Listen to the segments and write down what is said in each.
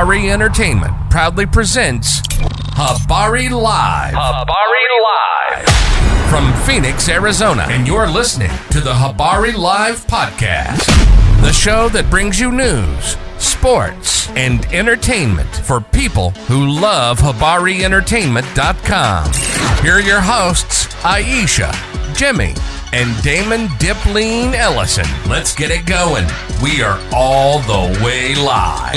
Habari Entertainment proudly presents Habari Live. Habari Live. From Phoenix, Arizona. And you're listening to the Habari Live podcast. The show that brings you news, sports, and entertainment for people who love HabariEntertainment.com. Here are your hosts, Iesha, Jimmy, and Damon Dipleen Ellison. Let's get it going. We are all the way live.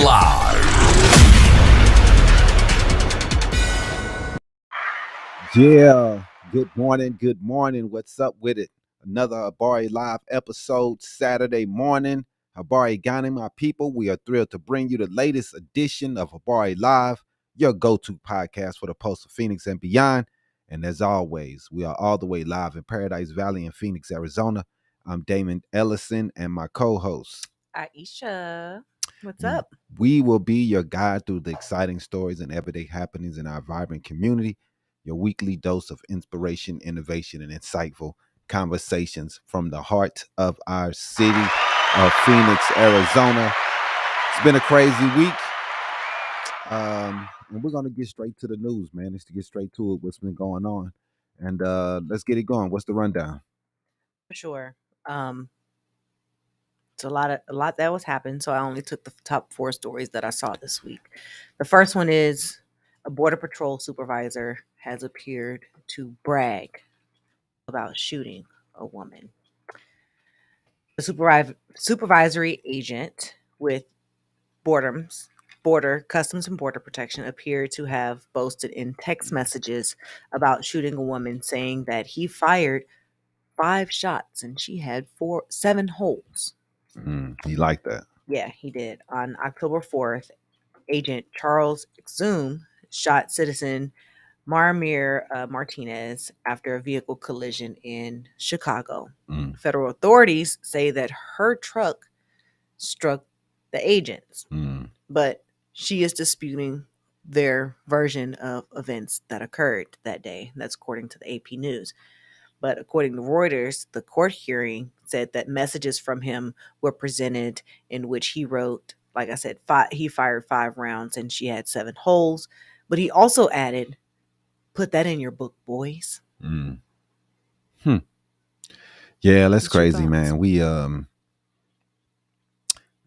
Yeah, good morning. What's up with it? Another Habari Live episode Saturday morning. Habari Ghana, my people. We are thrilled to bring you the latest edition of Habari Live, your go-to podcast for the Pulse of Phoenix and beyond. And as always, we are all the way live in Paradise Valley in Phoenix, Arizona. I'm Damon Ellison and my co-host, Iesha. What's up? We will be your guide through the exciting stories and everyday happenings in our vibrant community, your weekly dose of inspiration, innovation, and insightful conversations from the heart of our city of Phoenix, Arizona. It's been a crazy week. And we're going to get straight to the news, man. It's to get straight to it, what's been going on. And let's get it going. What's the rundown? For sure. It's a lot that was happening, so I only took the top 4 stories that I saw this week. The first one is a Border Patrol supervisor has appeared to brag about shooting a woman. The supervisory agent with Border Customs and Border Protection appeared to have boasted in text messages about shooting a woman, saying that he fired 5 shots and she had 7 holes. He liked that. Yeah, he did. On October 4th, Agent Charles Exum shot citizen Maramir Martinez after a vehicle collision in Chicago. Federal authorities say that her truck struck the agents, but she is disputing their version of events that occurred that day. That's according to the AP News. But according to Reuters, the court hearing said that messages from him were presented in which he wrote, like I said, he fired 5 rounds and she had 7 holes. But he also added, "Put that in your book, boys." Yeah, that's crazy, man. We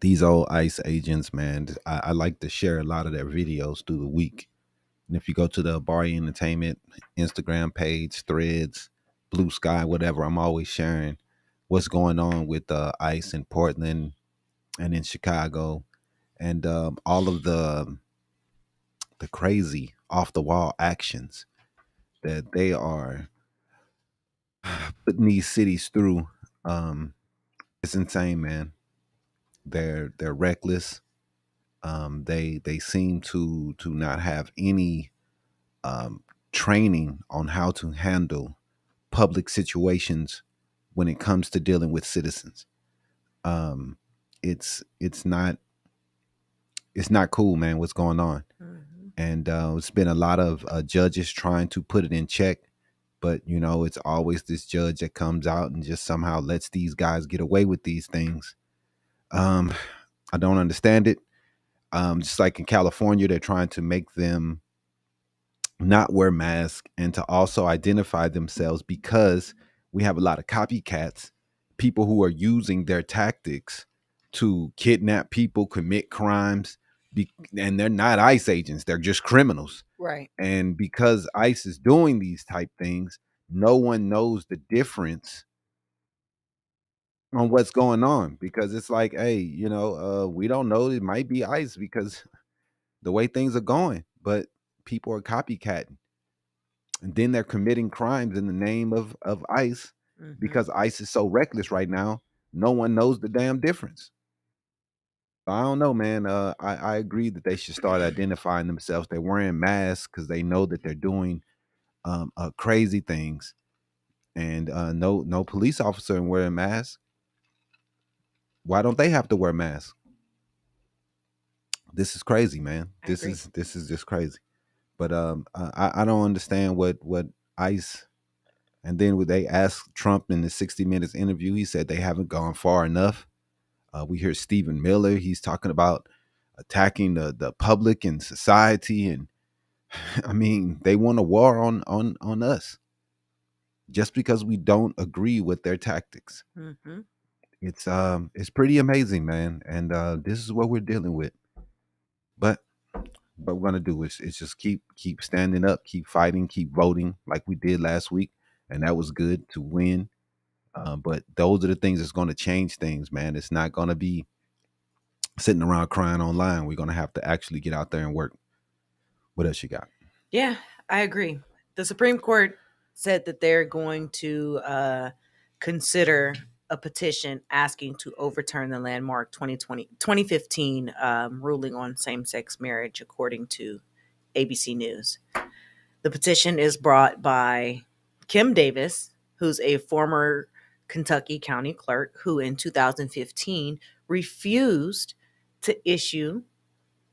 these old ICE agents, man, I like to share a lot of their videos through the week. And if you go to the Habari Entertainment Instagram page, Threads, Blue Sky, whatever, I'm always sharing what's going on with ICE in Portland and in Chicago, and all of the crazy off the wall actions that they are putting these cities through. It's insane, man. They're reckless. They seem to not have any training on how to handle public situations when it comes to dealing with citizens. It's not cool, man, what's going on. And it's been a lot of judges trying to put it in check, but it's always this judge that comes out and just somehow lets these guys get away with these things. I don't understand it. Just like in California, they're trying to make them not wear masks and to also identify themselves, because we have a lot of copycats, people who are using their tactics to kidnap people, commit crimes, and they're not ICE agents, they're just criminals. Right. And because ICE is doing these type things, no one knows the difference on what's going on, because it's like, hey, we don't know, it might be ICE because the way things are going, but people are copycatting, and then they're committing crimes in the name of ICE, because ICE is so reckless right now. No one knows the damn difference. I don't know, man. I agree that they should start identifying themselves. They're wearing masks because they know that they're doing crazy things, and no police officer wearing masks. Why don't they have to wear masks? This is crazy, man. This is just crazy. But I don't understand what ICE. And then when they asked Trump in the 60 Minutes interview, he said they haven't gone far enough. We hear Stephen Miller. He's talking about attacking the public and society. And I mean, they want a war on us just because we don't agree with their tactics. Mm-hmm. It's pretty amazing, man. And this is what we're dealing with. But what we're gonna do is just keep standing up, keep fighting, keep voting like we did last week, and that was good to win. But those are the things that's going to change things, man. It's not going to be sitting around crying online. We're going to have to actually get out there and work. What else you got? Yeah, I agree. The Supreme Court said that they're going to consider a petition asking to overturn the landmark 2015 ruling on same-sex marriage, according to ABC News. The petition is brought by Kim Davis, who's a former Kentucky county clerk who in 2015 refused to issue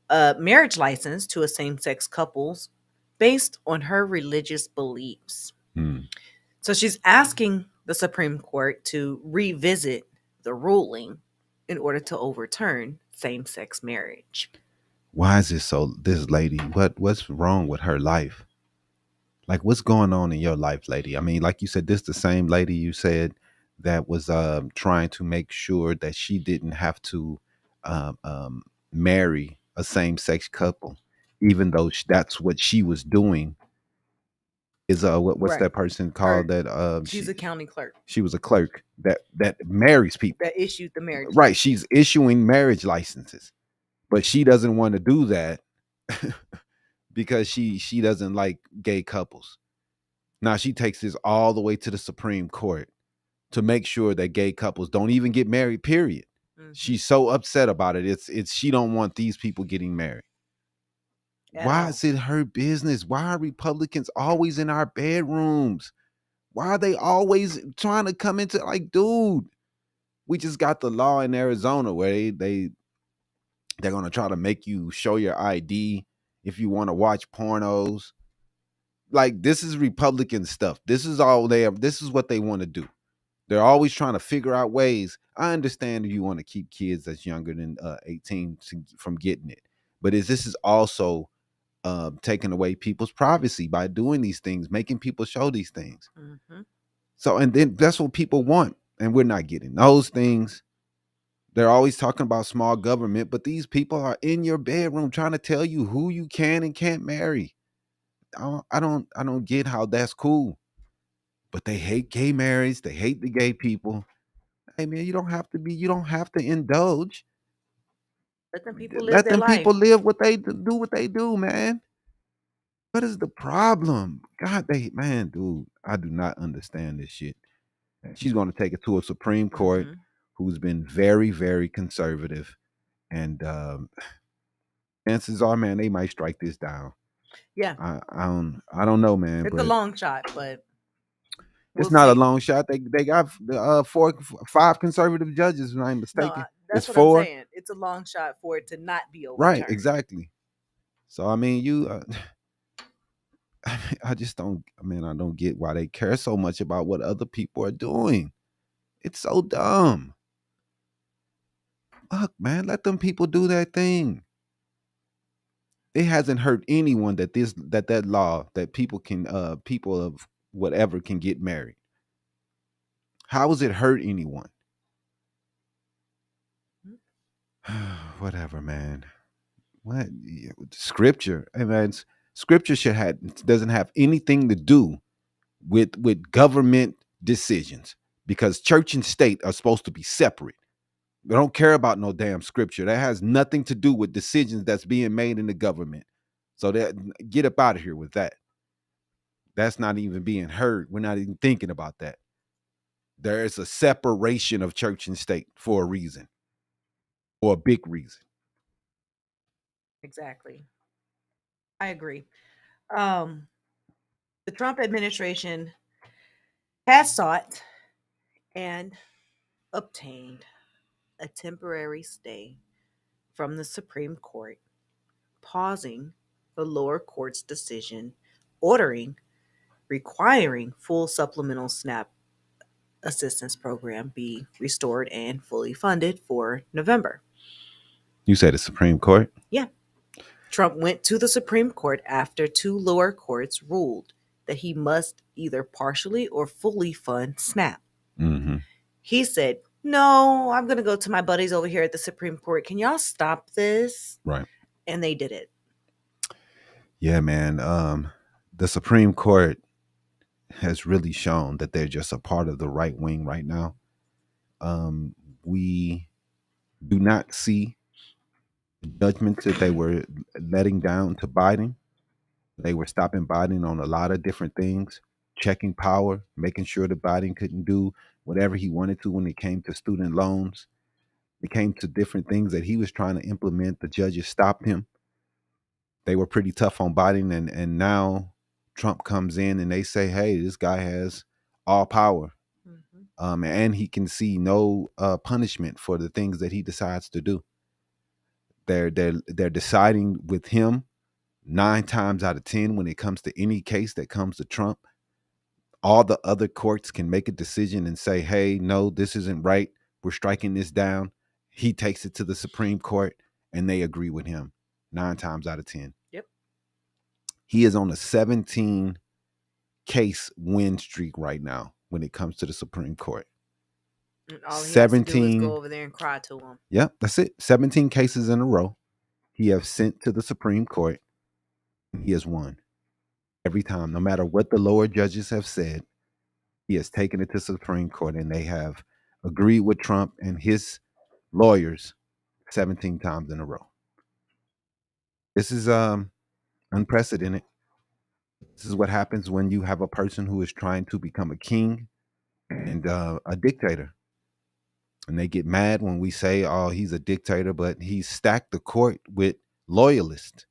a marriage license to a same-sex couples based on her religious beliefs. So she's asking the Supreme Court to revisit the ruling in order to overturn same-sex marriage. Why is this so? This lady, what's wrong with her life? Like, what's going on in your life, lady? I mean, like you said, this the same lady you said that was trying to make sure that she didn't have to um, um, marry a same sex couple, even though that's what she was doing. Is what's Right. that person called that She's a county clerk she was a clerk that marries people. that issued the marriage Right, license. she's issuing marriage licenses, but she doesn't want to do that because she doesn't like gay couples. Now she takes this all the way to the Supreme Court to make sure that gay couples don't even get married, period. Mhm. She's so upset about it. It's she don't want these people getting married. At Why all. is it her business? Why are Republicans always in our bedrooms? Why are they always trying to come into, like, dude? We just got the law in Arizona where they're gonna try to make you show your ID if you want to watch pornos. Like, this is Republican stuff. This is all they have. This is what they want to do. They're always trying to figure out ways. I understand if you want to keep kids that's younger than 18 from getting it, but this is also taking away people's privacy by doing these things, making people show these things. Mm-hmm. So, and then that's what people want, and we're not getting those things. They're always talking about small government, but these people are in your bedroom trying to tell you who you can and can't marry. I don't get how that's cool. But they hate gay marriage. They hate the gay people. Hey man, you don't have to indulge. Let them people live Let their them life. people live what they do, man. What is the problem? God, dude, I do not understand this shit. She's going to take it to a Supreme Court Mhm. who's been very, very conservative, and chances are, man, they might strike this down. Yeah, I don't know, man, it's a but long shot, but it's we'll not a see. long shot. They got five conservative judges, if I'm not No, mistaken. It's that's what I'm four, saying. It's a long shot for it to not be right? overturned. Exactly. So I mean, I just don't. I mean, I don't get why they care so much about what other people are doing. It's so dumb. Look, man, let them people do their thing. It hasn't hurt anyone that law that people of whatever can get married. How has it hurt anyone? Whatever, man. What scripture? Hey, man, scripture doesn't have anything to do with government decisions, because church and state are supposed to be separate. We don't care about no damn scripture. That has nothing to do with decisions that's being made in the government. So that get up out of here with that. That's not even being heard. We're not even thinking about that. There is a separation of church and state for a reason, or a big reason. Exactly. I agree. Um, the Trump administration has sought and obtained a temporary stay from the Supreme Court, pausing the lower court's decision ordering requiring full supplemental SNAP assistance program be restored and fully funded for November. You said the Supreme Court? Yeah. Trump went to the Supreme Court after two lower courts ruled that he must either partially or fully fund SNAP. Mm-hmm. He said, "No, I'm going to go to my buddies over here at the Supreme Court. Can y'all stop this?" Right. And they did it. Yeah, man. The Supreme Court has really shown that they're just a part of the right wing right now. We do not see the judgments that they were letting down to Biden. They were stopping Biden on a lot of different things, checking power, making sure that Biden couldn't do whatever he wanted to when it came to student loans. It came to different things that he was trying to implement. The judges stopped him. They were pretty tough on Biden, and now Trump comes in and they say, "Hey, this guy has all power, and he can see no punishment for the things that he decides to do." They're deciding with him 9 times out of 10 when it comes to any case that comes to Trump. All the other courts can make a decision and say, "Hey, no, this isn't right. We're striking this down." He takes it to the Supreme Court, and they agree with him 9 times out of 10. Yep. He is on a 17 case win streak right now when it comes to the Supreme Court. And all he 17 has to do is go over there and cry to him. Yep, that's it. 17 cases in a row he has sent to the Supreme Court, and he has won every time. No matter what the lower judges have said, he has taken it to Supreme Court, and they have agreed with Trump and his lawyers 17 times in a row. This is unprecedented. This is what happens when you have a person who is trying to become a king and a dictator. And they get mad when we say, "Oh, he's a dictator," but he stacked the court with loyalists.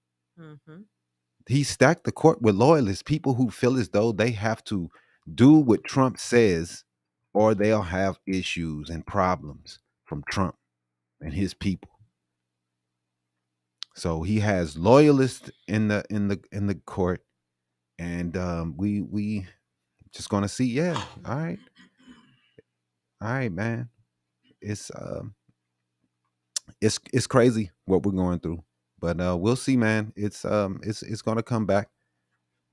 He stacked the court with loyalists, people who feel as though they have to do what Trump says or they'll have issues and problems from Trump and his people. So he has loyalists in the court, and we just gonna see. Yeah, all right, man. It's crazy what we're going through, but we'll see, man. It's gonna come back.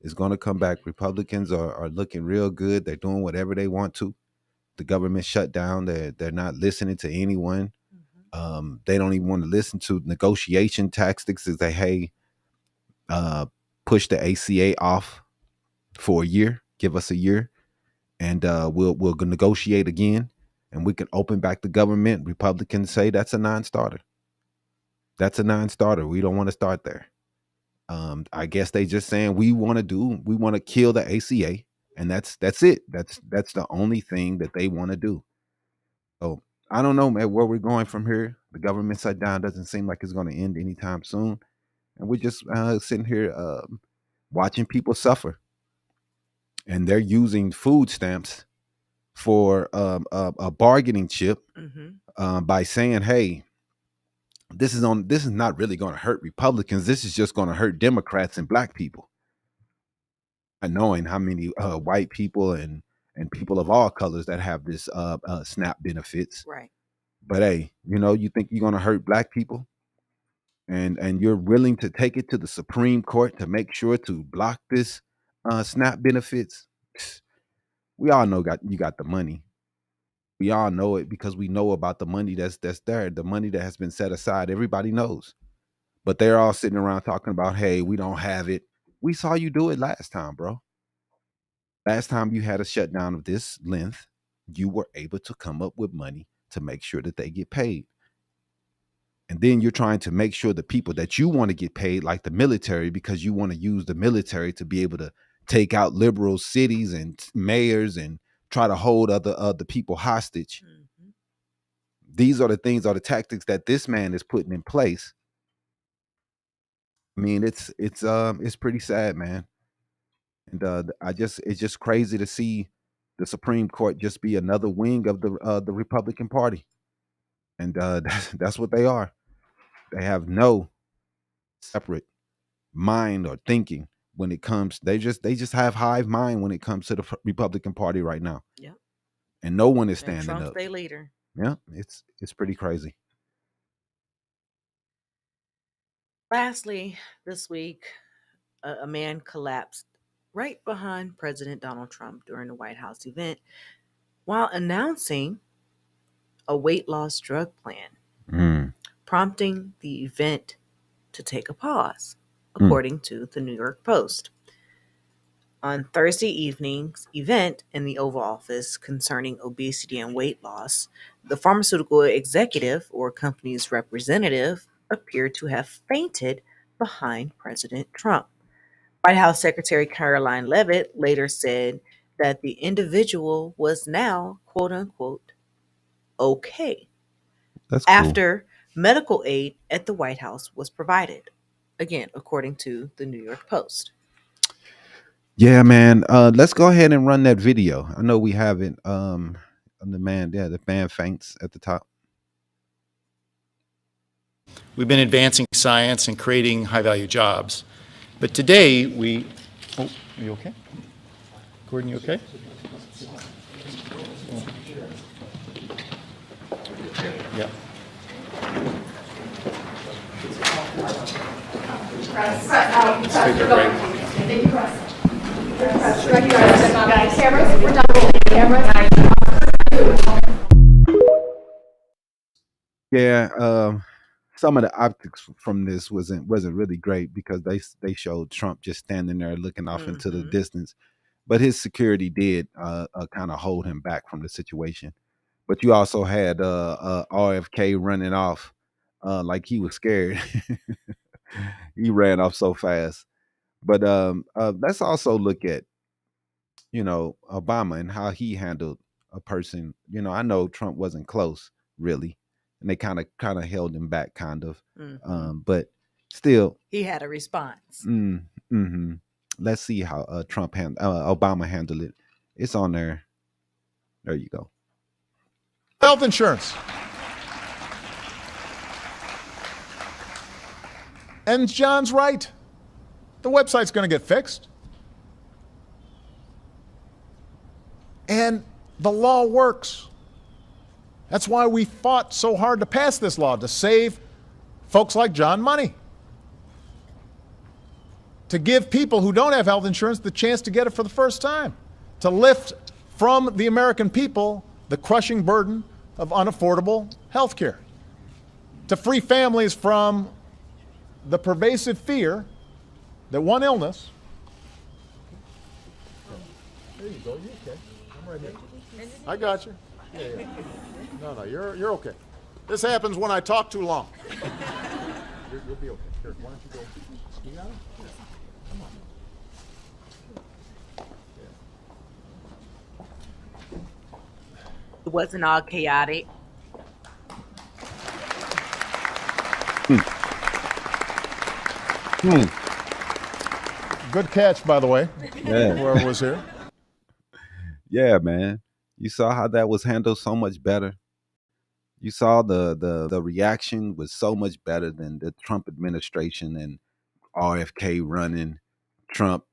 It's gonna come back. Republicans are looking real good. They're doing whatever they want to. The government shut down. They're not listening to anyone. They don't even want to listen to negotiation tactics. Is they, hey, push the ACA off for a year. Give us a year, and we'll negotiate again, and we can open back the government. Republicans say that's a non-starter. That's a non-starter. We don't want to start there. I guess they just saying we want to kill the ACA, and that's it. That's the only thing that they want to do. So I don't know, man, where we're going from here. The government shutdown doesn't seem like it's going to end anytime soon, and we're just sitting here watching people suffer, and they're using food stamps for a bargaining chip by saying, "Hey, this is not really going to hurt Republicans. This is just going to hurt Democrats and black people." And knowing how many white people and people of all colors that have this SNAP benefits, Right. but hey, you think you're going to hurt black people, and you're willing to take it to the Supreme Court to make sure to block this SNAP benefits. We all know you got the money. We all know it because we know about the money that's there, the money that has been set aside. Everybody knows. But they're all sitting around talking about, "Hey, we don't have it." We saw you do it last time, bro. Last time you had a shutdown of this length, you were able to come up with money to make sure that they get paid. And then you're trying to make sure the people that you want to get paid, like the military, because you want to use the military to be able to take out liberal cities and mayors and try to hold other people hostage. These are the tactics that this man is putting in place. I mean, it's pretty sad, man. And it's just crazy to see the Supreme Court just be another wing of the Republican Party, and that's what they are. They have no separate mind or thinking when it comes. They just have hive mind when it comes to the Republican Party right now. Yeah. And no one is And standing Trump's up. their leader. Yeah, it's pretty crazy. Lastly, this week, a man collapsed right behind President Donald Trump during the White House event while announcing a weight loss drug plan, prompting the event to take a pause, according to the New York Post. On Thursday evening's event in the Oval Office concerning obesity and weight loss, the pharmaceutical executive or company's representative appeared to have fainted behind President Trump. White House Secretary Caroline Leavitt later said that the individual was now, quote unquote, okay, That's cool. after medical aid at the White House was provided. Again, according to the New York Post. Yeah, man. Let's go ahead and run that video. I know we have it. The man faints at the top. We've been advancing science and creating high-value jobs. But today, are you okay? Gordon, you okay? Yeah. Yeah, some of the optics from this wasn't really great because they showed Trump just standing there looking off into the distance, but his security did kind of hold him back from the situation. But you also had RFK running off like he was scared. He ran off so fast. But let's also look at Obama and how he handled a person. I know Trump wasn't close really, and they kind of held him back, kind of. But still, he had a response. Let's see how Obama handled it. It's on there. There you go. Health insurance. And John's right. The website's going to get fixed. And the law works. That's why we fought so hard to pass this law, to save folks like John money. To give people who don't have health insurance the chance to get it for the first time. To lift from the American people the crushing burden of unaffordable health care. To free families from the pervasive fear that one illness. There you go. You okay? I'm right here. I got you. Yeah. No, you're okay. This happens when I talk too long. You'll be okay. Here, why don't you go ski on it? Here. Come on. It wasn't all chaotic. Good catch, by the way. Yeah. Whoever was here. Yeah, man. You saw how that was handled so much better. You saw the reaction was so much better than the Trump administration and RFK running, Trump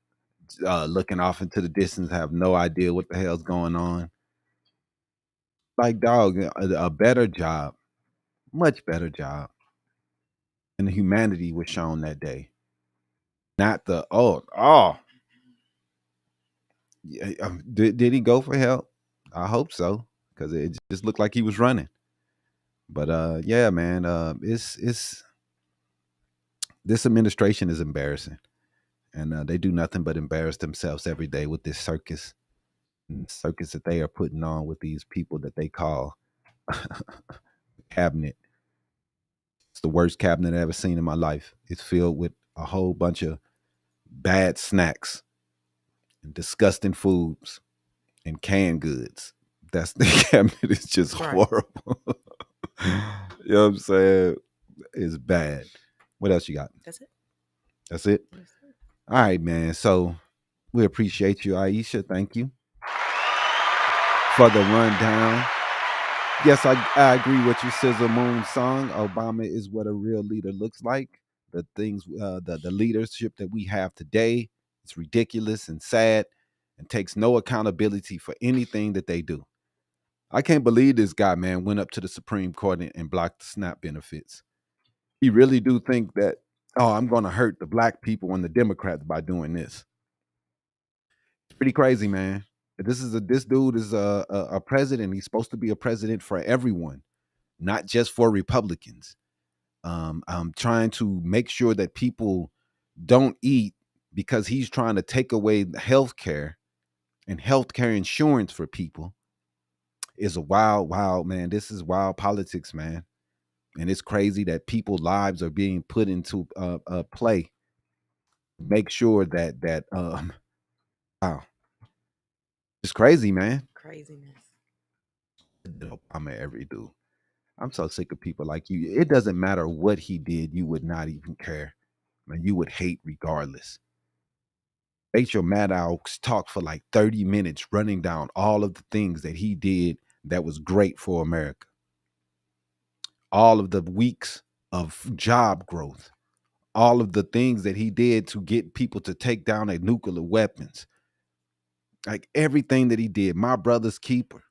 looking off into the distance, have no idea what the hell's going on. Like, dog, a better job, much better job. And the humanity was shown that day. Not the, yeah, did he go for help? I hope so, because it just looked like he was running. But yeah, man, it's this administration is embarrassing, and they do nothing but embarrass themselves every day with this circus that they are putting on with these people that they call cabinet. It's the worst cabinet I've ever seen in my life. It's filled with a whole bunch of bad snacks and disgusting foods and canned goods. That's the cabinet is just horrible. You know what I'm saying? It's bad. What else you got? That's it. That's it? Yes, sir. All right, man. So we appreciate you, Iesha. Thank you for the rundown. Yes, I agree with you, Sizzle Moon song. Obama is what a real leader looks like. The things, the leadership that we have today, it's ridiculous and sad and takes no accountability for anything that they do. I can't believe this guy, man, went up to the Supreme Court and blocked the SNAP benefits. He really do think that oh, I'm going to hurt the black people and the Democrats by doing this. It's pretty crazy, man. This dude is a president. He's supposed to be a president for everyone, not just for Republicans. I'm trying to make sure that people don't eat because he's trying to take away the health care and healthcare insurance for people. Is a wild, man. This is wild politics, man. And it's crazy that people's lives are being put into play. Make sure that wow, it's crazy, man. Craziness. I'm every dude. I'm so sick of people like you. It doesn't matter what he did, you would not even care. Man, you would hate regardless. Rachel Maddow's talked for like 30 minutes running down all of the things that he did that was great for America. All of the weeks of job growth, all of the things that he did to get people to take down their nuclear weapons. Like everything that he did, my brother's keeper,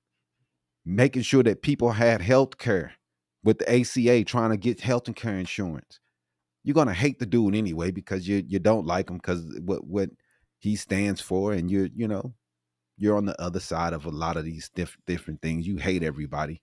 making sure that people had health care with the ACA, trying to get health care insurance. You're gonna hate the dude anyway because you don't like him because what he stands for, and you're on the other side of a lot of these different things. You hate everybody.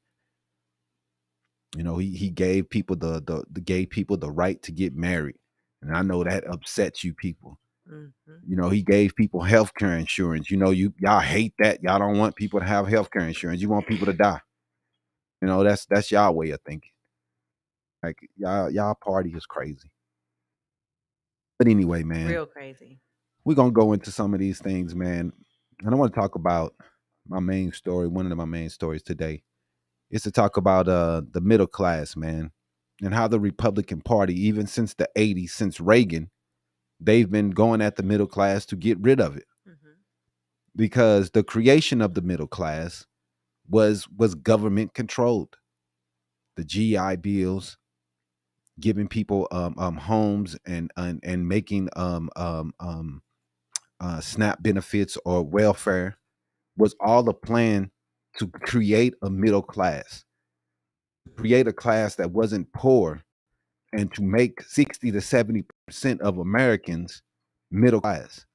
He gave people the right to get married, and I know that upsets you people. Mm-hmm. He gave people health care insurance. Y'all hate that. Y'all don't want people to have health care insurance. You want people to die. That's y'all way of thinking. Like y'all party is crazy. But anyway, man, Real crazy. we're gonna go into some of these things, man. And I want to talk about my main story. One of my main stories today is to talk about the middle class, man, and how the Republican Party, even since the 80s, since Reagan, they've been going at the middle class to get rid of it. Mm-hmm. Because the creation of the middle class was government controlled. The GI Bills, giving people homes and making SNAP benefits or welfare was all a plan to create a middle class, create a class that wasn't poor, and to make 60 to 70% of Americans middle class.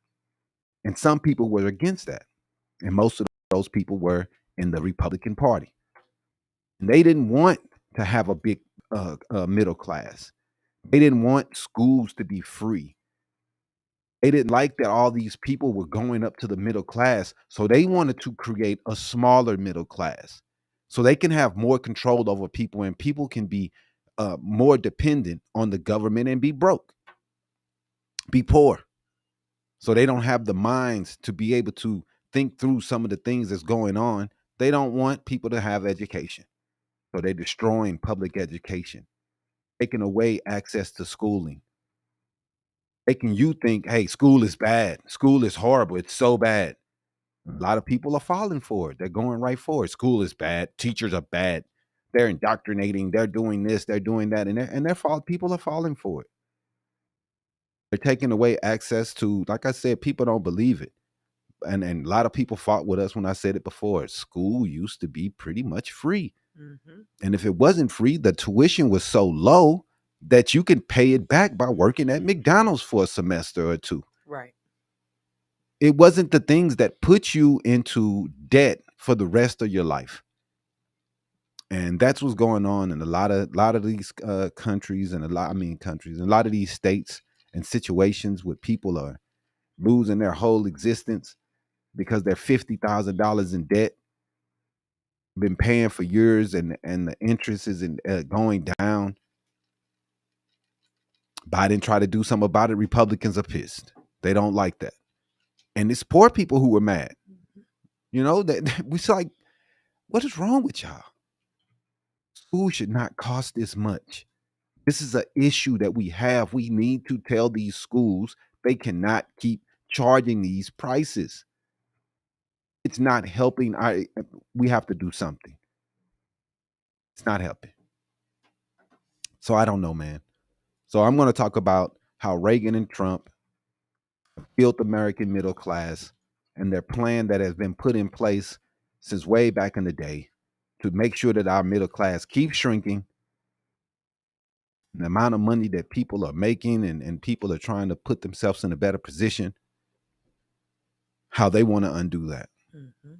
And some people were against that. And most of those people were in the Republican Party. And they didn't want to have a big middle class. They didn't want schools to be free. They didn't like that all these people were going up to the middle class. So they wanted to create a smaller middle class so they can have more control over people, and people can be more dependent on the government and be broke, be poor. So they don't have the minds to be able to think through some of the things that's going on. They don't want people to have education. So they're destroying public education, taking away access to schooling, making you think, hey, school is bad. School is horrible. It's so bad. A lot of people are falling for it. They're going right for it. School is bad. Teachers are bad. They're indoctrinating. They're doing this. They're doing that. And people are falling for it. They're taking away access to, like I said, people don't believe it. And a lot of people fought with us when I said it before. School used to be pretty much free. Mm-hmm. And if it wasn't free, the tuition was so low that you could pay it back by working at McDonald's for a semester or two. Right. It wasn't the things that put you into debt for the rest of your life. And that's what's going on in a lot of these countries, and a lot of these states and situations where people are losing their whole existence because they're $50,000 in debt, been paying for years, and the interest is going down. Biden tried to do something about it. Republicans are pissed. They don't like that. And it's poor people who were mad. That we like, what is wrong with y'all? School should not cost this much. This is an issue that we have. We need to tell these schools they cannot keep charging these prices. It's not helping. We have to do something. It's not helping. So I don't know, man. So I'm going to talk about how Reagan and Trump built the American middle class and their plan that has been put in place since way back in the day to make sure that our middle class keeps shrinking, the amount of money that people are making and people are trying to put themselves in a better position, how they want to undo that. Mm-hmm.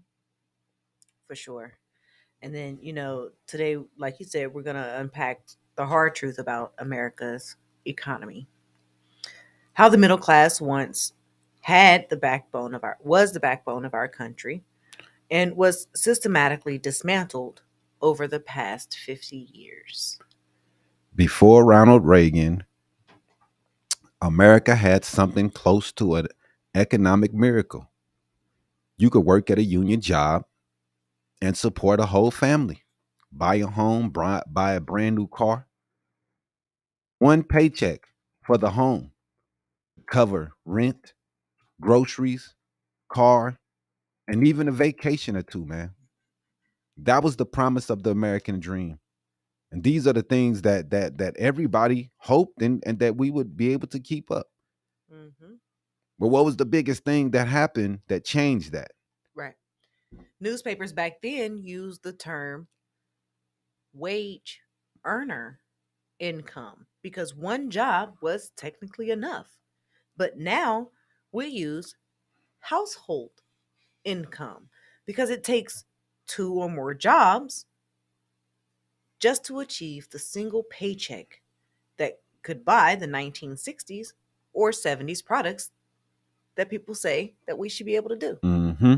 For sure. And then, today, like you said, we're going to unpack the hard truth about America's economy. How the middle class once was the backbone of our country and was systematically dismantled over the past 50 years. Before Ronald Reagan, America had something close to an economic miracle. You could work at a union job and support a whole family, buy a home, buy a brand new car. One paycheck for the home, cover rent, groceries, car, and even a vacation or two, man. That was the promise of the American dream. And these are the things that everybody hoped and that we would be able to keep up. Mm-hmm. But what was the biggest thing that happened that changed that? Right. Newspapers back then used the term wage earner income because one job was technically enough. But now we use household income because it takes two or more jobs just to achieve the single paycheck that could buy the 1960s or 70s products that people say that we should be able to do. Mm-hmm.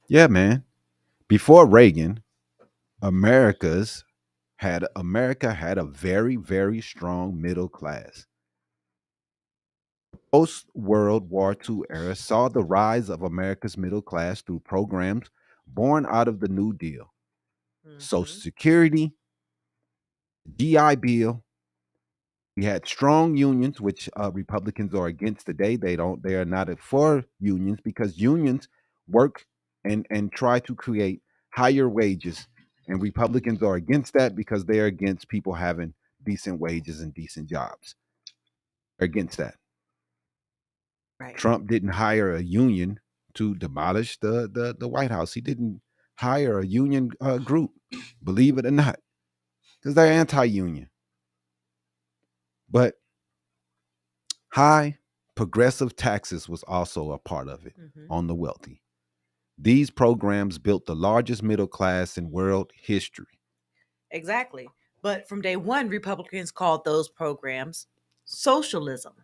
Yeah, man. Before Reagan, America had a very, very strong middle class. Post World War II era saw the rise of America's middle class through programs born out of the New Deal. Social Mm-hmm. Security, GI Bill. We had strong unions, which Republicans are against today. They are not for unions because unions work and try to create higher wages, and Republicans are against that because they are against people having decent wages and decent jobs. They're against that. Right. Trump didn't hire a union to demolish the White House. He didn't hire a union group, believe it or not, because they're anti-union. But high progressive taxes was also a part of it Mm-hmm. on the wealthy. These programs built the largest middle class in world history. Exactly. But from day one, Republicans called those programs socialism.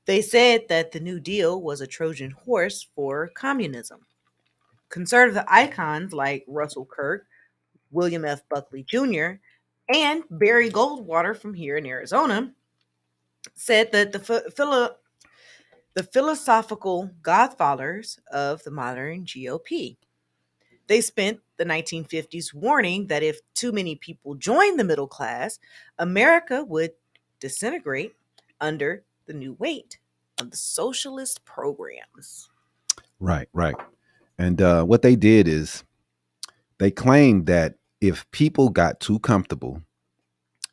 They said that the New Deal was a Trojan horse for communism. Conservative icons like Russell Kirk, William F. Buckley Jr., and Barry Goldwater from here in Arizona said that the philosophical godfathers of the modern GOP. They spent the 1950s warning that if too many people joined the middle class, America would disintegrate under the new weight of the socialist programs. Right, right. And what they did is they claimed that if people got too comfortable,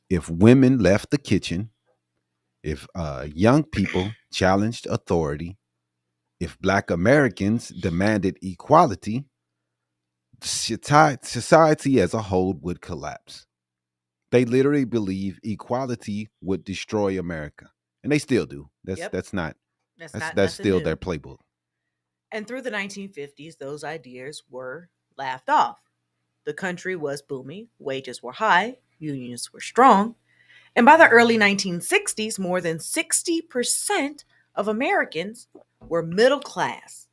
if women left the kitchen, if young people challenged authority, if Black Americans demanded equality, society as a whole would collapse. They literally believe equality would destroy America, and they still do. Yep, That's not that's not that's nothing still their new. playbook. And through the 1950s, those ideas were laughed off. The country was booming, wages were high, unions were strong, and by the early 1960s, more than 60% of Americans were middle class,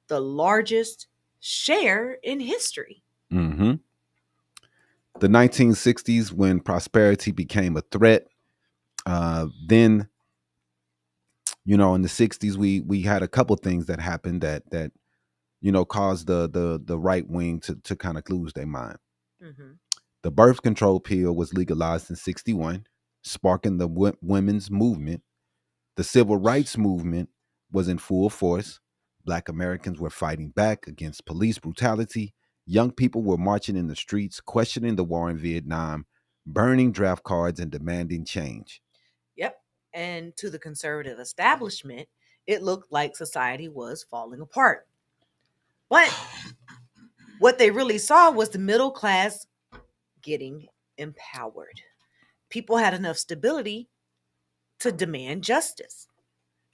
the largest share in history. Hmm. The 1960s, when prosperity became a threat, then in the 60s we had a couple things that happened that caused the right wing to kind of lose their mind. Mm-hmm. The birth control pill was legalized in 61, sparking the women's movement. The civil rights movement was in full force. Black Americans were fighting back against police brutality. Young people were marching in the streets, questioning the war in Vietnam, burning draft cards, and demanding change. Yep. And to the conservative establishment, it looked like society was falling apart. But what they really saw was the middle class getting empowered. people had enough stability to demand justice.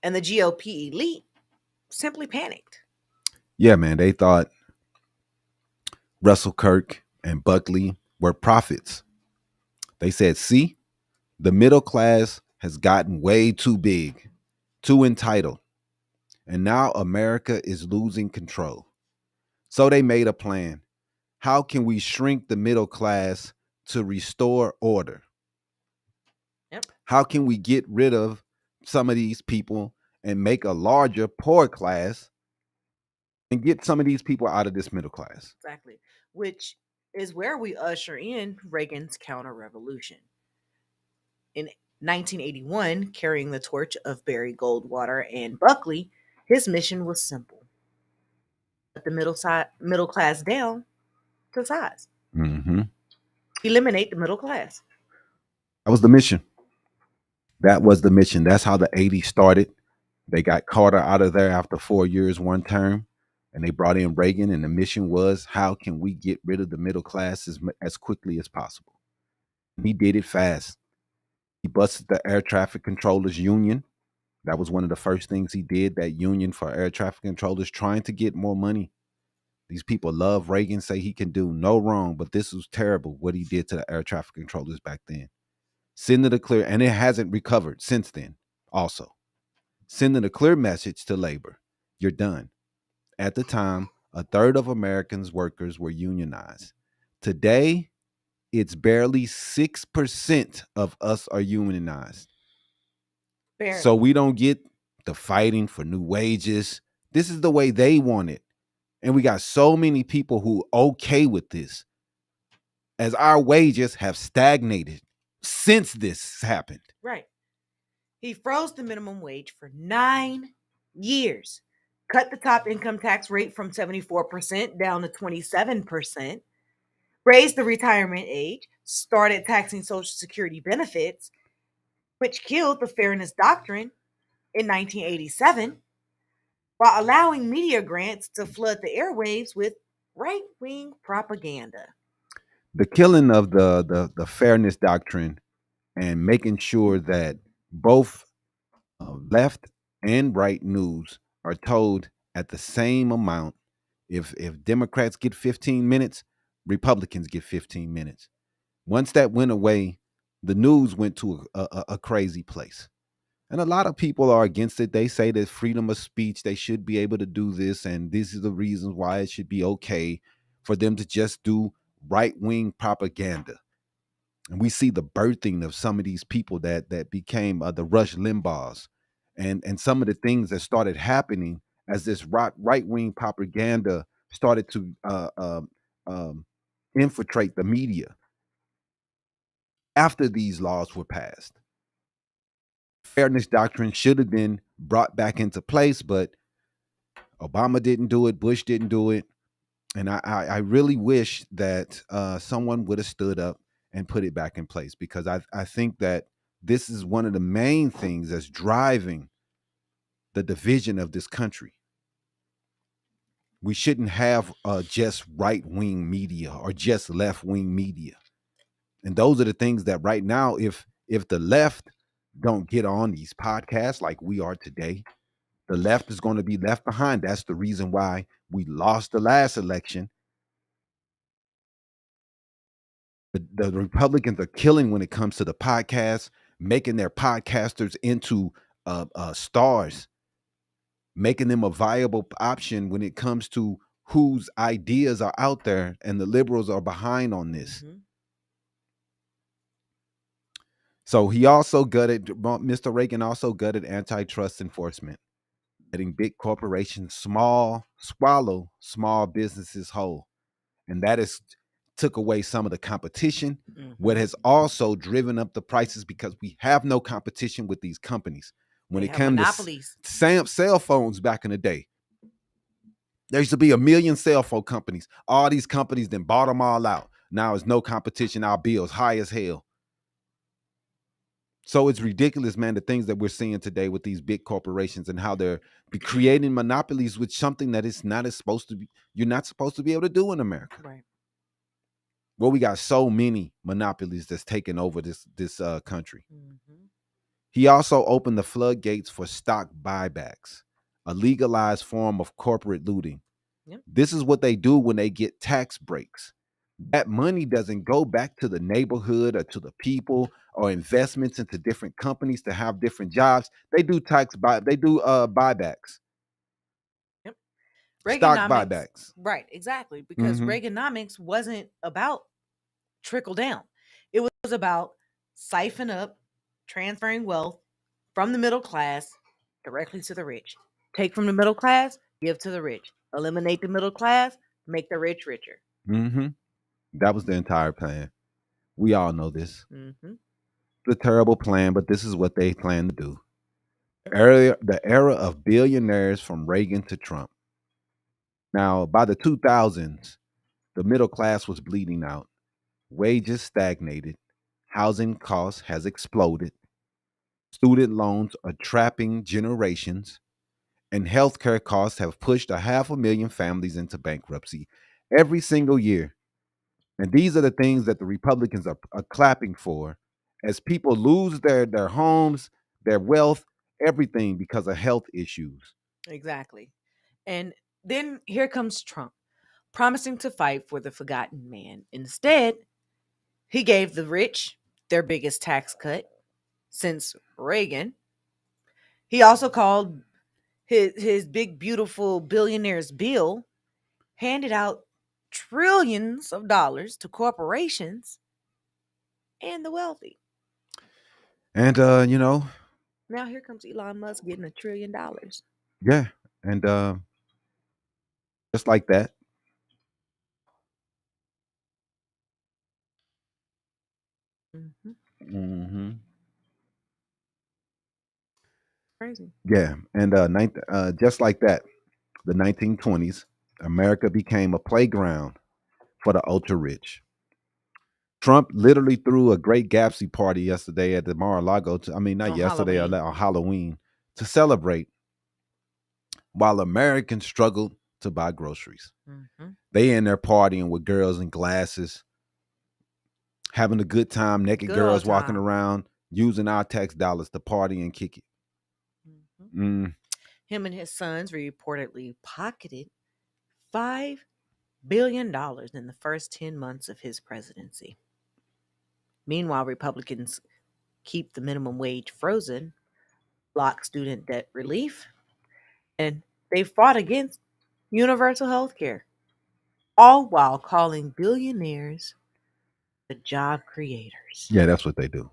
And the GOP elite simply panicked. Yeah, man. They thought Russell Kirk and Buckley were prophets. They said, see, the middle class has gotten way too big, too entitled. And now America is losing control. So they made a plan. How can we shrink the middle class to restore order? Yep. How can we get rid of some of these people and make a larger poor class and get some of these people out of this middle class? Exactly. Which is where we usher in Reagan's counter-revolution. In 1981, carrying the torch of Barry Goldwater and Buckley, his mission was simple: put the middle class down to size. Mm-hmm. Eliminate the middle class. That was the mission. That was the mission. That's how the 80s started. They got Carter out of there after 4 years, one term, and they brought in Reagan. And the mission was, how can we get rid of the middle class as quickly as possible? And he did it fast. He busted the air traffic controllers union. That was one of the first things he did, that union for air traffic controllers, trying to get more money. These people love Reagan, say he can do no wrong, but this was terrible what he did to the air traffic controllers back then. Sending a clear, and it hasn't recovered since then also. Sending a clear message to labor: you're done. At the time, a third of Americans' workers were unionized. Today, it's barely 6% of us are unionized. Barely. So we don't get the fighting for new wages. This is the way they want it. And we got so many people who okay with this, as our wages have stagnated since this happened. Right. He froze the minimum wage for 9 years, cut the top income tax rate from 74% down to 27%, raised the retirement age, started taxing Social Security benefits, which killed the Fairness Doctrine in 1987, while allowing media grants to flood the airwaves with right-wing propaganda. The killing of the Fairness Doctrine and making sure that both left and right news are told at the same amount. If Democrats get 15 minutes, Republicans get 15 minutes. Once that went away, the news went to a crazy place. And a lot of people are against it. They say that freedom of speech, they should be able to do this, and this is the reasons why it should be okay for them to just do right-wing propaganda. And we see the birthing of some of these people that became the Rush Limbaughs, and some of the things that started happening as this right-wing propaganda started to infiltrate the media after these laws were passed. Fairness Doctrine should have been brought back into place, but Obama didn't do it, Bush didn't do it. And I really wish that someone would have stood up and put it back in place, because I think that this is one of the main things that's driving the division of this country. We shouldn't have just right-wing media or just left-wing media. And those are the things that right now, if the left don't get on these podcasts like we are today, the left is going to be left behind. That's the reason why we lost the last election. The Republicans are killing when it comes to the podcast, making their podcasters into stars, making them a viable option when it comes to whose ideas are out there, and the liberals are behind on this. Mm-hmm. So he also gutted, Mr. Reagan also gutted antitrust enforcement, letting big corporations swallow small businesses whole. And that is took away some of the competition, what has also driven up the prices, because we have no competition with these companies. When it comes to cell phones back in the day, there used to be 1 million cell phone companies. All these companies then bought them all out. Now there's no competition. Our bills high as hell. So it's ridiculous, man, the things that we're seeing today with these big corporations and how they're creating monopolies with something that is not as supposed to be. You're not supposed to be able to do in America. Right. Well, we got so many monopolies that's taking over this country. Mm-hmm. He also opened the floodgates for stock buybacks, a legalized form of corporate looting. Yep. This is what they do when they get tax breaks. That money doesn't go back to the neighborhood or to the people or investments into different companies to have different jobs. They do buybacks, Yep. stock Reaganomics. buybacks. Right, exactly. Because Mhm. Reaganomics wasn't about trickle down. It was about siphon up, transferring wealth from the middle class directly to the rich. Take from the middle class, give to the rich. Eliminate the middle class, make the rich richer. Mhm. That was the entire plan. We all know this. Mm-hmm. It's a terrible plan, but this is what they plan to do. The era of billionaires from Reagan to Trump. Now, by the 2000s, the middle class was bleeding out. Wages stagnated. Housing costs has exploded. Student loans are trapping generations. And healthcare costs have pushed 500,000 families into bankruptcy every single year. And these are the things that the Republicans are clapping for as people lose their homes, their wealth, everything because of health issues. Exactly. And then here comes Trump, promising to fight for the forgotten man. Instead, he gave the rich their biggest tax cut since Reagan. He also called his big, beautiful billionaire's bill, handed out trillions of dollars to corporations and the wealthy. And Now here comes Elon Musk getting $1 trillion. yeah, and just like that. Mm-hmm. Hmm. Crazy. Yeah, and just like that, the 1920s, America became a playground for the ultra rich. Trump literally threw a great Gatsby party yesterday at the Mar-a-Lago. I mean, not On yesterday, Halloween. on Halloween, to celebrate, while Americans struggled to buy groceries. Mm-hmm. They in there partying with girls in glasses, having a good time, naked Good girls old walking time. around, using our tax dollars to party and kick it. Mm-hmm. Him and his sons reportedly pocketed $5 billion in the first 10 months of his presidency. Meanwhile, Republicans keep the minimum wage frozen, block student debt relief, and they fought against universal health care, all while calling billionaires the job creators. Yeah, that's what they do.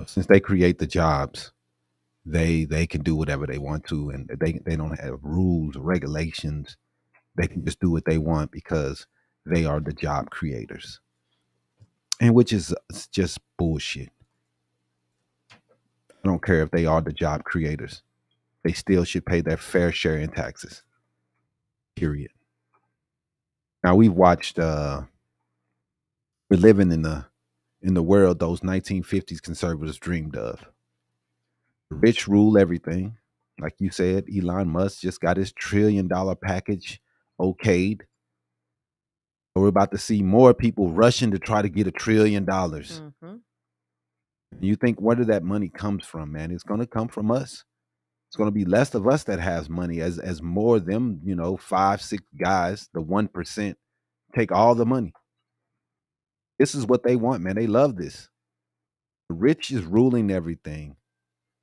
Since they create the jobs, they can do whatever they want to, and they don't have rules or regulations. They can just do what they want because they are the job creators, and which is just bullshit. I don't care if they are the job creators; they still should pay their fair share in taxes. Period. Now we've watched. We're living in the world those 1950s conservatives dreamed of. The rich rule everything. Like you said, Elon Musk just got his $1 trillion package okayed. We're about to see more people rushing to try to get $1 trillion. Mm-hmm. You think where did that money comes from, man? It's going to come from us. It's going to be less of us that has money as more of them, 5, 6 guys, the 1% take all the money. This is what they want, man. They love this. The rich is ruling everything.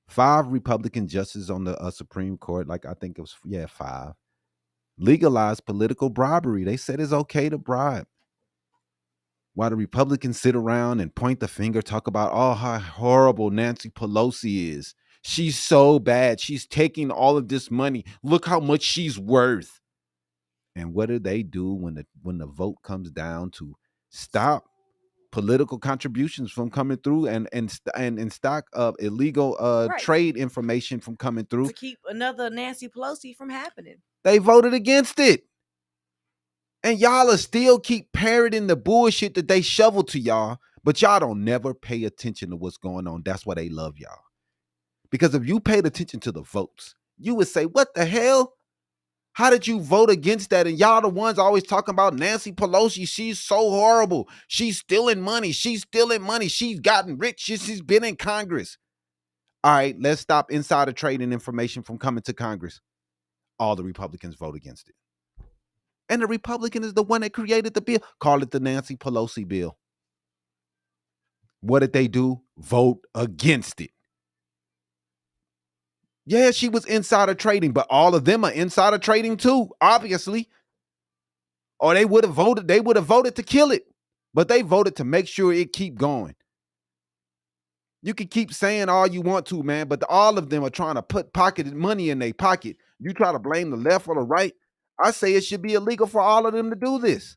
5 Republican justices on the Supreme Court, like I think it was, 5, legalized political bribery. They said it's okay to bribe. While the Republicans sit around and point the finger, talk about, oh, how horrible Nancy Pelosi is. She's so bad. She's taking all of this money. Look how much she's worth. And what do they do when the vote comes down to stop political contributions from coming through and stock of illegal Right. trade information from coming through? To keep another Nancy Pelosi from happening. They voted against it. And y'all are still keep parroting the bullshit that they shovel to y'all, but y'all don't never pay attention to what's going on. That's why they love y'all. Because if you paid attention to the votes, you would say, what the hell? How did you vote against that? And y'all the ones always talking about Nancy Pelosi. She's so horrible. She's stealing money. She's gotten rich. She's been in Congress. All right, let's stop insider trading information from coming to Congress. All the Republicans vote against it. And the Republican is the one that created the bill. Call it the Nancy Pelosi bill. What did they do? Vote against it. Yeah, she was insider trading, but all of them are insider trading too, obviously. Or they would have voted to kill it. But they voted to make sure it keep going. You can keep saying all you want to, man, but all of them are trying to put pocketed money in their pocket. You try to blame the left or the right. I say it should be illegal for all of them to do this.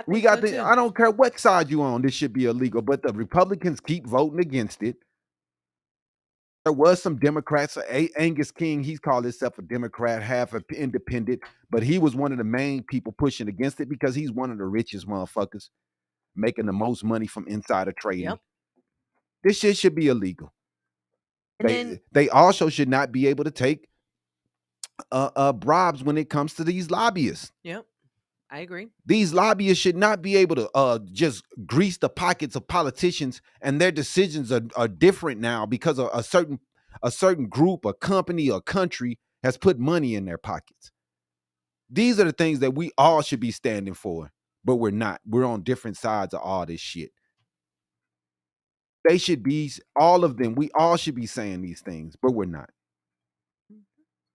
I don't care what side you on, this should be illegal, but the Republicans keep voting against it. There was some Democrats, Angus King, he's called himself a Democrat, half an independent, but he was one of the main people pushing against it because he's one of the richest motherfuckers making the most money from insider trading. Yep. This shit should be illegal. They also should not be able to take bribes when it comes to these lobbyists. Yep. I agree. These lobbyists should not be able to just grease the pockets of politicians, and their decisions are different now because of a certain group, a company, or country has put money in their pockets. These are the things that we all should be standing for, but we're not. We're on different sides of all this shit. They should be, all of them, we all should be saying these things, but we're not.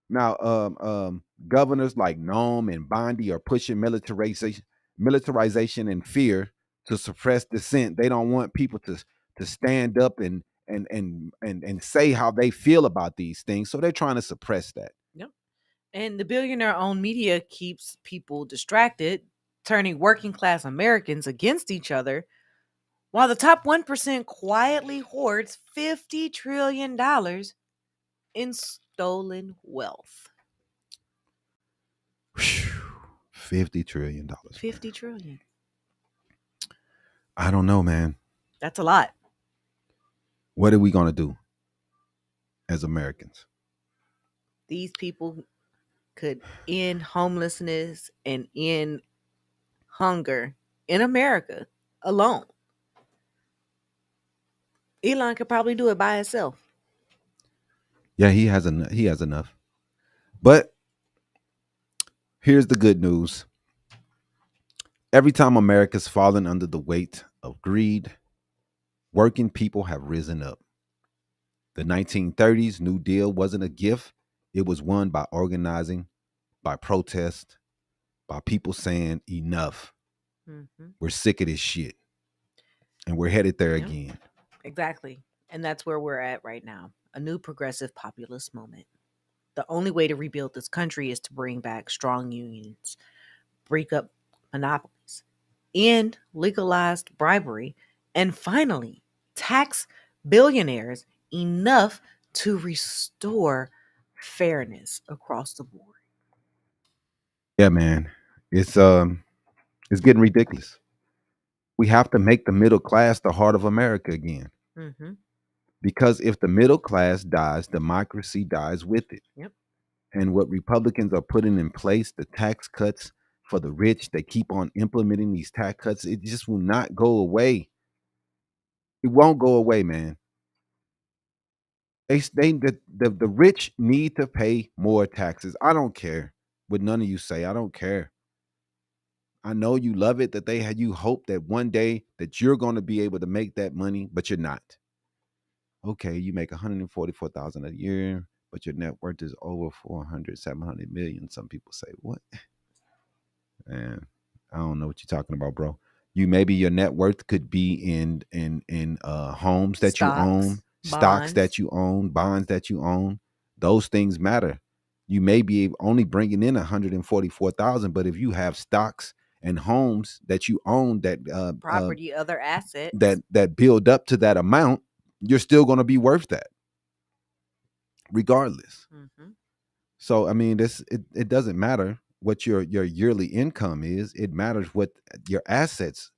Now, governors like Nome and Bondi are pushing militarization and fear to suppress dissent. They don't want people to stand up and say how they feel about these things. So they're trying to suppress that. Yep. And the billionaire-owned media keeps people distracted, turning working class Americans against each other, while the top 1% quietly hoards $50 trillion in stolen wealth. $50 trillion. $50 trillion. I don't know, man. That's a lot. What are we going to do as Americans? These people could end homelessness and end hunger in America alone. Elon could probably do it by himself. Yeah, he has enough. But here's the good news. Every time America's fallen under the weight of greed, working people have risen up. The 1930s New Deal wasn't a gift. It was won by organizing, by protest, by people saying enough. Mm-hmm. We're sick of this shit. And we're headed there again. Exactly. And that's where we're at right now. A new progressive populist moment. The only way to rebuild this country is to bring back strong unions, break up monopolies, end legalized bribery, and finally tax billionaires enough to restore fairness across the board. Yeah, man. It's getting ridiculous. We have to make the middle class the heart of America again. Mm-hmm. Because if the middle class dies, democracy dies with it. Yep. And what Republicans are putting in place, the tax cuts for the rich, they keep on implementing these tax cuts. It just will not go away. It won't go away, man. The rich need to pay more taxes. I don't care what none of you say. I don't care. I know you love it that you hope that one day that you're going to be able to make that money, but you're not. Okay, you make $144,000 a year, but your net worth is over 400, 700 million. Some people say, what? Man, I don't know what you're talking about, bro. Maybe your net worth could be in homes that you own, stocks that you own, bonds that you own. Those things matter. You may be only bringing in 144,000, but if you have stocks and homes that you own, that property, other assets that build up to that amount, you're still going to be worth that, regardless. Mm-hmm. So I mean, it doesn't matter what your yearly income is. It matters what your assets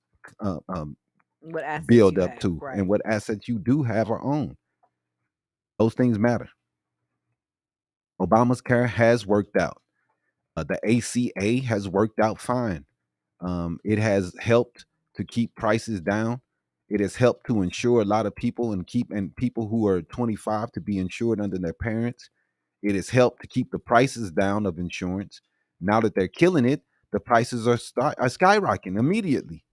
build up to, right, and what assets you do have or own. Those things matter. Obamacare has worked out. The ACA has worked out fine. It has helped to keep prices down. It has helped to insure a lot of people and people who are 25 to be insured under their parents. It has helped to keep the prices down of insurance. Now that they're killing it, the prices are skyrocketing immediately.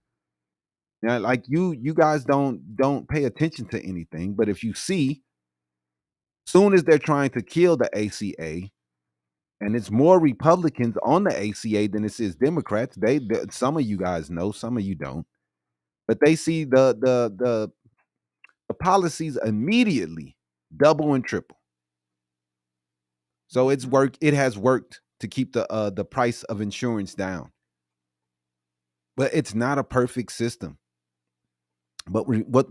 Now, like you guys don't pay attention to anything, but if you see, soon as they're trying to kill the ACA, and it's more Republicans on the ACA than it is Democrats. Some of you guys know, some of you don't, but they see the policies immediately double and triple. So it's worked. It has worked to keep the price of insurance down, but it's not a perfect system. But what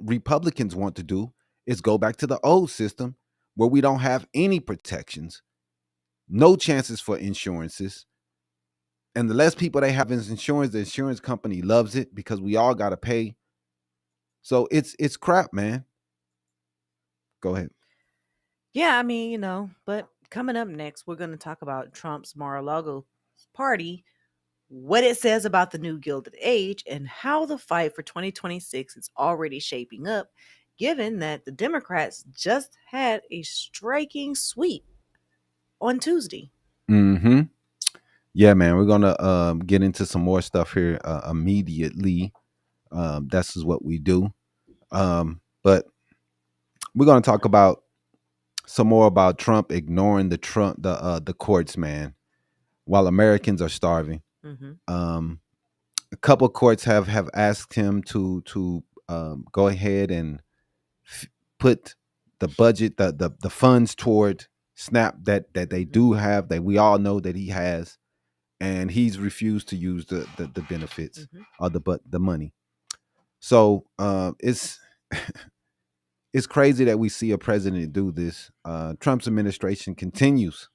Republicans want to do is go back to the old system where we don't have any protections, no chances for insurances. And the less people they have in insurance, the insurance company loves it because we all got to pay. So it's crap, man. Go ahead. Yeah, I mean, but coming up next, we're going to talk about Trump's Mar-a-Lago party, what it says about the new Gilded Age, and how the fight for 2026 is already shaping up, given that the Democrats just had a striking sweep on Tuesday. Mm-hmm. Yeah, man. We're gonna get into some more stuff here immediately. That's is what we do. But we're gonna talk about some more about Trump ignoring the courts, man, while Americans are starving. A couple courts have asked him to go ahead and put the budget, the funds toward SNAP that they do have, that we all know that he has, and he's refused to use the benefits or the money. So it's it's crazy that we see a president do this. Trump's administration continues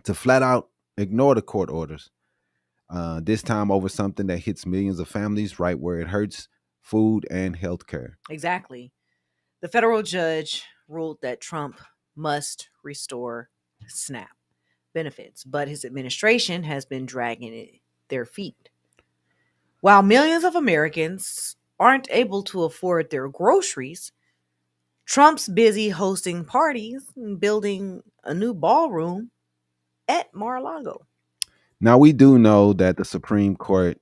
to flat out ignore the court orders. This time over something that hits millions of families right where it hurts: food and health care. Exactly. The federal judge ruled that Trump must restore SNAP benefits, but his administration has been dragging their feet. While millions of Americans aren't able to afford their groceries, Trump's busy hosting parties and building a new ballroom at Mar-a-Lago. Now we do know that the Supreme Court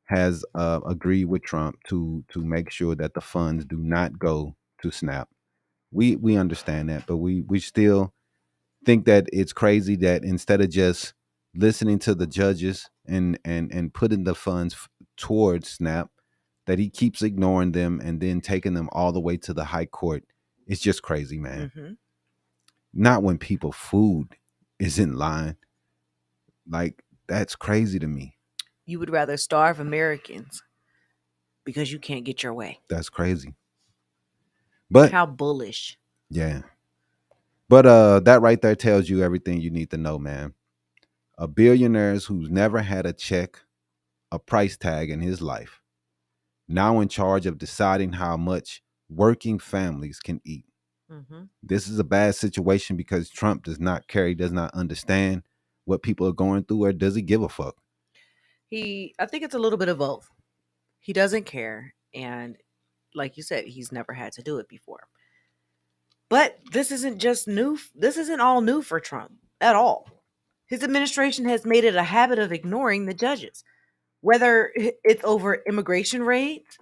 has agreed with Trump to make sure that the funds do not go to SNAP. We understand that, but we still think that it's crazy that instead of just listening to the judges and putting the funds towards SNAP, that he keeps ignoring them and then taking them all the way to the high court. It's just crazy, man. Not when people food is in line. Like, that's crazy to me. You would rather starve Americans because you can't get your way. That's crazy. But how bullish. Yeah. But that right there tells you everything you need to know, man. A billionaire who's never had a check, a price tag in his life, now in charge of deciding how much working families can eat. This is a bad situation because Trump does not care. He does not understand what people are going through, or does he give a fuck? I think it's a little bit of both. He doesn't care, and like you said, he's never had to do it before. But this isn't just new. This isn't all new for Trump at all. His administration has made it a habit of ignoring the judges, whether it's over immigration raids,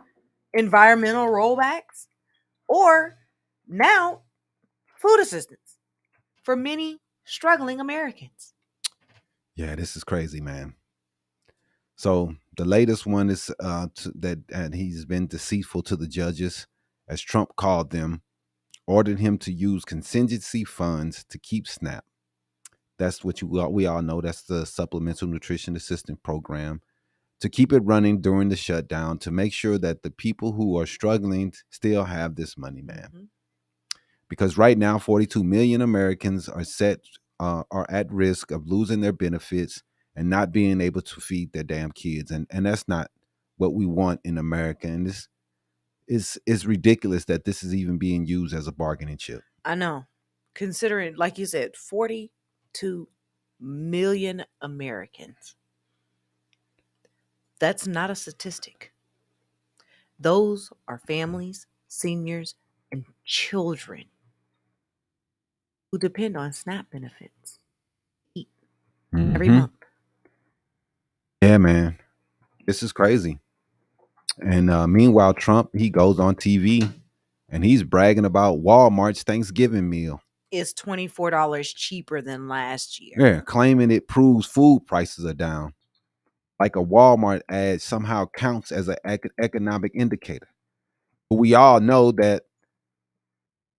environmental rollbacks, or now food assistance for many struggling Americans. Yeah, this is crazy, man. So the latest one is that he's been deceitful to the judges, as Trump called them, ordered him to use contingency funds to keep SNAP. That's what we all know. That's the Supplemental Nutrition Assistance Program, to keep it running during the shutdown, to make sure that the people who are struggling still have this money, man. Because right now, 42 million Americans are at risk of losing their benefits and not being able to feed their damn kids. And that's not what we want in America. And this is ridiculous that this is even being used as a bargaining chip. I know. considering, like you said, 42 million Americans. That's not a statistic. Those are families, seniors, and children who depend on SNAP benefits every Mhm. month. Yeah, man. This is crazy. And meanwhile, Trump, he goes on TV and he's bragging about Walmart's Thanksgiving meal. It's $24 cheaper than last year. Yeah, claiming it proves food prices are down. Like a Walmart ad somehow counts as an economic indicator. But we all know that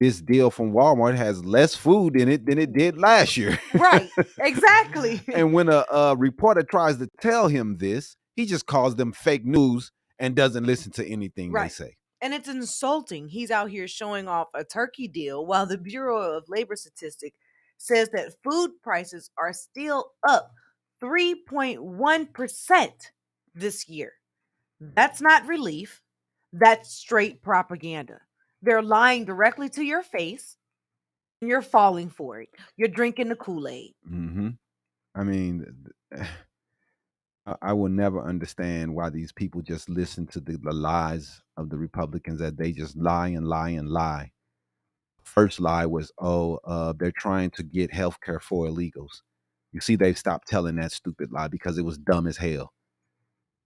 this deal from Walmart has less food in it than it did last year. Right, exactly. And when a reporter tries to tell him this, he just calls them fake news and doesn't listen to anything they Right. say. And it's insulting. He's out here showing off a turkey deal while the Bureau of Labor Statistics says that food prices are still up 3.1% this year. That's not relief. That's straight propaganda. They're lying directly to your face, and you're falling for it. You're drinking the Kool-Aid. Mm-hmm. I mean, I will never understand why these people just listen to the lies of the Republicans, that they just lie and lie and lie. First lie was, they're trying to get health care for illegals. You see, they've stopped telling that stupid lie because it was dumb as hell.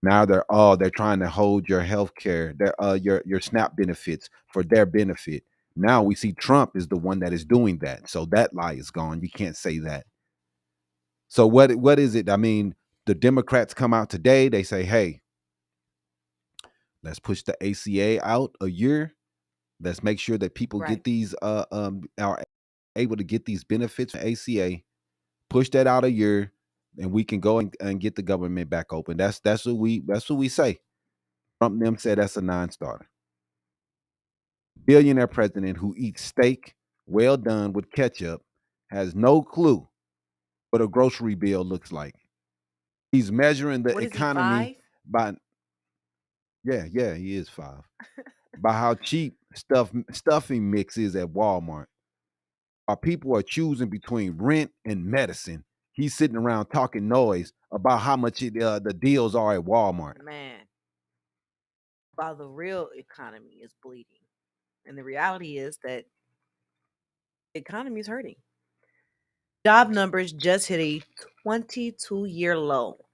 Now they're trying to hold your health care, your SNAP benefits for their benefit. Now we see Trump is the one that is doing that. So that lie is gone. You can't say that. So what is it? I mean, the Democrats come out today, they say, hey, let's push the ACA out a year. Let's make sure that people Right. get these are able to get these benefits from ACA. Push that out a year, and we can go and get the government back open. That's what we say. Trump and them said that's a non-starter. Billionaire president who eats steak well done with ketchup has no clue what a grocery bill looks like. He's measuring the What is he, economy 5? by yeah, he is 5. By how cheap stuffing mix is at Walmart. While people are choosing between rent and medicine, he's sitting around talking noise about how much the deals are at Walmart. Man, while the real economy is bleeding. And the reality is that the economy is hurting. Job numbers just hit a 22-year low.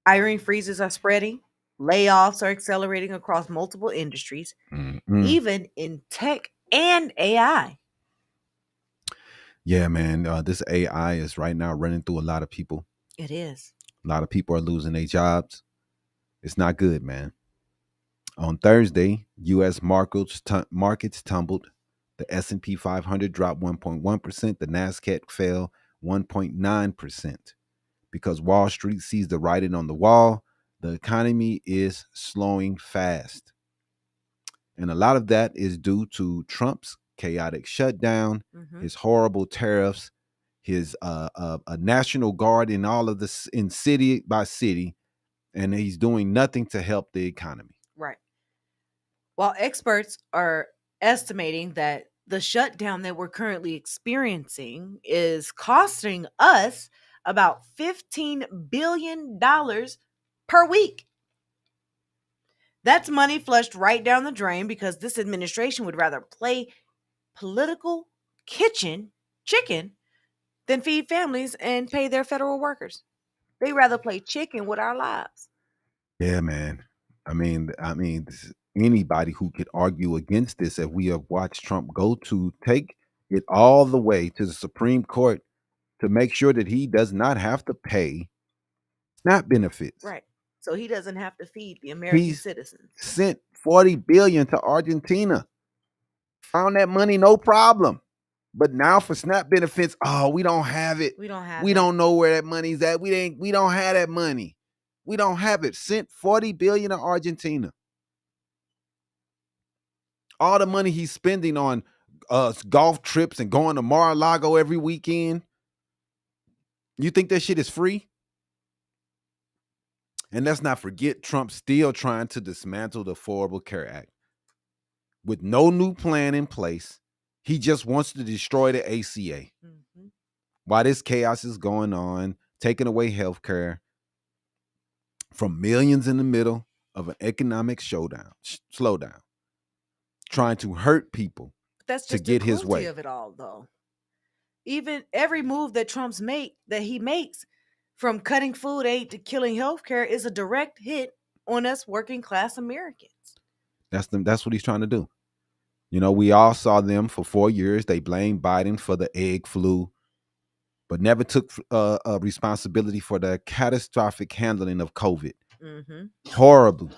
Hiring freezes are spreading. Layoffs are accelerating across multiple industries, even in tech and AI. Yeah, man. This AI is right now running through a lot of people. It is. A lot of people are losing their jobs. It's not good, man. On Thursday, U.S. markets tumbled. The S&P 500 dropped 1.1%. The Nasdaq fell 1.9% because Wall Street sees the writing on the wall. The economy is slowing fast. And a lot of that is due to Trump's chaotic shutdown, his horrible tariffs, his a National Guard in all of this in city by city, and he's doing nothing to help the economy. Right. While experts are estimating that the shutdown that we're currently experiencing is costing us about $15 billion per week. That's money flushed right down the drain because this administration would rather play political chicken than feed families and pay their federal workers. They rather play chicken with our lives. Yeah, man. I mean, anybody who could argue against this, if we have watched Trump go to take it all the way to the Supreme Court to make sure that he does not have to pay SNAP benefits. Right. So he doesn't have to feed the American citizens. Sent $40 billion to Argentina. Found that money no problem. But now for SNAP benefits, we don't have it. We don't know where that money's at. We don't have that money. We don't have it. Sent $40 billion to Argentina. All the money he's spending on golf trips and going to Mar-a-Lago every weekend. You think that shit is free? And let's not forget Trump still trying to dismantle the Affordable Care Act with no new plan in place. He just wants to destroy the ACA. Mm-hmm. While this chaos is going on, taking away health care from millions in the middle of an economic slowdown, trying to hurt people That's to just the get his cruelty way. of it all, though. Even every move that he makes, from cutting food aid to killing healthcare, is a direct hit on us working class Americans. That's what he's trying to do. You know, we all saw them for 4 years. They blamed Biden for the egg flu, but never took responsibility for the catastrophic handling of COVID. Mm-hmm. Horrible.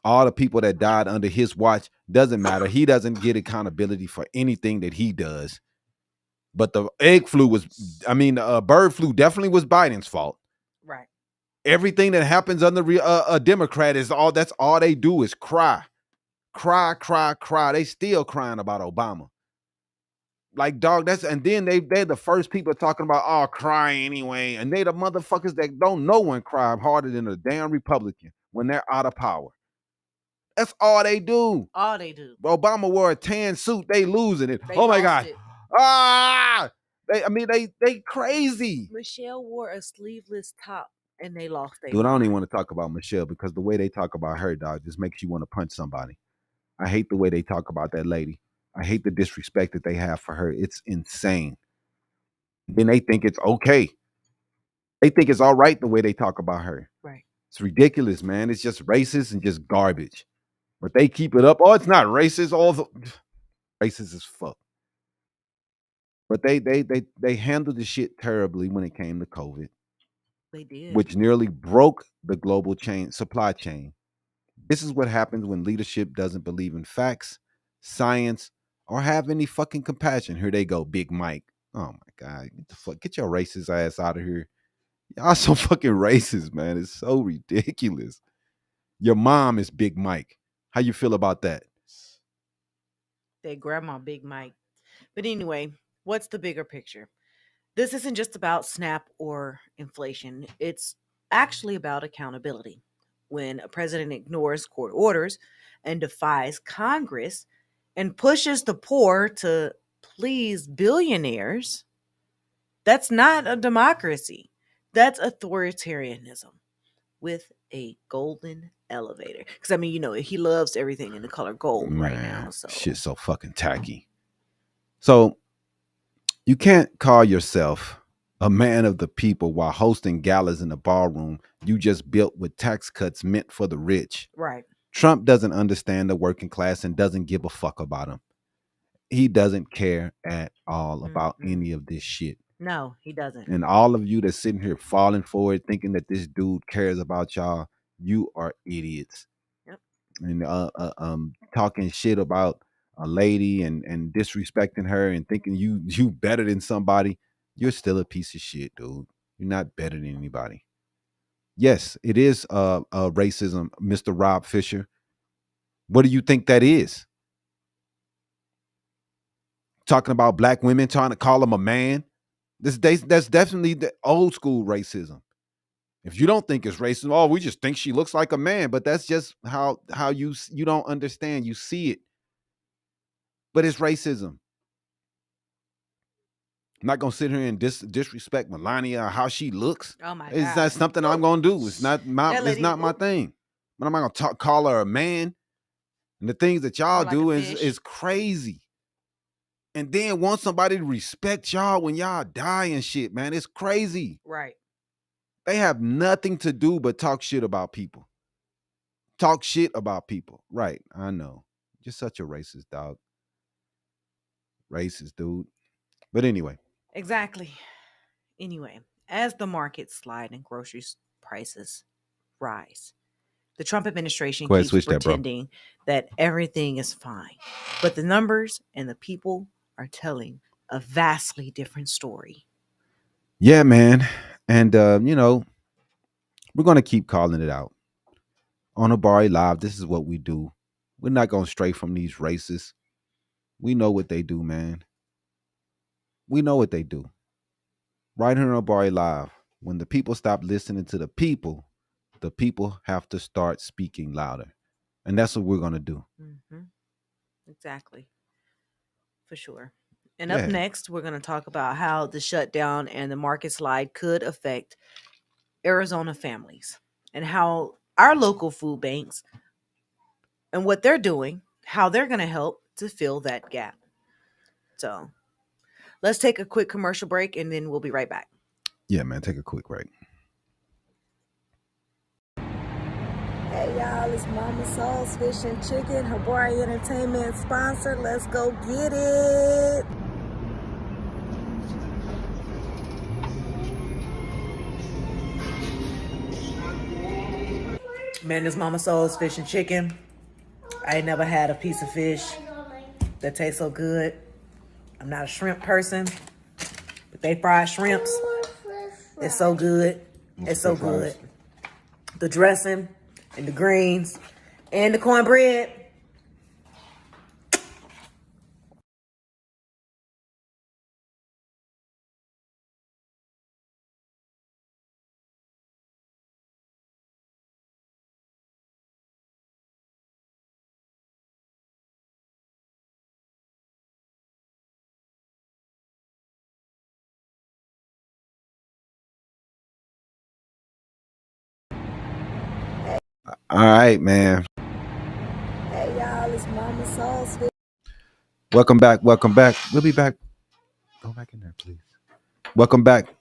All the people that died under his watch, doesn't matter. He doesn't get accountability for anything that he does. But the bird flu definitely was Biden's fault. Right. Everything that happens under a Democrat that's all they do is cry. They still crying about Obama. Like, dog, and then they're the first people talking about cry anyway. And they the motherfuckers that don't know when cry harder than a damn Republican when they're out of power. That's all they do. All they do. Obama wore a tan suit, they losing it. They Oh my lost God. it. They crazy. Michelle wore a sleeveless top and they lost their Dude, I don't mind. even want to talk about Michelle because the way they talk about her, dog, just makes you want to punch somebody. I hate the way they talk about that lady. I hate the disrespect that they have for her. It's insane. Then they think it's okay. They think it's all right the way they talk about her. Right. It's ridiculous, man. It's just racist and just garbage. But they keep it up. Oh, it's not racist. Racist as fuck. But they handled the shit terribly when it came to COVID. They did. Which nearly broke the global supply chain. This is what happens when leadership doesn't believe in facts, science, or have any fucking compassion. Here they go, Big Mike. Oh my God. Get your racist ass out of here. Y'all so fucking racist, man. It's so ridiculous. Your mom is Big Mike. How you feel about that? They grandma Big Mike. But anyway, what's the bigger picture? This isn't just about SNAP or inflation. It's actually about accountability. When a president ignores court orders and defies Congress and pushes the poor to please billionaires, that's not a democracy. That's authoritarianism with a golden elevator. Because, I mean, he loves everything in the color gold right now. So shit's so fucking tacky. So you can't call yourself a man of the people while hosting galas in a ballroom you just built with tax cuts meant for the rich. Right. Trump doesn't understand the working class and doesn't give a fuck about them. He doesn't care at all about any of this shit. No, he doesn't. And all of you that's sitting here falling for it, thinking that this dude cares about y'all, you are idiots. Yep. And talking shit about a lady and disrespecting her and thinking you better than somebody, you're still a piece of shit, dude. You're not better than anybody. Yes, it is racism, Mr. Rob Fisher. What do you think that is? Talking about black women, trying to call them a man. That's definitely the old school racism. If you don't think it's racism, we just think she looks like a man. But that's just how you don't understand. You see it. But it's racism. I'm not gonna sit here and disrespect Melania or how she looks. Oh my God. It's not something I'm gonna do. It's not my thing. But I'm not gonna call her a man. And the things that y'all do is crazy. And then want somebody to respect y'all when y'all die and shit, man. It's crazy. Right. They have nothing to do but talk shit about people. Talk shit about people. Right. I know. You're such a racist, dog. Racist, dude. But anyway. Exactly. Anyway, as the markets slide and grocery prices rise, the Trump administration keeps pretending that everything is fine. But the numbers and the people are telling a vastly different story. Yeah, man. And, we're going to keep calling it out. On Habari Live, this is what we do. We're not going to stray from these racists. We know what they do, man. We know what they do. Right here on Habari Live, when the people stop listening to the people have to start speaking louder. And that's what we're going to do. Mm-hmm. Exactly. For sure. And Go up ahead. next, we're going to talk about how the shutdown and the market slide could affect Arizona families and how our local food banks and what they're doing, how they're going to help to fill that gap. So let's take a quick commercial break and then we'll be right back. Yeah, man, take a quick break. Hey y'all, it's Mama Soul's Fish and Chicken, Habari Entertainment sponsor. Let's go get it. Man, this Mama Soul's Fish and Chicken. I ain't never had a piece of fish that tastes so good. I'm not a shrimp person, but they fried shrimps. It's so good. It's so good. The dressing and the greens and the cornbread. All right, man. Hey y'all, it's Mama Soul's Fish. Welcome back. Welcome back. We'll be back. Go back in there, please. Welcome back.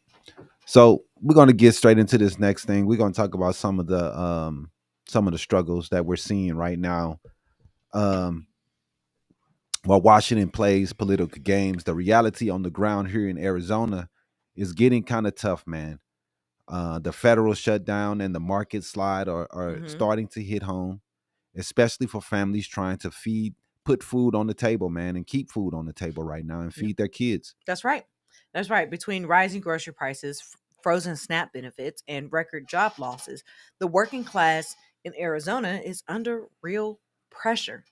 So we're gonna get straight into this next thing. We're gonna talk about some of the struggles that we're seeing right now. While Washington plays political games, the reality on the ground here in Arizona is getting kind of tough, man. The federal shutdown and the market slide are starting to hit home, especially for families trying to put food on the table, man, and keep food on the table right now and feed their kids. That's right. That's right. Between rising grocery prices, frozen SNAP benefits, and record job losses, the working class in Arizona is under real pressure.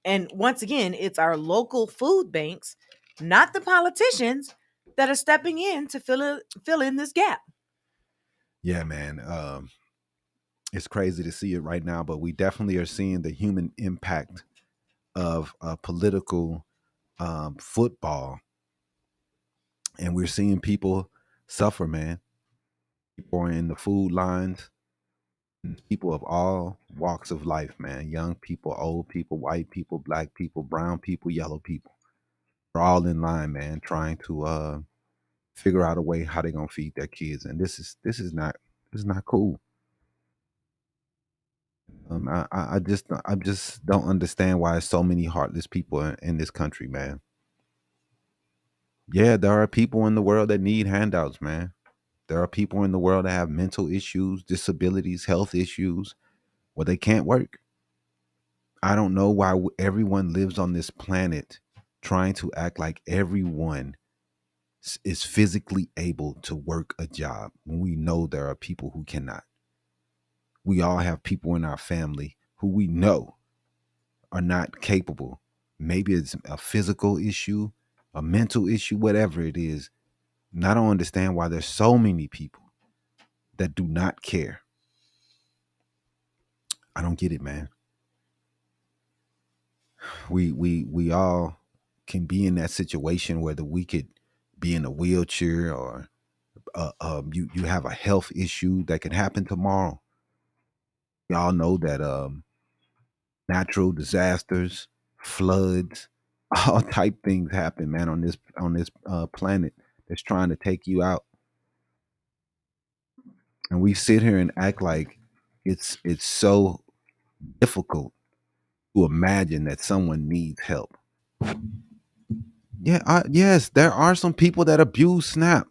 And once again, it's our local food banks, not the politicians, that are stepping in to fill in this gap. Yeah, man. It's crazy to see it right now, but we definitely are seeing the human impact of political football, and we're seeing people suffer, man. People are in the food lines, people of all walks of life, man. Young people, old people, white people, black people, brown people, yellow people. They're all in line, man, trying to figure out a way how they're gonna feed their kids. And this is not cool. I just don't understand why so many heartless people in this country, man. Yeah, there are people in the world that need handouts, man. There are people in the world that have mental issues, disabilities, health issues, where they can't work. I don't know why everyone lives on this planet trying to act like everyone is physically able to work a job when we know there are people who cannot. We all have people in our family who we know are not capable. Maybe it's a physical issue, a mental issue, whatever it is. And I don't understand why there's so many people that do not care. I don't get it, man. We all can be in that situation whether we could be in a wheelchair or you have a health issue that can happen tomorrow. We all know that natural disasters, floods, all type things happen, man, on this planet that's trying to take you out. And we sit here and act like it's so difficult to imagine that someone needs help. Yeah, yes, there are some people that abuse SNAP.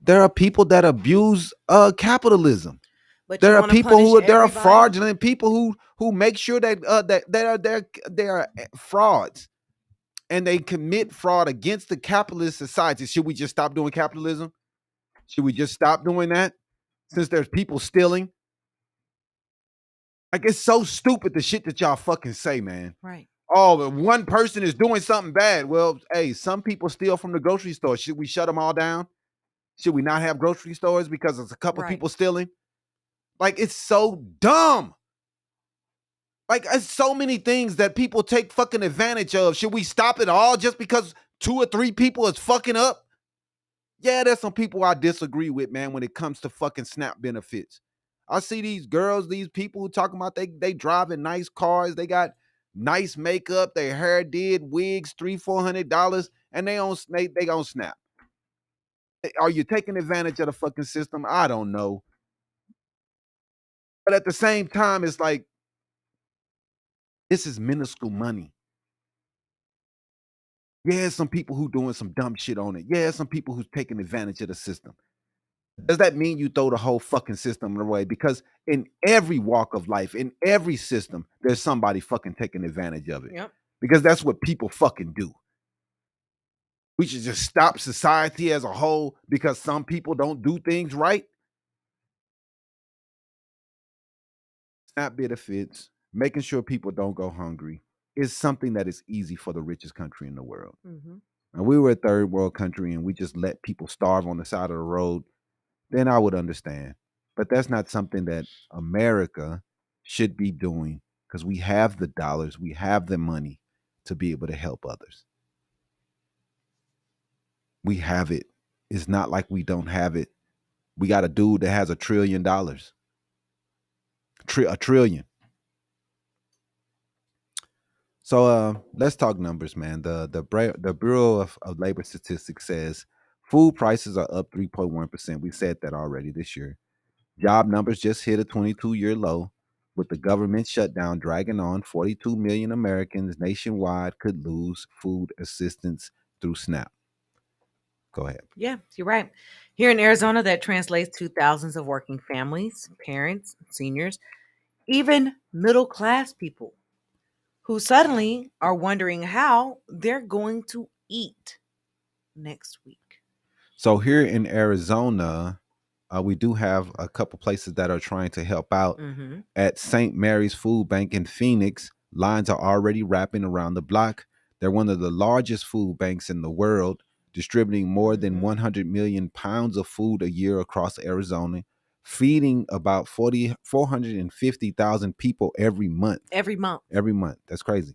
There are people that abuse capitalism. But There you are want to people punish there are everybody? fraudulent people who make sure that they are frauds, and they commit fraud against the capitalist society. Should we just stop doing capitalism? Should we just stop doing that? Since there's people stealing, like it's so stupid the shit that y'all fucking say, man. Right. Oh, but one person is doing something bad. Well, hey, some people steal from the grocery store. Should we shut them all down? Should we not have grocery stores because there's a couple Right. people stealing? Like, it's so dumb. Like, there's so many things that people take fucking advantage of. Should we stop it all just because 2 or 3 people is fucking up? Yeah, there's some people I disagree with, man, when it comes to fucking SNAP benefits. I see these girls, these people who talking about they driving nice cars, they got nice makeup, their hair did, wigs, $300-400, and they on SNAP. Are you taking advantage of the fucking system? I don't know. But at the same time, it's like, this is minuscule money. Yeah, some people who doing some dumb shit on it. Yeah, some people who's taking advantage of the system. Does that mean you throw the whole fucking system away? Because in every walk of life, in every system, there's somebody fucking taking advantage of it. Yep. Because that's what people fucking do. We should just stop society as a whole because some people don't do things right. SNAP benefits, making sure people don't go hungry is something that is easy for the richest country in the world. Mm-hmm. And we were a third world country and we just let people starve on the side of the road, then I would understand. But that's not something that America should be doing because we have the dollars, we have the money to be able to help others. We have it. It's not like we don't have it. We got a dude that has $1 trillion. A trillion. So let's talk numbers, man. The Bureau of Labor Statistics says food prices are up 3.1%. We said that already this year. Job numbers just hit a 22-year low. With the government shutdown dragging on, 42 million Americans nationwide could lose food assistance through SNAP. Go ahead. Yeah, you're right. Here in Arizona, that translates to thousands of working families, parents, seniors, even middle class people who suddenly are wondering how they're going to eat next week. So here in Arizona, we do have a couple places that are trying to help out. Mm-hmm. At St. Mary's Food Bank in Phoenix, lines are already wrapping around the block. They're one of the largest food banks in the world, distributing more than 100 million pounds of food a year across Arizona, feeding about 450,000 people every month. Every month. Every month. That's crazy.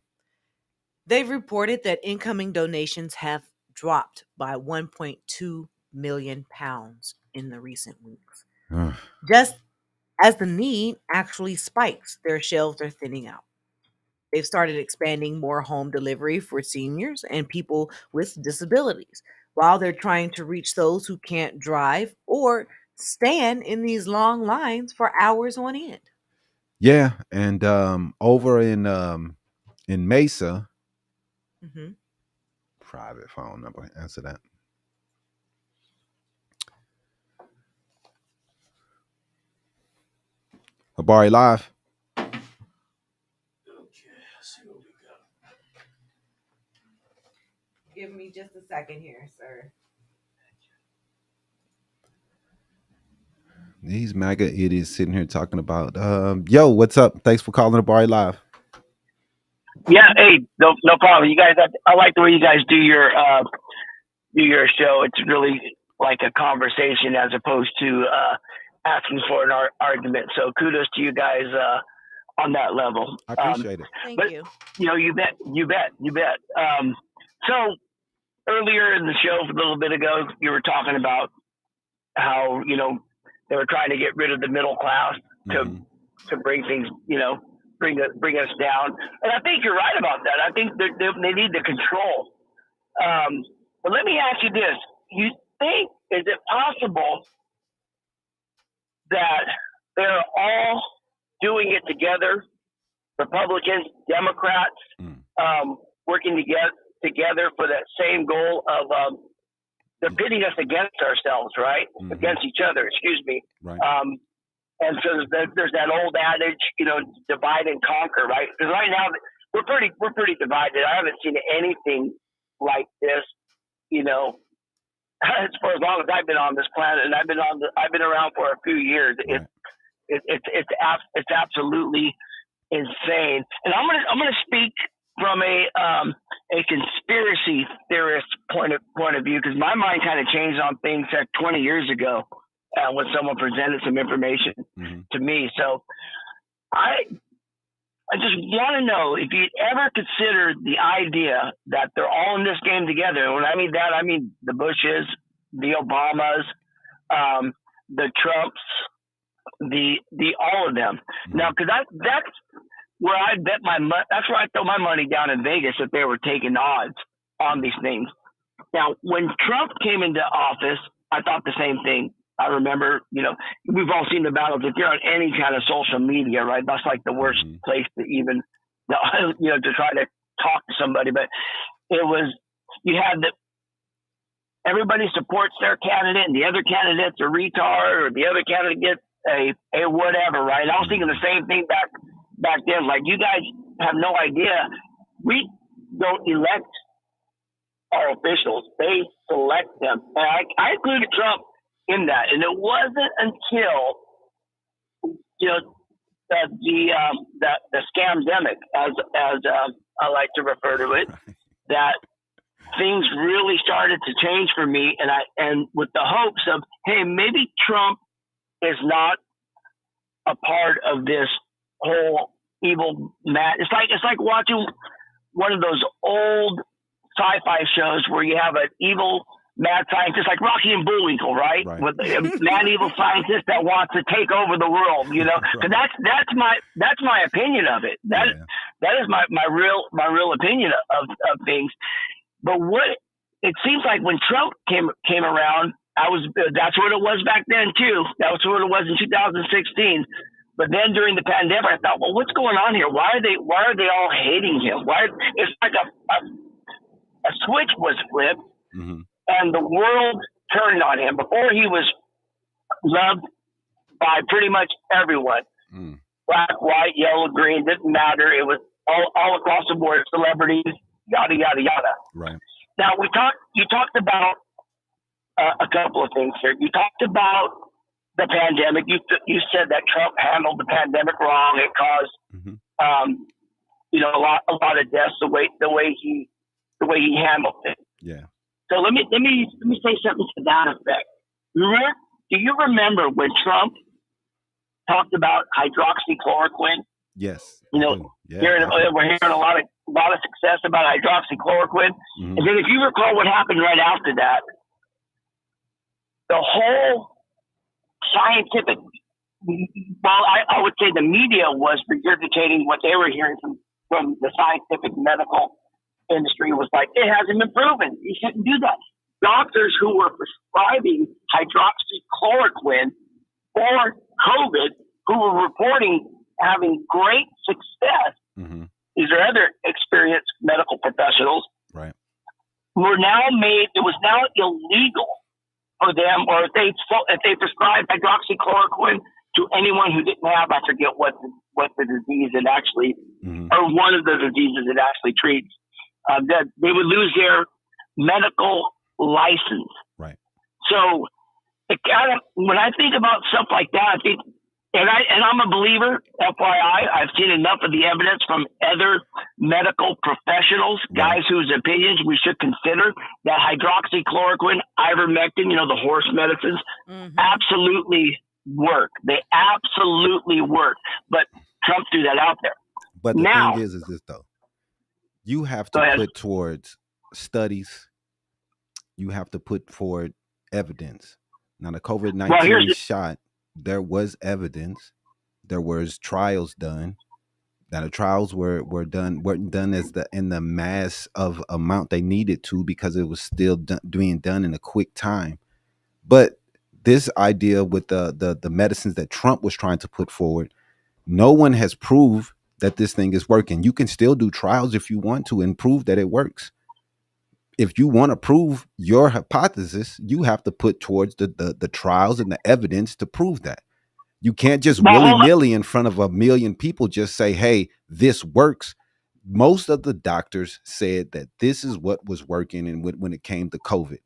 They've reported that incoming donations have dropped by 1.2 million pounds in the recent weeks. Just as the need actually spikes, their shelves are thinning out. They've started expanding more home delivery for seniors and people with disabilities, while they're trying to reach those who can't drive or stand in these long lines for hours on end. Yeah, and over in Mesa, Mm-hmm. private phone number, answer that. Habari Live. Give me just a second here, sir. These MAGA idiots sitting here talking about, yo, what's up? Thanks for calling Habari Live. Yeah, hey, no problem. You guys, I like the way you guys do your show. It's really like a conversation as opposed to asking for an argument. So kudos to you guys on that level. I appreciate it. Thank you. You bet. So earlier in the show, a little bit ago, you were talking about how they were trying to get rid of the middle class to bring things, bring us down. And I think you're right about that. I think they need the control. But let me ask you this. You think, is it possible that they're all doing it together, Republicans, Democrats, working together for that same goal of they're pitting us against ourselves, right? Against each other, excuse me. Right. And so there's that old adage, divide and conquer, right? Because right now we're pretty divided. I haven't seen anything like this, for as long as I've been on this planet, and I've been around for a few years. Right. It's absolutely insane. And I'm gonna speak from a conspiracy theorist point of view, because my mind kind of changed on things 20 years ago when someone presented some information to me. So I I just want to know if you ever considered the idea that they're all in this game together. And when I mean that, I mean the Bushes, the Obamas, the Trumps, the all of them. Now, because that's where I bet that's where I throw my money down in Vegas if they were taking odds on these things. Now, when Trump came into office, I thought the same thing. I remember, we've all seen the battles. If you're on any kind of social media, right, that's like the worst place to even, to try to talk to somebody. But it was, you had everybody supports their candidate and the other candidate's a retard or the other candidate gets a whatever, right? I was thinking the same thing back then. Like, you guys have no idea. We don't elect our officials. They select them. And I included Trump in that. And it wasn't until, the scamdemic, as I like to refer to it, that things really started to change for me. And with the hopes of, hey, maybe Trump is not a part of this whole evil mad. It's like watching one of those old sci-fi shows where you have an evil mad scientist like Rocky and Bullwinkle, right? With a mad evil scientist that wants to take over the world, So that's my opinion of it. That is my real opinion of things. But what it seems like when Trump came around, that's what it was back then too. That was what it was in 2016. But then during the pandemic, I thought, well, what's going on here? Why are they all hating him? It's like a switch was flipped, and the world turned on him. Before, he was loved by pretty much everyone. Black, white, yellow, green, didn't matter. It was all across the board, celebrities, yada, yada, yada. Right. Now, you talked about a couple of things here. You talked about the pandemic. You said that Trump handled the pandemic wrong. It caused, a lot of deaths the way he handled it. Yeah. So let me say something to that effect. Do you remember when Trump talked about hydroxychloroquine? Yes. We're hearing a lot of success about hydroxychloroquine. And then if you recall what happened right after that, the whole scientific, I would say the media was regurgitating what they were hearing from the scientific medical industry. Was like, it hasn't been proven. You shouldn't do that. Doctors who were prescribing hydroxychloroquine for COVID, who were reporting having great success, these are other experienced medical professionals, right? It was now illegal for them, or if they prescribed hydroxychloroquine to anyone who didn't have, I forget what the disease it actually, or one of the diseases it actually treats, that they would lose their medical license. Right. So when I think about stuff like that, I think, and I'm a believer, FYI, I've seen enough of the evidence from other medical professionals, guys whose opinions we should consider, that hydroxychloroquine, ivermectin, the horse medicines, absolutely work. They absolutely work. But Trump threw that out there. But the thing is this, though. You have to put towards studies. You have to put forward evidence. Now, the COVID-19 shot, there was evidence. There was trials done. Now, the trials weren't done in the mass of amount they needed to, because it was still being done in a quick time. But this idea with the medicines that Trump was trying to put forward, no one has proved that this thing is working. You can still do trials if you want to and prove that it works. If you want to prove your hypothesis, you have to put towards the trials and the evidence to prove that. You can't just willy-nilly in front of a million people just say, hey, this works. Most of the doctors said that this is what was working and when it came to COVID.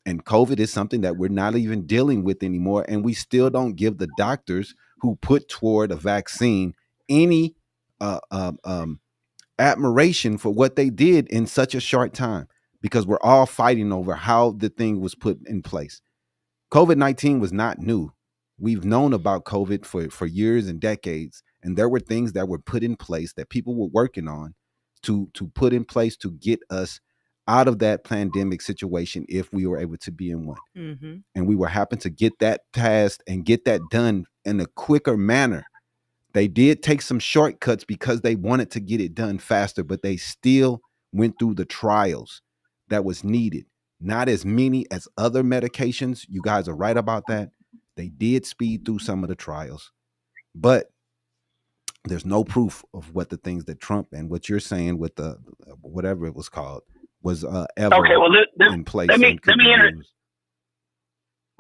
And COVID is something that we're not even dealing with anymore. And we still don't give the doctors who put toward a vaccine any admiration for what they did in such a short time, because we're all fighting over how the thing was put in place. COVID-19 was not new. We've known about COVID for years and decades, And there were things that were put in place that people were working on to put in place to get us out of that pandemic situation if we were able to be in one. Mm-hmm. And we were happen to get that passed and get that done in a quicker manner. They did take some shortcuts because they wanted to get it done faster, but they still went through the trials that was needed. Not as many as other medications. You guys are right about that. They did speed through some of the trials, but there's no proof of what the things that Trump and what you're saying with the whatever it was called was ever in place. Let me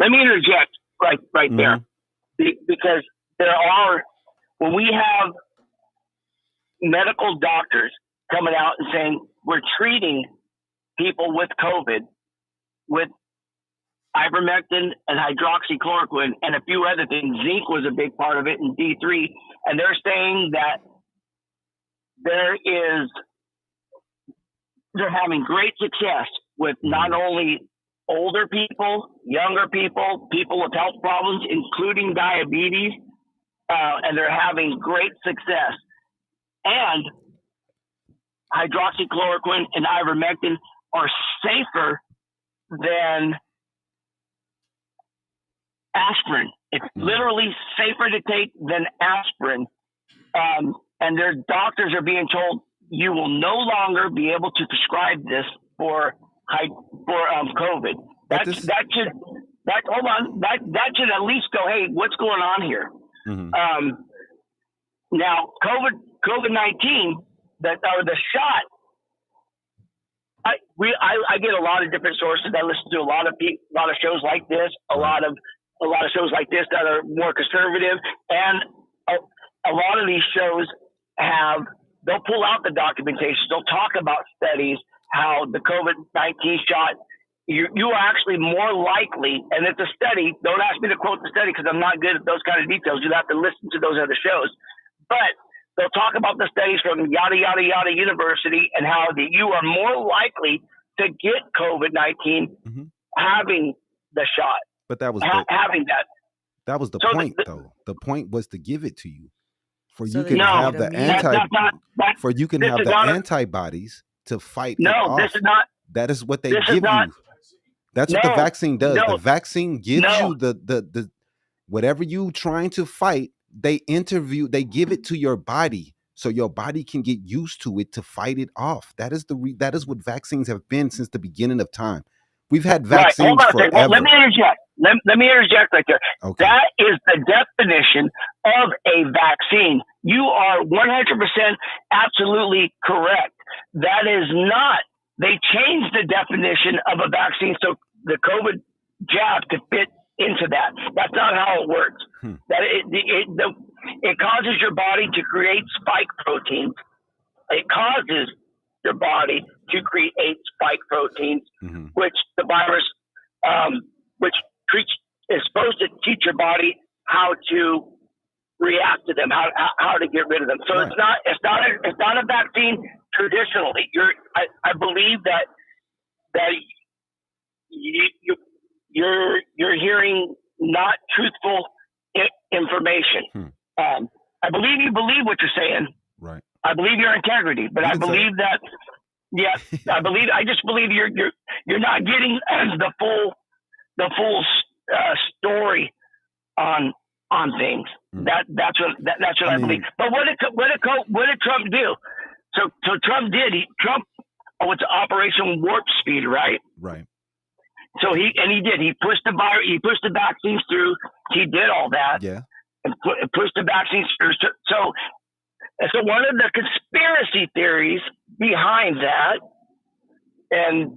interject right Mm-hmm. there, because there are, when we have medical doctors coming out and saying we're treating people with COVID with ivermectin and hydroxychloroquine and a few other things. Zinc was a big part of it, and D3. And they're saying that they're having great success with not only older people, younger people, people with health problems, including diabetes, and they're having great success. And hydroxychloroquine and ivermectin are safer than aspirin. It's literally safer to take than aspirin. And their doctors are being told you will no longer be able to prescribe this for COVID. That should at least go, hey, what's going on here? Mm-hmm. Now COVID-19, the shot. I get a lot of different sources. I listen to a lot of shows like this, a lot of shows like this that are more conservative, and a lot of these shows they'll pull out the documentation. They'll talk about studies, how the COVID-19 shot, you are actually more likely, and it's a study. Don't ask me to quote the study because I'm not good at those kind of details. You'll have to listen to those other shows. But they'll talk about the studies from yada, yada, yada university and how you are more likely to get COVID-19 having the shot. But that was having that. That was the point, though. The point was to give it to you, for So you can that have you the can immune. antibodies to fight it No, off. this is not. That is what they This give is not. you. That's what the vaccine does. No. The vaccine gives No. you the whatever you trying to fight. They give it to your body so your body can get used to it to fight it off. That is that is what vaccines have been since the beginning of time. We've had vaccines Hold on a second. forever. Let me interject. Let me interject right there. Okay. That is the definition of a vaccine. You are 100% absolutely correct. That is not. They changed the definition of a vaccine so the COVID jab could fit into that. That's not how it works. That it causes your body to create spike proteins. It causes your body to create spike proteins, which the virus, is supposed to teach your body how to react to them, how to get rid of them. So right. It's not a vaccine traditionally. I believe that you're hearing not truthful information. I believe you believe what you're saying. Right. I believe your integrity, but I believe that. Yeah, I just believe you're not getting the full story on things. That's what I believe. But what did Trump do? So Trump went to Operation Warp Speed, right? Right. So he did. He pushed the vaccines through. He did all that. Yeah. And pushed the vaccines through. So one of the conspiracy theories behind that, and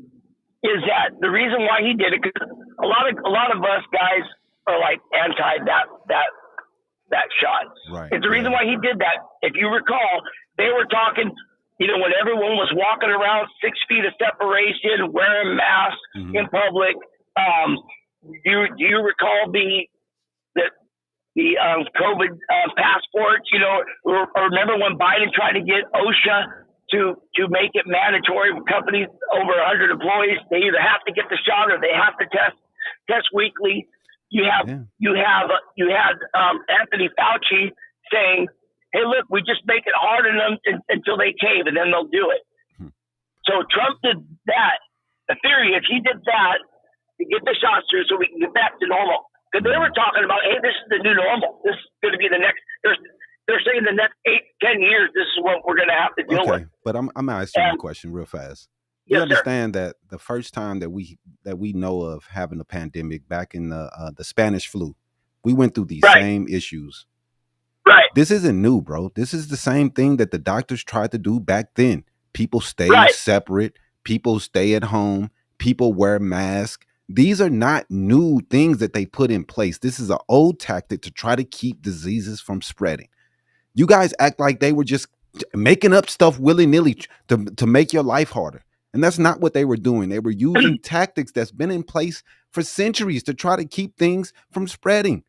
is that the reason why he did it, because a lot of us guys are like anti that shot. Right. It's the reason why he did that. If you recall, they were talking, when everyone was walking around 6 feet of separation, wearing masks in public. Do you recall the COVID passports? Or remember when Biden tried to get OSHA to make it mandatory for companies over 100 employees? They either have to get the shot or they have to test weekly. You had Anthony Fauci saying hey, look, we just make it hard on them until they cave, and then they'll do it. So Trump did that. The theory, if he did that, to get the shots through so we can get back to normal. Because they were talking about, hey, this is the new normal. This is going to be the next. They're saying the next 8-10 years, this is what we're going to have to deal with. But I'm going to ask you a question real fast. You understand that the first time that we know of having a pandemic back in the Spanish flu, we went through these same issues. Right. This isn't new, bro. This is the same thing that the doctors tried to do back then. People stay separate. People stay at home. People wear masks. These are not new things that they put in place. This is an old tactic to try to keep diseases from spreading. You guys act like they were just making up stuff willy-nilly to make your life harder. And that's not what they were doing. They were using tactics that's been in place for centuries to try to keep things from spreading.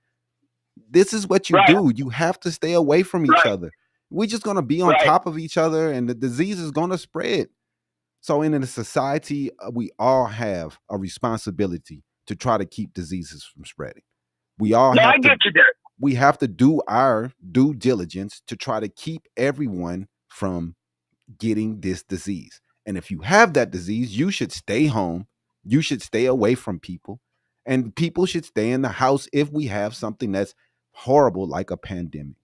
This is what you do. You have to stay away from each other. We're just going to be on top of each other, and the disease is going to spread. So in a society, we all have a responsibility to try to keep diseases from spreading. We all we have to do our due diligence to try to keep everyone from getting this disease. And if you have that disease, you should stay home. You should stay away from people. And people should stay in the house if we have something that's horrible like a pandemic.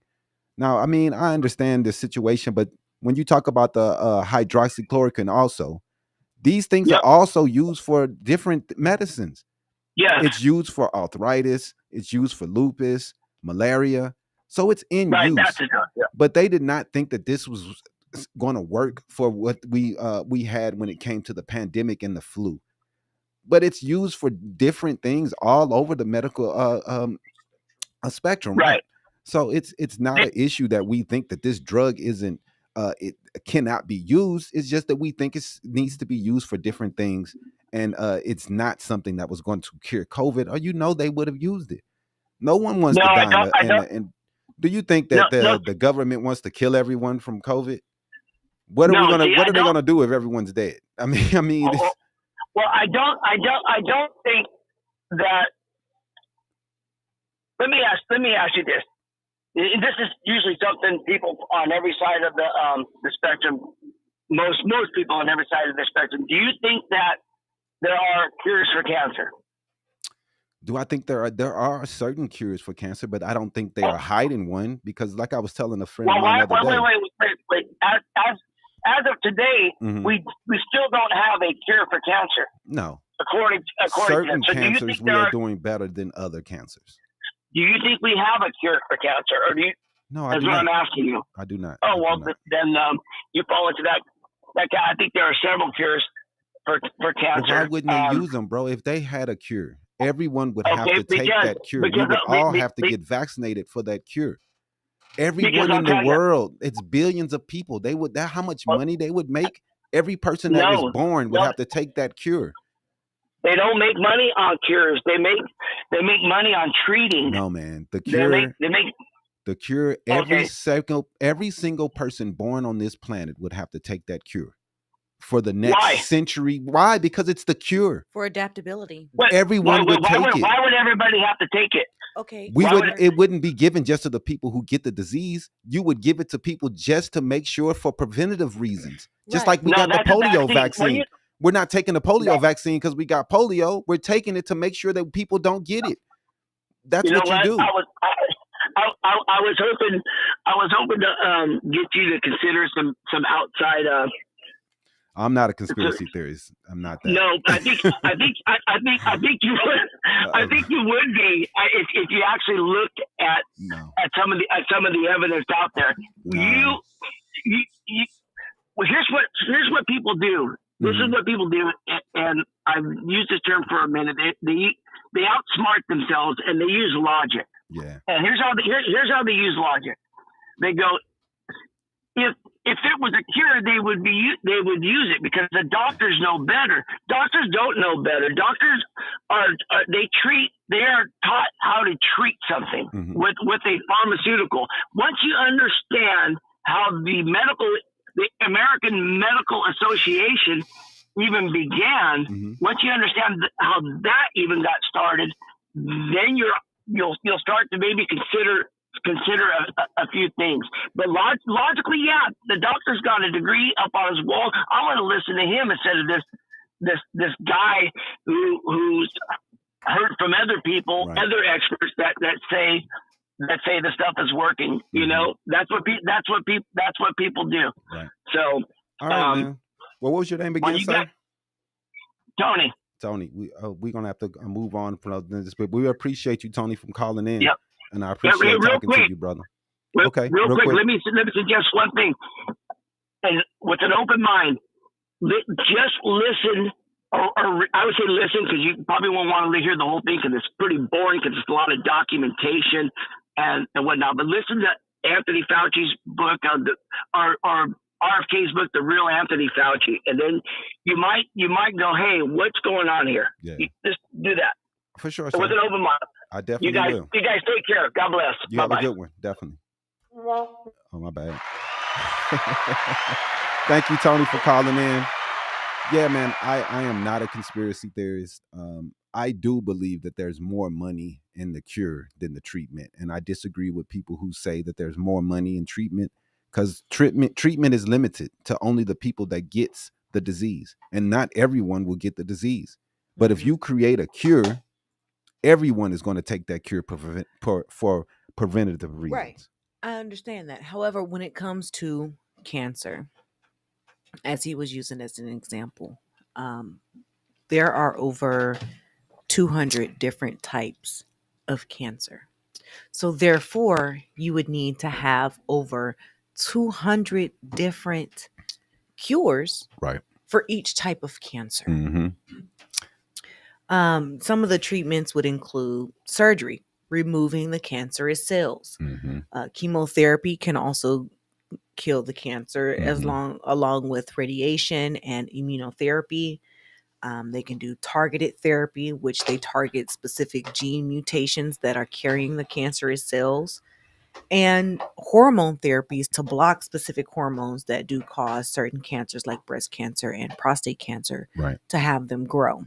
Now, I mean, I understand this situation, but when you talk about the hydroxychloroquine also, these things are also used for different medicines. Yeah. It's used for arthritis. It's used for lupus, malaria. So it's in use. But they did not think that this was going to work for what we had when it came to the pandemic and the flu. But it's used for different things all over the medical spectrum. Right. So it's not an issue that we think that this drug isn't it cannot be used. It's just that we think it needs to be used for different things, and it's not something that was going to cure COVID, or they would have used it. No one wants to die. And do you think that the government wants to kill everyone from COVID? What are they gonna do if everyone's dead? I mean. Well, I don't think that. Let me ask you this. This is usually something people on every side of the spectrum, most people on every side of the spectrum. Do you think that there are cures for cancer? Do I think there are certain cures for cancer, but I don't think they are hiding one, because, like I was telling a friend of mine the other day. Wait. As of today, we still don't have a cure for cancer. No. According certain to cancers, do you think we are doing better than other cancers. Do you think we have a cure for cancer, or do you? No, that's what I'm asking you. I do not. Oh well, then you fall into that. I think there are several cures for cancer. Well, why wouldn't they use them, bro? If they had a cure, everyone would have to take that cure. We would all have to get vaccinated for that cure. Everyone in the world, it's billions of people. How much money they would make? Every person that was born would have to take that cure. They don't make money on cures. They make money on treating. No, man. The cure. The cure. Every single person born on this planet would have to take that cure for the next century. Why? Because it's the cure for adaptability. Everyone would take it. Why would everybody have to take it? Okay. It wouldn't be given just to the people who get the disease. You would give it to people just to make sure, for preventative reasons. Just like we got the polio vaccine. We're not taking the polio vaccine because we got polio. We're taking it to make sure that people don't get it. That's what you do. I was hoping to get you to consider some outside. I'm not a conspiracy theorist. I'm not that. No, I think you would. I think you would be if you actually looked at some of the evidence out there. No. Well, here's what people do. This is what people do, and I've used this term for a minute. They outsmart themselves, and they use logic. Yeah. And here's how they use logic. They go, if it was a cure, they would use it because the doctors know better. Doctors don't know better. Doctors they are taught how to treat something with a pharmaceutical. Once you understand how the American Medical Association even began, once you understand how that even got started, then you'll start to maybe consider consider a few things. But logically, yeah, the doctor's got a degree up on his wall. I want to listen to him instead of this guy who's heard from other people, Right. other experts that say the stuff is working. You know, that's what people do. Right. So, all right, man. Well, what was your name again, sir? Tony. Tony, we're gonna have to move on from this, but we appreciate you, Tony, from calling in. Yep. And I appreciate talking to you, brother. Okay, real quick. Let me suggest one thing, and with an open mind, just listen. Or I would say listen, because you probably won't want to hear the whole thing because it's pretty boring because it's a lot of documentation and whatnot. But listen to Anthony Fauci's book or RFK's book, The Real Anthony Fauci, and then you might go, hey, what's going on here? Yeah. You just do that for sure. With an open mind. I definitely will. You guys take care. God bless. You Bye-bye. have a good one, definitely. Oh, my bad. Thank you, Tony, for calling in. Yeah, man, I am not a conspiracy theorist. I do believe that there's more money in the cure than the treatment. And I disagree with people who say that there's more money in treatment, because treatment is limited to only the people that gets the disease. And not everyone will get the disease. But if you create a cure, everyone is going to take that cure for preventative reasons. Right. I understand that. However, when it comes to cancer, as he was using as an example, there are over 200 different types of cancer. So therefore, you would need to have over 200 different cures, right, for each type of cancer. Mm-hmm. Some of the treatments would include surgery, removing the cancerous cells. Mm-hmm. Chemotherapy can also kill the cancer, Mm-hmm. along with radiation and immunotherapy. They can do targeted therapy, which they target specific gene mutations that are carrying the cancerous cells, and hormone therapies to block specific hormones that do cause certain cancers like breast cancer and prostate cancer, right, to have them grow.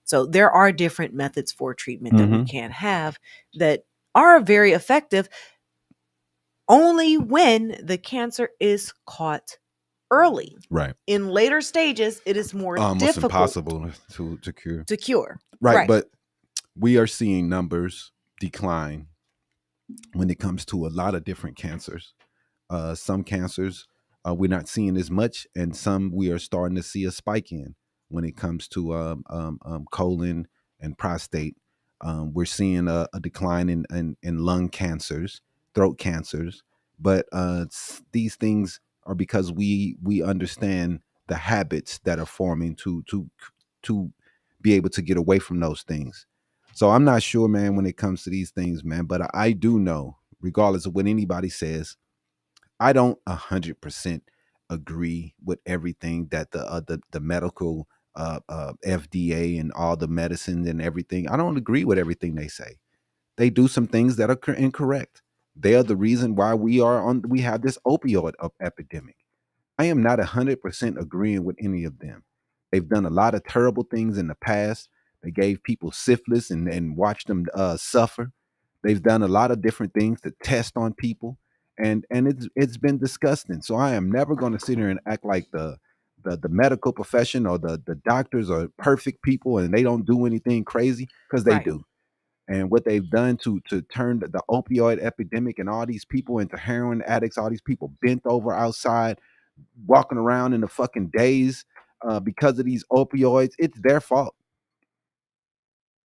So there are different methods for treatment that we can have that are very effective only when the cancer is caught early. Right. In later stages, it is more almost difficult, impossible to cure. Right. But we are seeing numbers decline when it comes to a lot of different cancers. Some cancers we're not seeing as much, and some we are starting to see a spike in. When it comes to colon and prostate, we're seeing a decline in lung cancers, throat cancers. But these things are because we understand the habits that are forming to be able to get away from those things. So I'm not sure, man, when it comes to these things, man. But I do know, regardless of what anybody says, I don't 100% agree with everything that the medical FDA and all the medicines and everything. I don't agree with everything they say. They do some things that are incorrect. They are the reason why we have this opioid epidemic. I am not 100% agreeing with any of them. They've done a lot of terrible things in the past. They gave people syphilis and watched them suffer. They've done a lot of different things to test on people, and it's been disgusting. So I am never going to sit here and act like the medical profession or the doctors are perfect people and they don't do anything crazy, because they do. And what they've done to turn the opioid epidemic and all these people into heroin addicts, all these people bent over outside, walking around in the fucking days because of these opioids, it's their fault.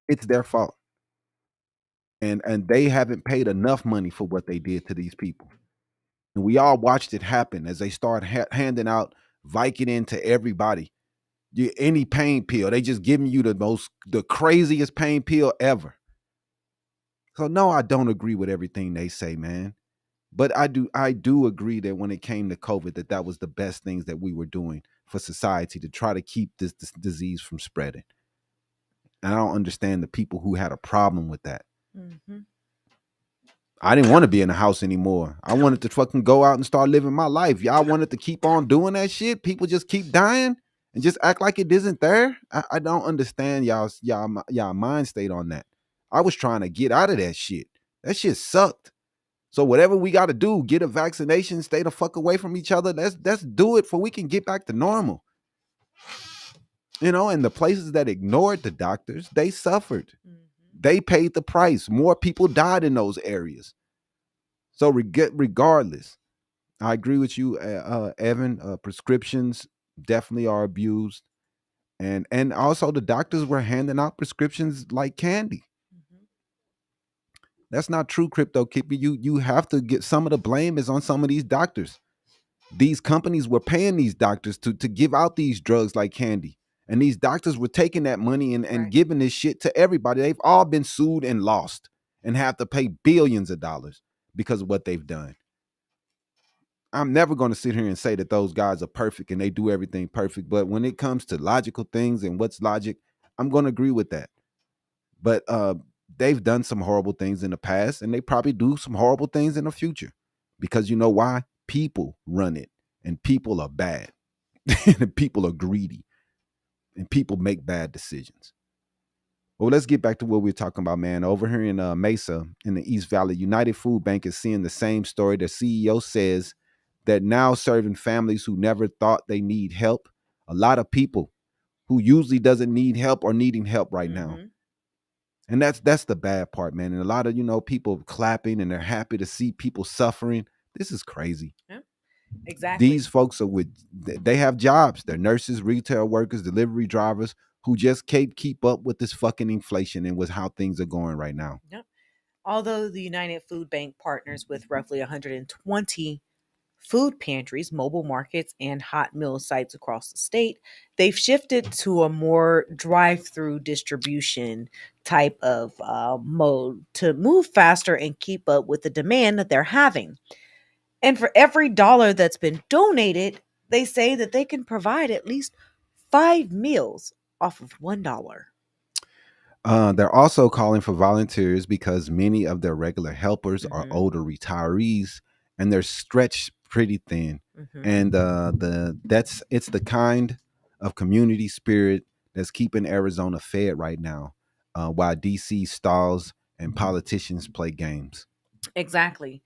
It's their fault. And they haven't paid enough money for what they did to these people. And we all watched it happen as they start handing out Vicodin to everybody. Any pain pill, they just giving you the craziest pain pill ever. So no, I don't agree with everything they say, man. But I do agree that when it came to COVID, that was the best things that we were doing for society to try to keep this disease from spreading. And I don't understand the people who had a problem with that. Mm-hmm. I didn't want to be in the house anymore. I wanted to fucking go out and start living my life. Y'all wanted to keep on doing that shit. People just keep dying and just act like it isn't there. I don't understand y'all mind state on that. I was trying to get out of that shit. That shit sucked. So whatever we got to do, get a vaccination, stay the fuck away from each other. Let's do it, for we can get back to normal. And the places that ignored the doctors, they suffered. They paid the price. More people died in those areas. So regardless, I agree with you, Evan. Prescriptions definitely are abused, and also the doctors were handing out prescriptions like candy. That's not true, Crypto Kippy. You have to get, some of the blame is on some of these doctors. These companies were paying these doctors to give out these drugs like candy. And these doctors were taking that money and Right. giving this shit to everybody. They've all been sued and lost and have to pay billions of dollars because of what they've done. I'm never going to sit here and say that those guys are perfect and they do everything perfect. But when it comes to logical things and what's logic, I'm going to agree with that. But they've done some horrible things in the past, and they probably do some horrible things in the future. Because you know why? People run it, and people are bad. And people are greedy, and people make bad decisions. Well, let's get back to what we're talking about, man. Over here in Mesa, in the East Valley, United Food Bank is seeing the same story. The CEO says that now serving families who never thought they need help. A lot of people who usually doesn't need help are needing help right now. And that's the bad part, man. And a lot of, people clapping and they're happy to see people suffering. This is crazy. Yeah, exactly. These folks they have jobs. They're nurses, retail workers, delivery drivers who just can't keep up with this fucking inflation and with how things are going right now. Yep. Although the United Food Bank partners with roughly 120 food pantries, mobile markets, and hot meal sites across the state, they've shifted to a more drive-through distribution type of mode to move faster and keep up with the demand that they're having. And for every dollar that's been donated, they say that they can provide at least 5 meals off of $1. They're also calling for volunteers because many of their regular helpers are Mhm. older retirees and they're stretched pretty thin. Mhm. And it's the kind of community spirit that's keeping Arizona fed right now, while DC stalls and politicians play games. Exactly.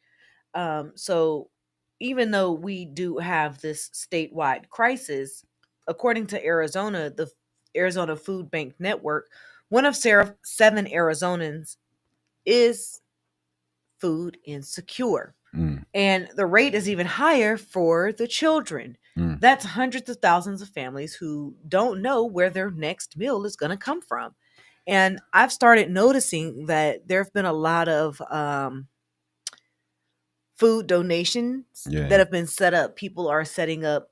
So even though we do have this statewide crisis, according to Arizona, the Arizona Food Bank Network, one of 7 Arizonans is food insecure. And the rate is even higher for the children. That's hundreds of thousands of families who don't know where their next meal is going to come from. And I've started noticing that there have been a lot of food donations Yeah. that have been set up. People are setting up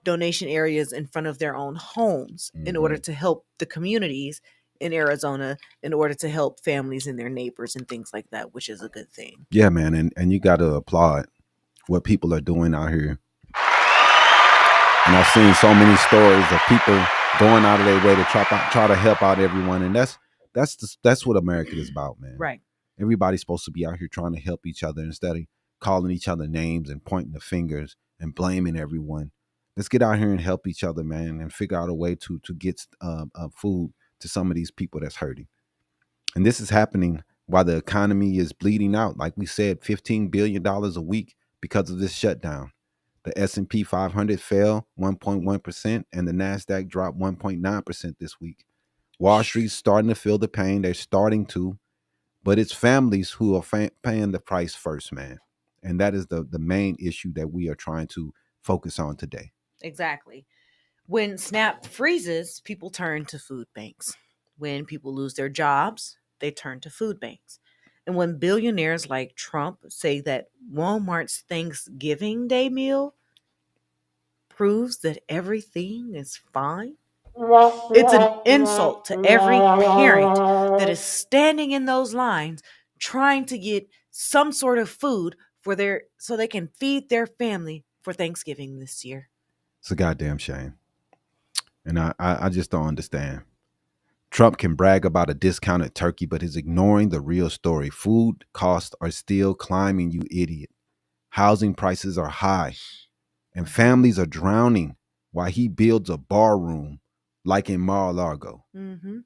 donation areas in front of their own homes in order to help the communities in Arizona, in order to help families and their neighbors and things like that, which is a good thing. Yeah, man, and you got to applaud what people are doing out here. And I've seen so many stories of people going out of their way to try to help out everyone, and that's what America is about, man. Right. Everybody's supposed to be out here trying to help each other instead of calling each other names and pointing the fingers and blaming everyone. Let's get out here and help each other, man, and figure out a way to get food to some of these people that's hurting. And this is happening while the economy is bleeding out. Like we said, $15 billion a week because of this shutdown. The S&P 500 fell 1.1%, and the NASDAQ dropped 1.9% this week. Wall Street's starting to feel the pain. They're starting to, but it's families who are paying the price first, man. And that is the main issue that we are trying to focus on today. Exactly. When SNAP freezes, people turn to food banks. When people lose their jobs, they turn to food banks. And when billionaires like Trump say that Walmart's Thanksgiving Day meal proves that everything is fine, it's an insult to every parent that is standing in those lines trying to get some sort of food so they can feed their family for Thanksgiving this year. It's a goddamn shame. And I just don't understand. Trump can brag about a discounted turkey, but he's ignoring the real story. Food costs are still climbing, you idiot. Housing prices are high, and families are drowning while he builds a bar room like in Mar-a-Lago. Mm-hmm.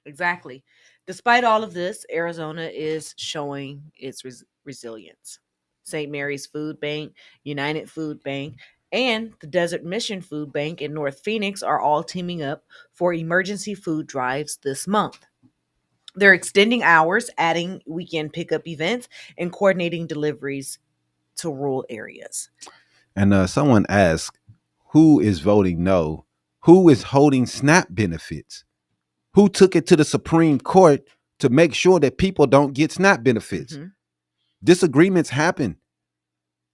Exactly. Despite all of this, Arizona is showing its resilience. St. Mary's Food Bank, United Food Bank, and the Desert Mission Food Bank in North Phoenix are all teaming up for emergency food drives this month. They're extending hours, adding weekend pickup events, and coordinating deliveries to rural areas. And someone asked, who is voting no? Who is holding SNAP benefits? Who took it to the Supreme Court to make sure that people don't get SNAP benefits? Mm-hmm. Disagreements happen.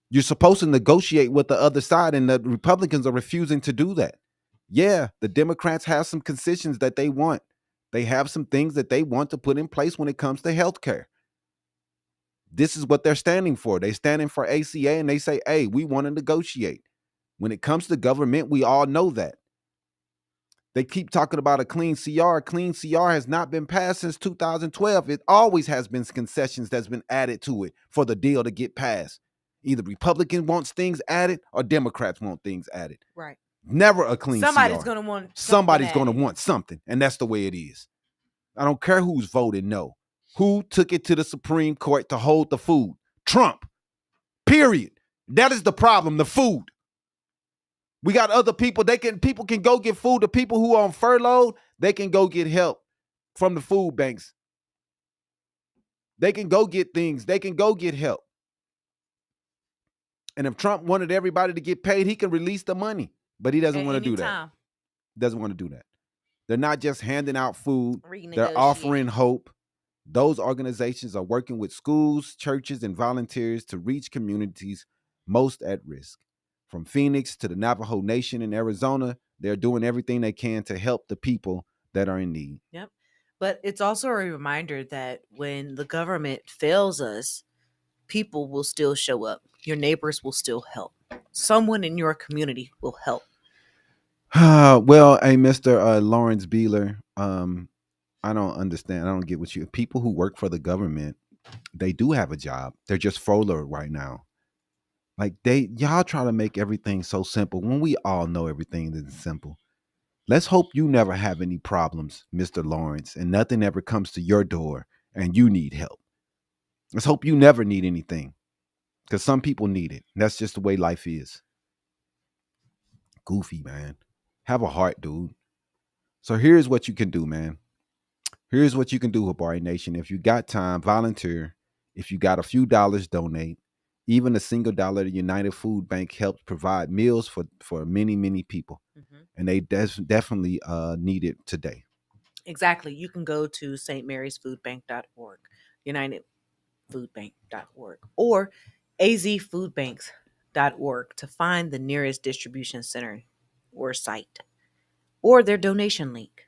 You're supposed to negotiate with the other side, and the Republicans are refusing to do that. Yeah, the Democrats have some concessions that they want. They have some things that they want to put in place when it comes to health care. This is what they're standing for. They're standing for ACA, and they say, hey, we want to negotiate. When it comes to government, we all know that. They keep talking about a clean CR. Clean CR has not been passed since 2012. It always has been concessions that's been added to it for the deal to get passed. Either Republican wants things added or Democrats want things added. Right. Never a clean Somebody's CR. going to want Somebody's going to want something, and that's the way it is. I don't care who's voted no. Who took it to the Supreme Court to hold the food? Trump. Period. That is the problem, the food. We got other people. People can go get food. The people who are on furlough, they can go get help from the food banks. They can go get things. They can go get help. And if Trump wanted everybody to get paid, he can release the money. But he doesn't want to do that. Doesn't want to do that. They're not just handing out food. They're offering hope. Those organizations are working with schools, churches, and volunteers to reach communities most at risk. From Phoenix to the Navajo Nation in Arizona, they're doing everything they can to help the people that are in need. Yep. But it's also a reminder that when the government fails us, people will still show up. Your neighbors will still help. Someone in your community will help. Well, hey, Mr. Lawrence Beeler, I don't understand. I don't get what you. People who work for the government, they do have a job. They're just furloughed right now. Like y'all try to make everything so simple when we all know everything isn't simple. Let's hope you never have any problems, Mr. Lawrence, and nothing ever comes to your door and you need help. Let's hope you never need anything, because some people need it. That's just the way life is. Goofy, man. Have a heart, dude. So here's what you can do, man. Here's what you can do, Habari Nation. If you got time, volunteer. If you got a few dollars, donate. Even a single dollar to United Food Bank helps provide meals for many, many people. Mm-hmm. And they definitely need it today. Exactly. You can go to stmarysfoodbank.org, unitedfoodbank.org, or azfoodbanks.org to find the nearest distribution center or site, or their donation link.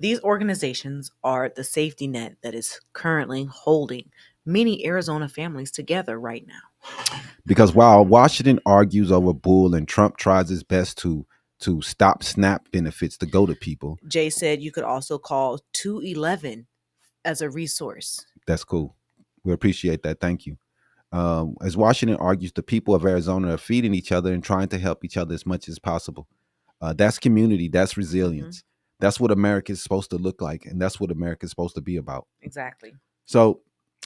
These organizations are the safety net that is currently holding many Arizona families together right now. Because while Washington argues over Bull and Trump tries his best to stop SNAP benefits to go to people, Jay said you could also call 211 as a resource. That's cool. We appreciate that. Thank you. As Washington argues, the people of Arizona are feeding each other and trying to help each other as much as possible. That's community. That's resilience. Mm-hmm. That's what America is supposed to look like, and that's what America is supposed to be about. Exactly. So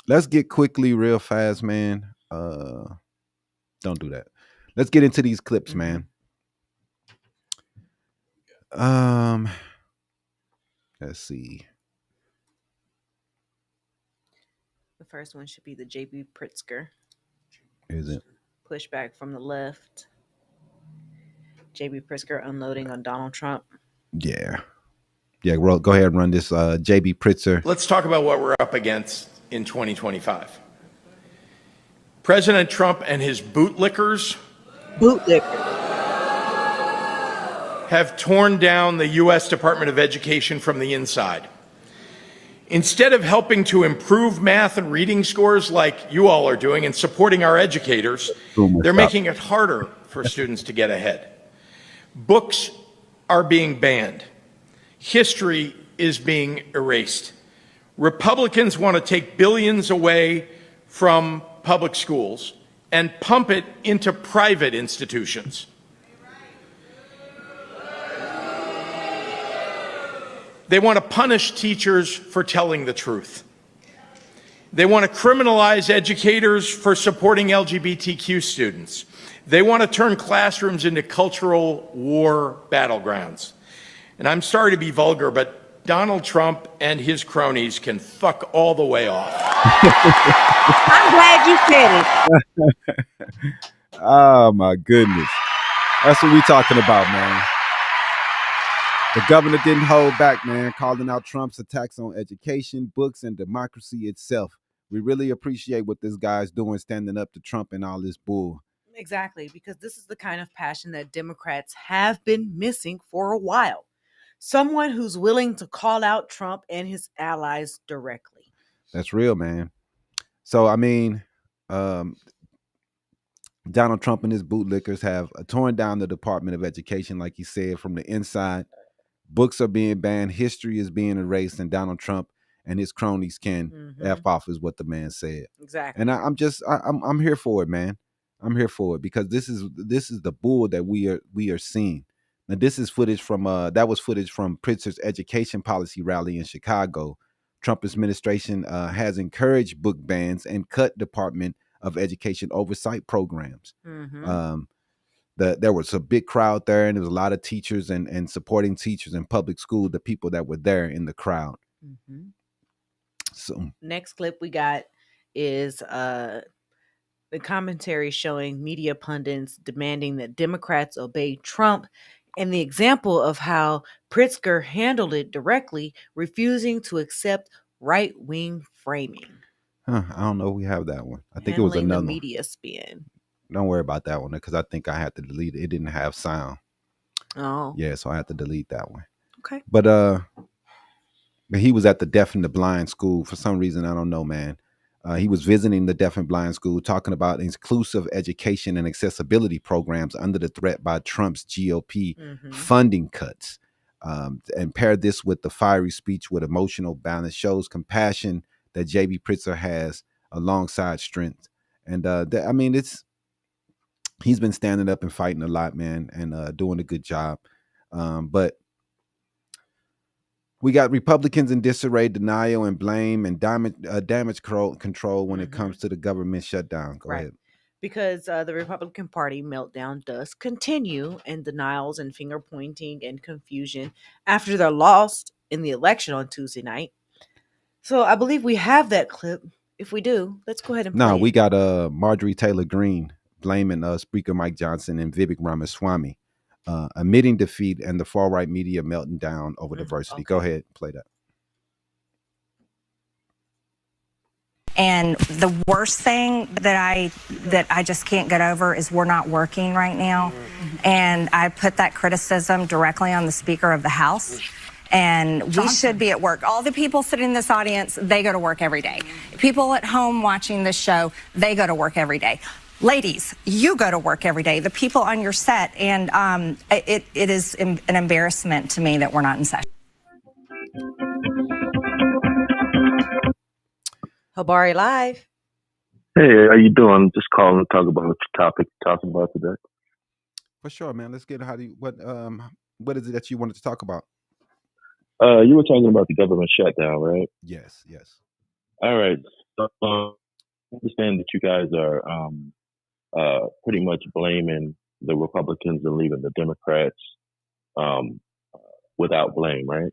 let's get quickly, real fast, man. Don't do that. Let's get into these clips, man. Let's see. The first one should be the J.B. Pritzker. Is it? Pushback from the left. J.B. Pritzker unloading on Donald Trump. Yeah. Go ahead and run this, J.B. Pritzker. Let's talk about what we're up against in 2025. President Trump and his bootlickers have torn down the U.S. Department of Education from the inside. Instead of helping to improve math and reading scores like you all are doing and supporting our educators, they're making it harder for students to get ahead. Books are being banned. History is being erased. Republicans want to take billions away from public schools and pump it into private institutions. They want to punish teachers for telling the truth. They want to criminalize educators for supporting LGBTQ students. They want to turn classrooms into cultural war battlegrounds. And I'm sorry to be vulgar, but Donald Trump and his cronies can fuck all the way off. I'm glad you said it. Oh my goodness. That's what we talking about, man. The governor didn't hold back, man, calling out Trump's attacks on education, books, and democracy itself. We really appreciate what this guy's doing, standing up to Trump and all this bull. Exactly, because this is the kind of passion that Democrats have been missing for a while. Someone who's willing to call out Trump and his allies directly. That's real, man. So, I mean, Donald Trump and his bootlickers have torn down the Department of Education, like he said, from the inside. Books are being banned, history is being erased, and Donald Trump and his cronies can F off, is what the man said. Exactly. And I'm here for it, man. I'm here for it because this is the bull that we are seeing. Now, this is footage from that was footage from Pritzker's education policy rally in Chicago. Trump administration has encouraged book bans and cut Department of Education oversight programs. There was a big crowd there, and there was a lot of teachers and supporting teachers in public school, the people that were there in the crowd. So next clip we got is the commentary showing media pundits demanding that Democrats obey Trump, and the example of how Pritzker handled it directly, refusing to accept right-wing framing. I don't know if we have that one. I think it was another the media spin. Don't worry about that one because I think I had to delete it. It didn't have sound. Oh. Yeah, so I had to delete that one. Okay. But he was at the deaf and the blind school for some reason. I don't know, man. He was visiting the deaf and blind school, talking about inclusive education and accessibility programs under the threat by Trump's GOP funding cuts. And paired this with the fiery speech with emotional balance, shows compassion that J.B. Pritzker has alongside strength. And I mean, he's been standing up and fighting a lot, man, and doing a good job. But we got Republicans in disarray, denial, and blame, and damage control when it comes to the government shutdown. Go ahead. Because the Republican Party meltdown does continue, and denials and finger pointing and confusion after they're lost in the election on Tuesday night. So I believe we have that clip. If we do, let's go ahead and play we got Marjorie Taylor Greene blaming Speaker Mike Johnson and Vivek Ramaswamy, admitting defeat and the far-right media melting down over diversity. Go ahead, play that. And the worst thing that I just can't get over is we're not working right now. And I put that criticism directly on the Speaker of the House. And we should be at work. All the people sitting in this audience, they go to work every day. People at home watching this show, they go to work every day. Ladies, you go to work every day. The people on your set, and it is an embarrassment to me that we're not in session. Habari Live. Hey, how you doing? I'm just calling to talk about what your topic you're talking about today. For sure, man. Let's get what is it that you wanted to talk about? You were talking about the government shutdown, right? Yes. All right. So, I understand that you guys are pretty much blaming the Republicans and leaving the Democrats without blame, right?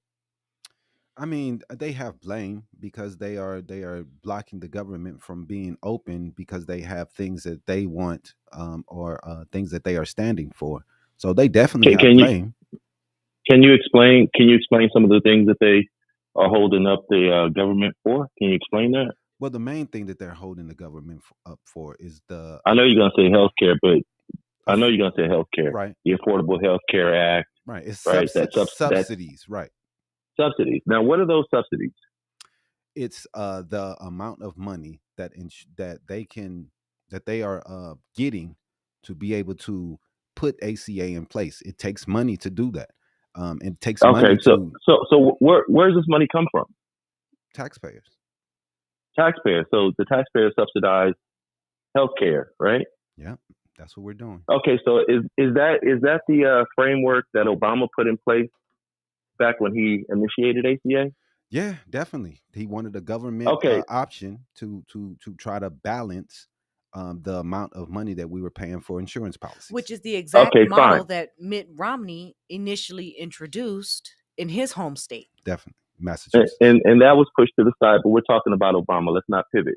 I mean, they have blame because they are blocking the government from being open because they have things that they want or things that they are standing for. So they definitely have blame. Can you explain some of the things that they are holding up the government for? Can you explain that? Well, the main thing that they're holding the government up for is the... I know you're going to say healthcare, but right. The Affordable Health Care Act. Right. It's right. Subsidies. Right. Subsidies. Now, what are those subsidies? It's the amount of money that they are getting to be able to put ACA in place. It takes money to do that. It takes money to... So where does this money come from? Taxpayers. So the taxpayers subsidize healthcare, right? Yeah, that's what we're doing. Okay, so is that the framework that Obama put in place back when he initiated ACA? Yeah, definitely. He wanted a government Okay, option to try to balance the amount of money that we were paying for insurance which policies. is the exact okay, fine. model that Mitt Romney initially introduced in his home state. Definitely, And, Massachusetts. and and that was pushed to the side, but we're talking about Obama. Let's not pivot.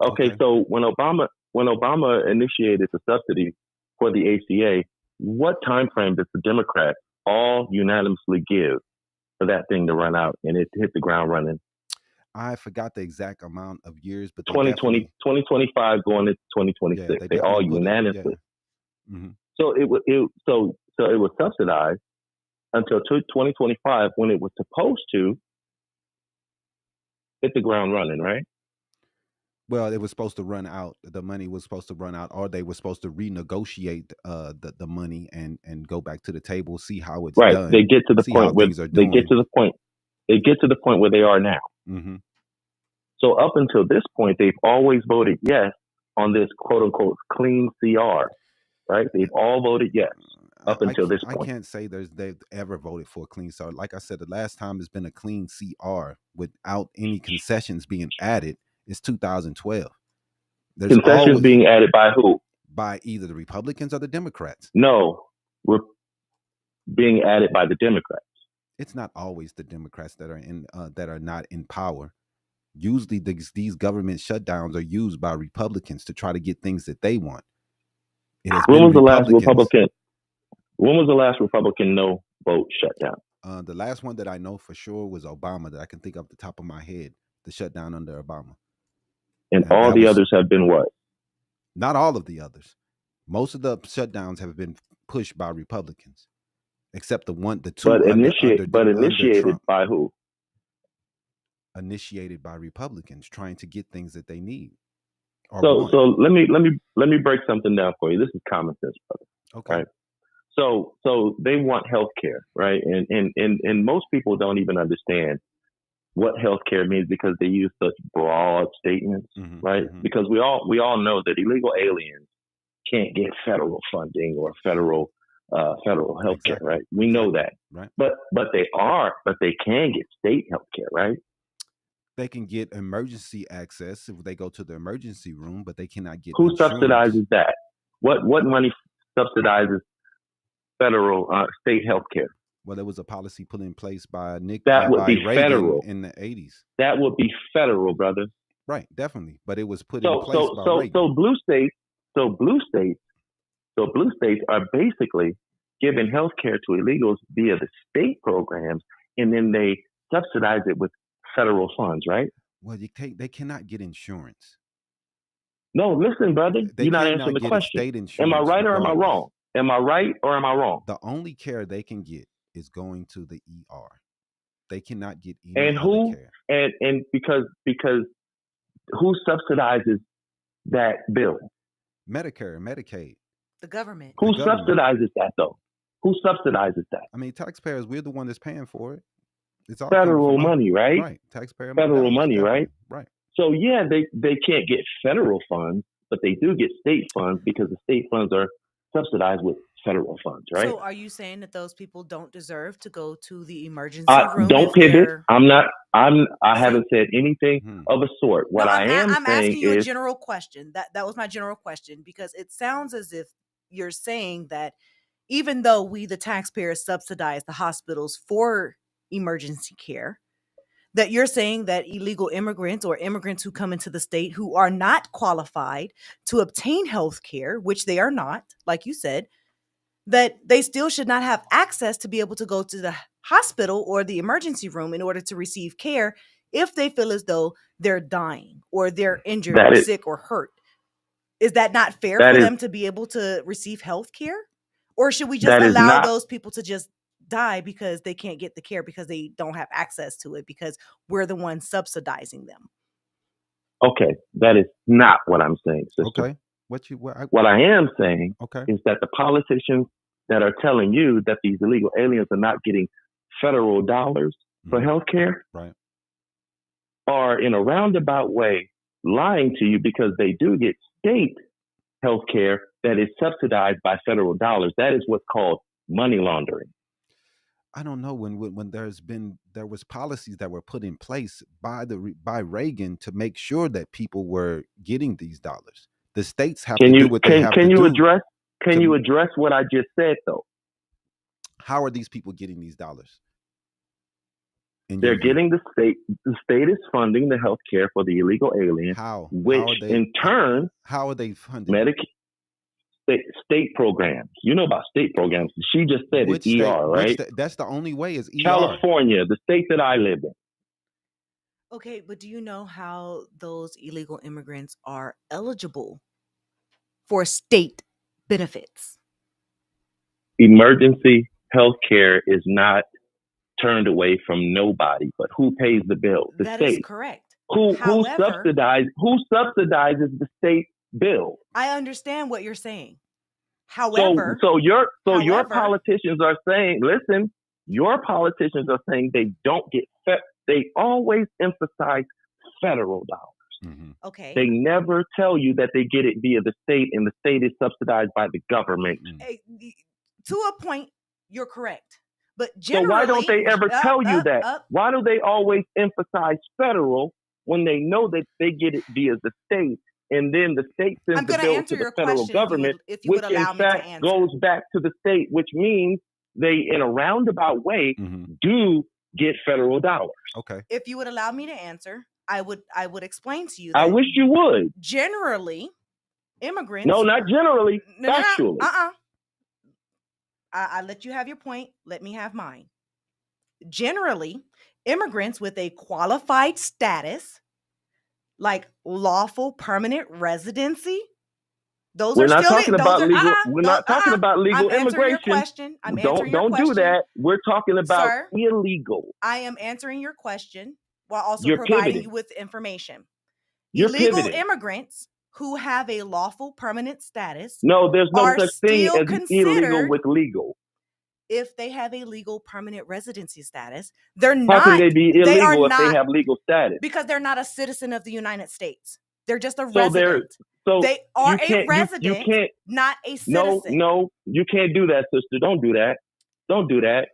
Okay, Okay. so when Obama initiated the subsidy for the ACA, what time frame does the Democrats all unanimously give for that thing to run out and it to hit the ground running? I forgot the exact amount of years, but they 2020, definitely, 2025 going into yeah, 2026. they They all definitely put it. Yeah. unanimously. Hmm. So it was subsidized until 2025 when it was supposed to hit the ground running, right? Well, it was supposed to run out. The money was supposed to run out, or they were supposed to renegotiate the money and go back to the table, see how it's Right. They done, get to the see how point where things are they get doing. to the point. They get to the point where they are now. Hmm. So up until this point, they've always voted yes on this quote unquote clean CR, right? They've all voted yes up until this I point. can't say they've ever voted for a clean CR. Like I said, the last time it's been a clean CR without any concessions being added is 2012. There's Concessions always being added by who? by either the Republicans or the Democrats. No, we're being added by the Democrats. It's not always the Democrats that are not in power. Usually, these government shutdowns are used by Republicans to try to get things that they want. It has When been was the last Republicans. Republican? When was the last Republican no vote shutdown? The last one that I know for sure was Obama, that I can think off the top of my head. The shutdown under Obama, And and all that the was others have been what? not all of the others. Most of the shutdowns have been pushed by Republicans, except the two But under initiated Trump, by who? initiated by Republicans trying to get things that they need or So want. so let me break something down for you. This is common sense, brother. Okay. Right? So they want health care, right? And most people don't even understand what healthcare means because they use such broad statements, Hmm. right? Hmm. Because we all know that illegal aliens can't get federal funding or federal healthcare, Exactly. right? We know that, Right. but they can get state healthcare, right? They can get emergency access if they go to the emergency room, but they cannot get Who insurance. subsidizes that? What money subsidizes federal state healthcare? Well, there was a policy put in place by That would by be Reagan federal. in the 80s. That would be federal, brother. Right, definitely. But it was put in So place so by so Reagan. so blue states are basically giving health care to illegals via the state programs, and then they subsidize it with federal funds, right? Well, they cannot get insurance. No, listen, brother, They you're not answering cannot the get a question. state Am I insurance right or am I regardless. wrong? Am I right or am I wrong? The only care they can get is going to the ER. They cannot get any And other who care. and because who subsidizes that bill? Medicare and Medicaid. The government. Who The government. subsidizes that though? Who subsidizes that? I mean, taxpayers, we're the one that's paying for it. It's all Federal coming from money, right? right, taxpayer Federal dollars, money, definitely. right? Right. So yeah, they can't get federal funds, but they do get state funds because the state funds are subsidized with federal funds, right? So are you saying that those people don't deserve to go to the emergency room? Don't if pivot. they're- I haven't said anything of a sort. What No, I am I'm saying asking you a is general question. That was my general question, because it sounds as if you're saying that even though we, the taxpayers, subsidize the hospitals for emergency care, that you're saying that illegal immigrants or immigrants who come into the state who are not qualified to obtain health care, which they are not, like you said, that they still should not have access to be able to go to the hospital or the emergency room in order to receive care if they feel as though they're dying or they're injured That or is- sick or hurt. Is that not fair That for is- them to be able to receive health care? Or should we just That is allow not- those people to just die because they can't get the care because they don't have access to it because we're the ones subsidizing them? okay. That is not what I'm saying, sister. Okay. What I am saying Okay. is that the politicians that are telling you that these illegal aliens are not getting federal dollars for health care Right. are in a roundabout way lying to you because they do get state health care that is subsidized by federal dollars. That is what's called money laundering. I don't know when there was policies that were put in place by Reagan to make sure that people were getting these dollars. The states have to do what they have to do. Can you address what I just said though? How are these people getting these dollars? They're getting the state is funding the health care for the illegal alien. How? Which in turn, how are they funding state programs? You know about state programs. She just said it's ER, right? That's the only way is ER. California, the state that I live in. Okay, but do you know how those illegal immigrants are eligible for state benefits? Emergency health care is not turned away from nobody, but who pays the bill? The that state. Is correct. Who subsidizes the state bill? I understand what you're saying. However, so your politicians are saying, listen, your politicians are saying they don't get they always emphasize federal dollars. Mm-hmm. Okay. They never tell you that they get it via the state, and the state is subsidized by the government. To a point, you're correct. But generally, so why don't they ever tell you that? Why do they always emphasize federal when they know that they get it via the state, and then the state sends the bill to the federal government, which in fact goes back to the state, which means they, in a roundabout way, do get federal dollars. Okay. If you would allow me to answer, I would explain to you. I wish you would. Generally, immigrants. No, not generally. Factually. I let you have your point. Let me have mine. Generally, immigrants with a qualified status, like lawful permanent residency, we're not talking about legal. We're not talking about legal immigration. Don't do that. We're talking about illegal. I am answering your question while also providing you with information. Illegal immigrants who have a lawful permanent status. No, there's no such thing as illegal with legal. If they have a legal permanent residency status, they're not. How can they be illegal if they have legal status? Because they're not a citizen of the United States. They're just a resident. So they are a resident, not a citizen. No, you can't do that, sister. Don't do that. Don't do that.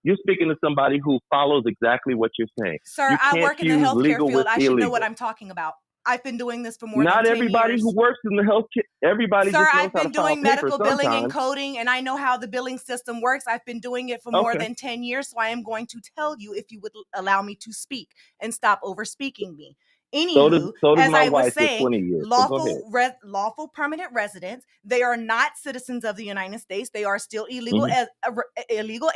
You're speaking to somebody who follows exactly what you're saying. Sir, I work in the healthcare field. I should know what I'm talking about. I've been doing this for more than 10 years. Not everybody who works in the healthcare, everybody Sir, just knows I've been how to doing medical billing sometimes. and coding, and I know how the billing system works. I've been doing it for more than 10 years, so I am going to tell you if you would allow me to speak and stop over speaking me. Anywho, so does as my I wife was saying, 20 years. lawful permanent residents, they are not citizens of the United States. They are still illegal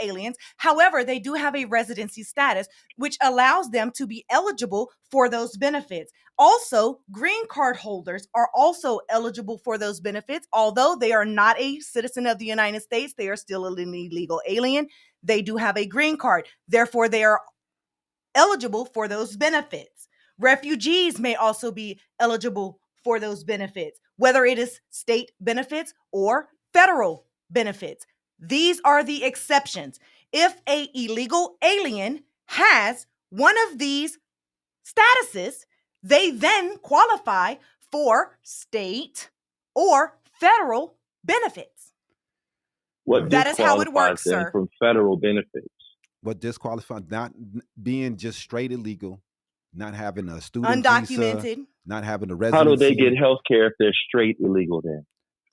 aliens. However, they do have a residency status, which allows them to be eligible for those benefits. Also, green card holders are also eligible for those benefits. Although they are not a citizen of the United States, they are still an illegal alien. They do have a green card. Therefore, they are eligible for those benefits. Refugees may also be eligible for those benefits, whether it is state benefits or federal benefits. These are the exceptions. If an illegal alien has one of these statuses, they then qualify for state or federal benefits. That is how it works, sir. From federal benefits. What disqualifies? Not being just straight illegal. Not having a student undocumented visa, not having a residency. How do they get health care if they're straight illegal then?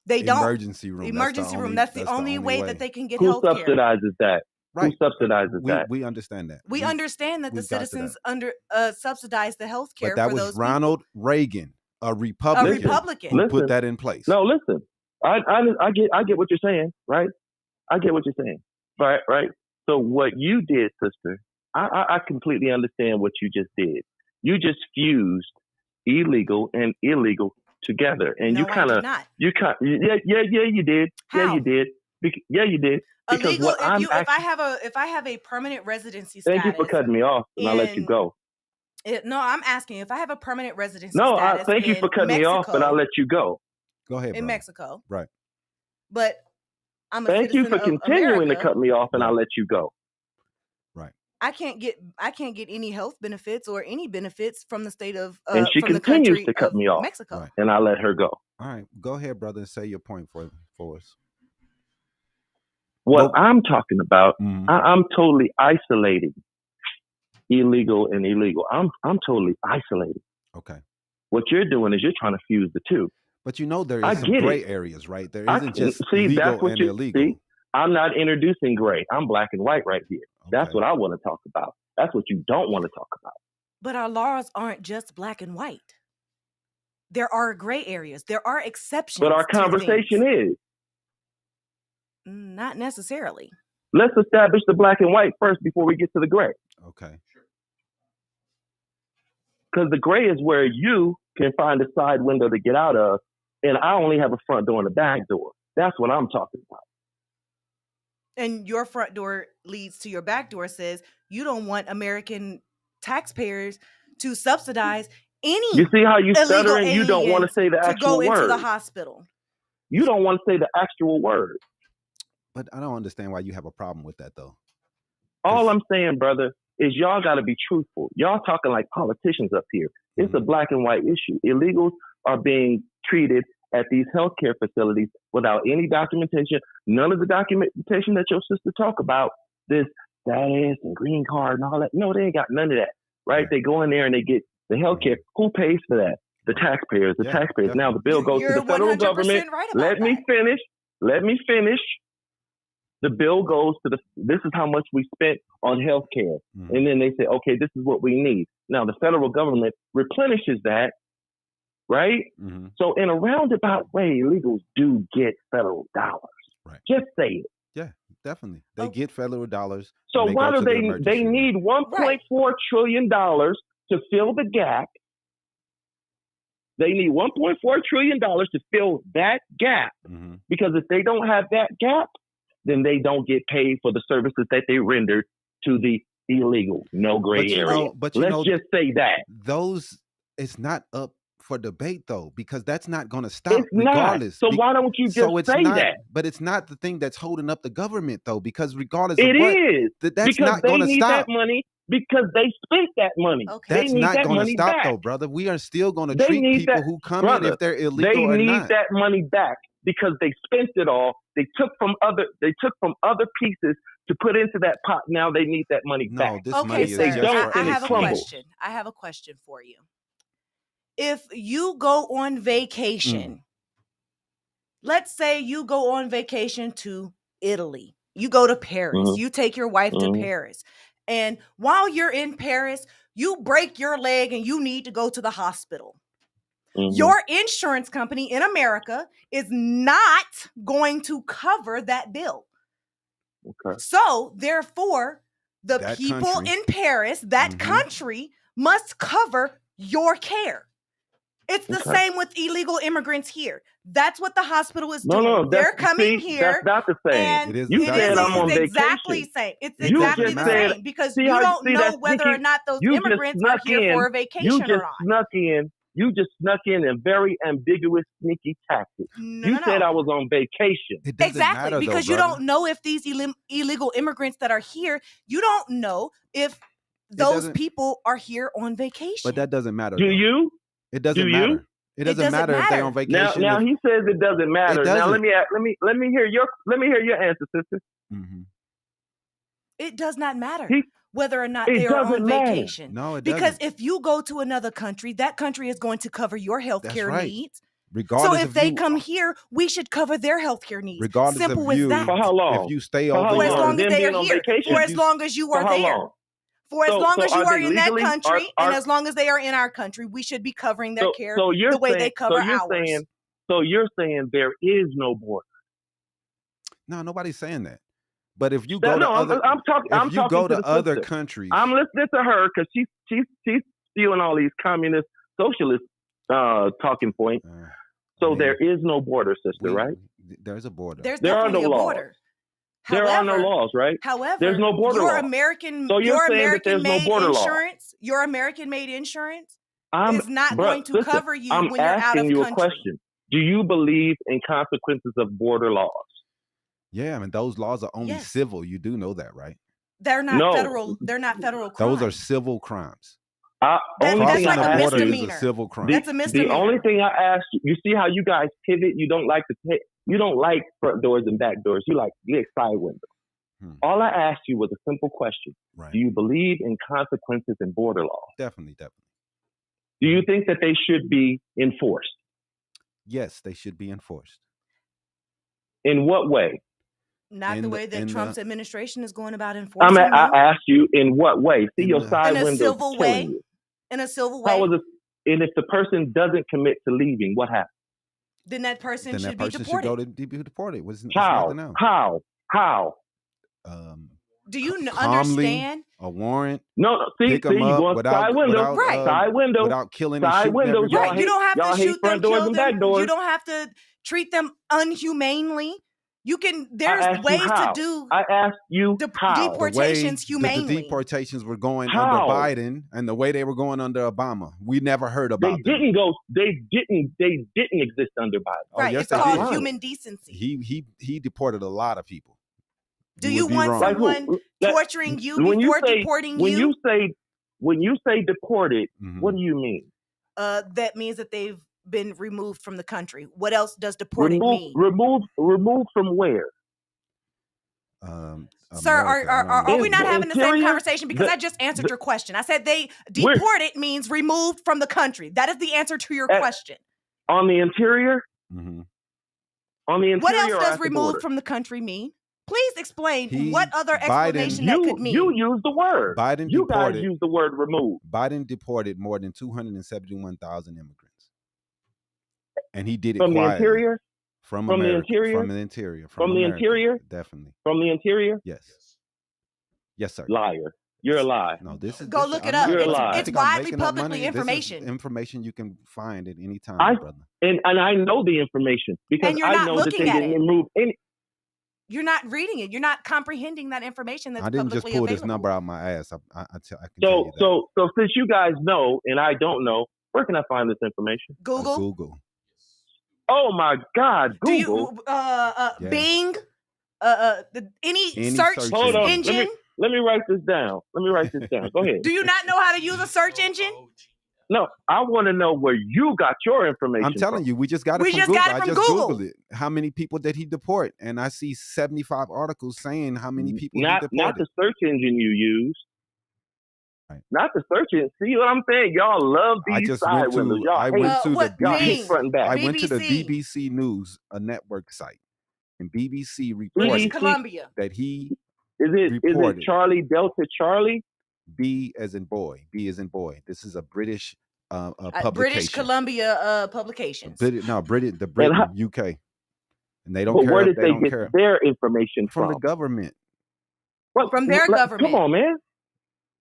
They don't. Emergency room. That's the only way that they can get health care. Who subsidizes that? Right. Who subsidizes that? We understand that. We understand that the citizens subsidize the health care. But that for was those Ronald Reagan, a Republican, who put that in place. No, listen. I get what you're saying, right? I get what you're saying, right? So what you did, sister, I completely understand what you just did. You just fused illegal and illegal together, and you kind of you did. How? Yeah, you did. Yeah, you did. Because illegal. If I have a permanent residency status. Thank you for cutting me off, and I'll let you go. No, I'm asking if I have a permanent residency status. Thank you for cutting me off, but I'll let you go. Go ahead. In Mexico, right? But I'm a Thank you for continuing America. to cut me off, and I'll let you go. Right. I can't get any health benefits or any benefits from the state of and she from continues the to cut me off, Mexico. Right. And I'll let her go. All right, go ahead, brother, and say your point for us. What I'm talking about, Mhm. I'm totally isolating illegal and illegal. I'm totally isolating. Okay. What you're doing is you're trying to fuse the two. But you know there I is some get gray it. areas, right? There I isn't just see. That's legal what and you illegal. see. I'm not introducing gray. I'm black and white right here. That's Okay. what I want to talk about. That's what you don't want to talk about. But our laws aren't just black and white. There are gray areas. There are exceptions. But our to conversation things. is, Not necessarily. let's establish the black and white first before we get to the gray. Okay. Because the gray is where you can find a side window to get out of, and I only have a front door and a back door. That's what I'm talking about. And your front door leads to your back door, says you don't want American taxpayers to subsidize any. You see how you illegal stutter and you don't want to aliens say the to actual go into word. the hospital. You don't want to say the actual word. But I don't understand why you have a problem with that, though. All I'm saying, brother, is y'all got to be truthful. Y'all talking like politicians up here. It's a black and white issue. Illegals are being treated at these healthcare facilities without any documentation. None of the documentation that your sister talk about, this status and green card and all that. No, they ain't got none of that, right? They go in there and they get the healthcare. Who pays for that? The taxpayers. The taxpayers. Now the bill goes to the federal government. Right about Let me finish. Let me finish. The bill goes to this is how much we spent on health care. And then they say, okay, this is what we need. Now the federal government replenishes that, right? So in a roundabout way, illegals do get federal dollars. Right. Just say it. Yeah, definitely. They get federal dollars. So why do they need $1.4 trillion to fill the gap? They need $1.4 trillion to fill that gap. Because if they don't have that gap, then they don't get paid for the services that they rendered to the illegal, no gray area. Let's just say that. It's not up for debate, though, because that's not going to stop it's regardless. Not. So why don't you just say that? But it's not the thing that's holding up the government, though, because regardless it of what, is. That's not going to stop. That money because they spent that money. Okay. That's not going to stop, though, brother. We are still going to treat people who come in if they're illegal or not. They need that money back because they spent it all. They took from other pieces to put into that pot. Now they need that money back. This okay, money is sir. just I have a question. I have a question for you. If you go on vacation, let's say you go on vacation to Italy, you go to Paris, you take your wife to Paris, and while you're in Paris, you break your leg and you need to go to the hospital. Your insurance company in America is not going to cover that bill. Okay. So, therefore, the people in Paris, that country, must cover your care. It's the same with illegal immigrants here. That's what the hospital is doing. No, they're coming here. That's not the same. You said I'm on exactly vacation. same. It's exactly the same because you don't know whether or not those immigrants are here for a vacation or not. You just snuck in a very ambiguous, sneaky tactic. You said I was on vacation. Exactly, because you don't know if these illegal immigrants that are here, you don't know if those people are here on vacation. But that doesn't matter. Do you? It doesn't matter. It doesn't matter if they're on vacation. Now he says it doesn't matter. Now let me hear your answer, sister. It does not matter whether or not they are on vacation. No, it doesn't. Because if you go to another country, that country is going to cover your health care needs. Regardless so if they come here, we should cover their health care needs. Regardless Simple of you, as that. For how long? If you stay over for as long as they are here. For as long as you are there. For as long as you are in that country, and as long as they are in our country, we should be covering their care the way they cover ours. So you're saying there is no border? No, nobody's saying that. But if you go to other countries, I'm listening to her because she's stealing all these communist, socialist talking points. So there is no border, sister, right? There's a border. There's definitely a border. There are no laws, right? However, there's no border law. So you're saying that there's no border law. Your American-made insurance is not going to cover you when you're out of country. I'm asking you a question. Do you believe in consequences of border laws? Yeah, I mean those laws are only civil. You do know that, right? They're not federal. They're not federal crimes. Those are civil crimes. Only That's thing like I a asked you, misdemeanor. is a civil crime. That's a the misdemeanor. only thing I asked you see how you guys pivot? You don't like you don't like front doors and back doors. You like side windows. All I asked you was a simple question. Right. Do you believe in consequences and border law? Definitely. Do you think that they should be enforced? Yes, they should be enforced. In what way? Not the way that Trump's administration is going about enforcing them. I asked you in what way. See, your side window. In a civil way. In a civil way. And if the person doesn't commit to leaving, what happens? Then that person should be deported. Should be deported. How? Do you understand? A warrant. No. See, you go side window, side window, without killing. Side window. Right. You don't have to shoot them, kill them. Back doors. You don't have to treat them unhumanely. You can. There's ways to do. I asked you how. Deportations humanely. The deportations were going under Biden, and the way they were going under Obama. We never heard about. They didn't go. They didn't exist under Biden. Right. It's called human decency. He deported a lot of people. Do you want someone torturing you before deporting you? When you say deported, what do you mean? That means that they've been removed from the country. What else does deported mean? Removed from where? Sir, are we not having the same conversation? Because I just answered your question. I said they deported means removed from the country. That is the answer to your question. On the interior? Mm-hmm. On the interior. What else does removed from the country mean? Please explain what other explanation that could mean. You use the word. You guys use the word remove. Biden deported more than 271,000 immigrants. And he did it from quietly. The interior? From the interior? From the interior. From the interior? Definitely. From the interior? Yes. Yes, sir. Liar. You're a lie. No, this is. Go look it up. You're a lie. It's widely publicly information. This is information you can find at any time, brother. And I know the information because I know that they didn't remove any. You're not reading it. You're not comprehending that information that's publicly available. I didn't just pull this number out of my ass. I can tell you that. So since you guys know and I don't know, where can I find this information? Google. Google. Oh my God, Google. Do you Bing? Any search engine? Let me write this down. Go ahead. Do you not know how to use a search engine? No, I want to know where you got your information. I'm telling you, we just got it from Google. I just Googled it. How many people did he deport? And I see 75 articles saying how many people he deported. Not the search engine you use. Right. Not the search engine. See what I'm saying? Y'all love these side windows. I went to the BBC. BBC News, a network site, and BBC reported Columbia. that he is it Charlie Delta Charlie? B as in boy. B as in boy. This is a British publication. British Columbia publications. Britain, UK, and they don't care. Where did they get their information from the government? What from their government? Come on, man.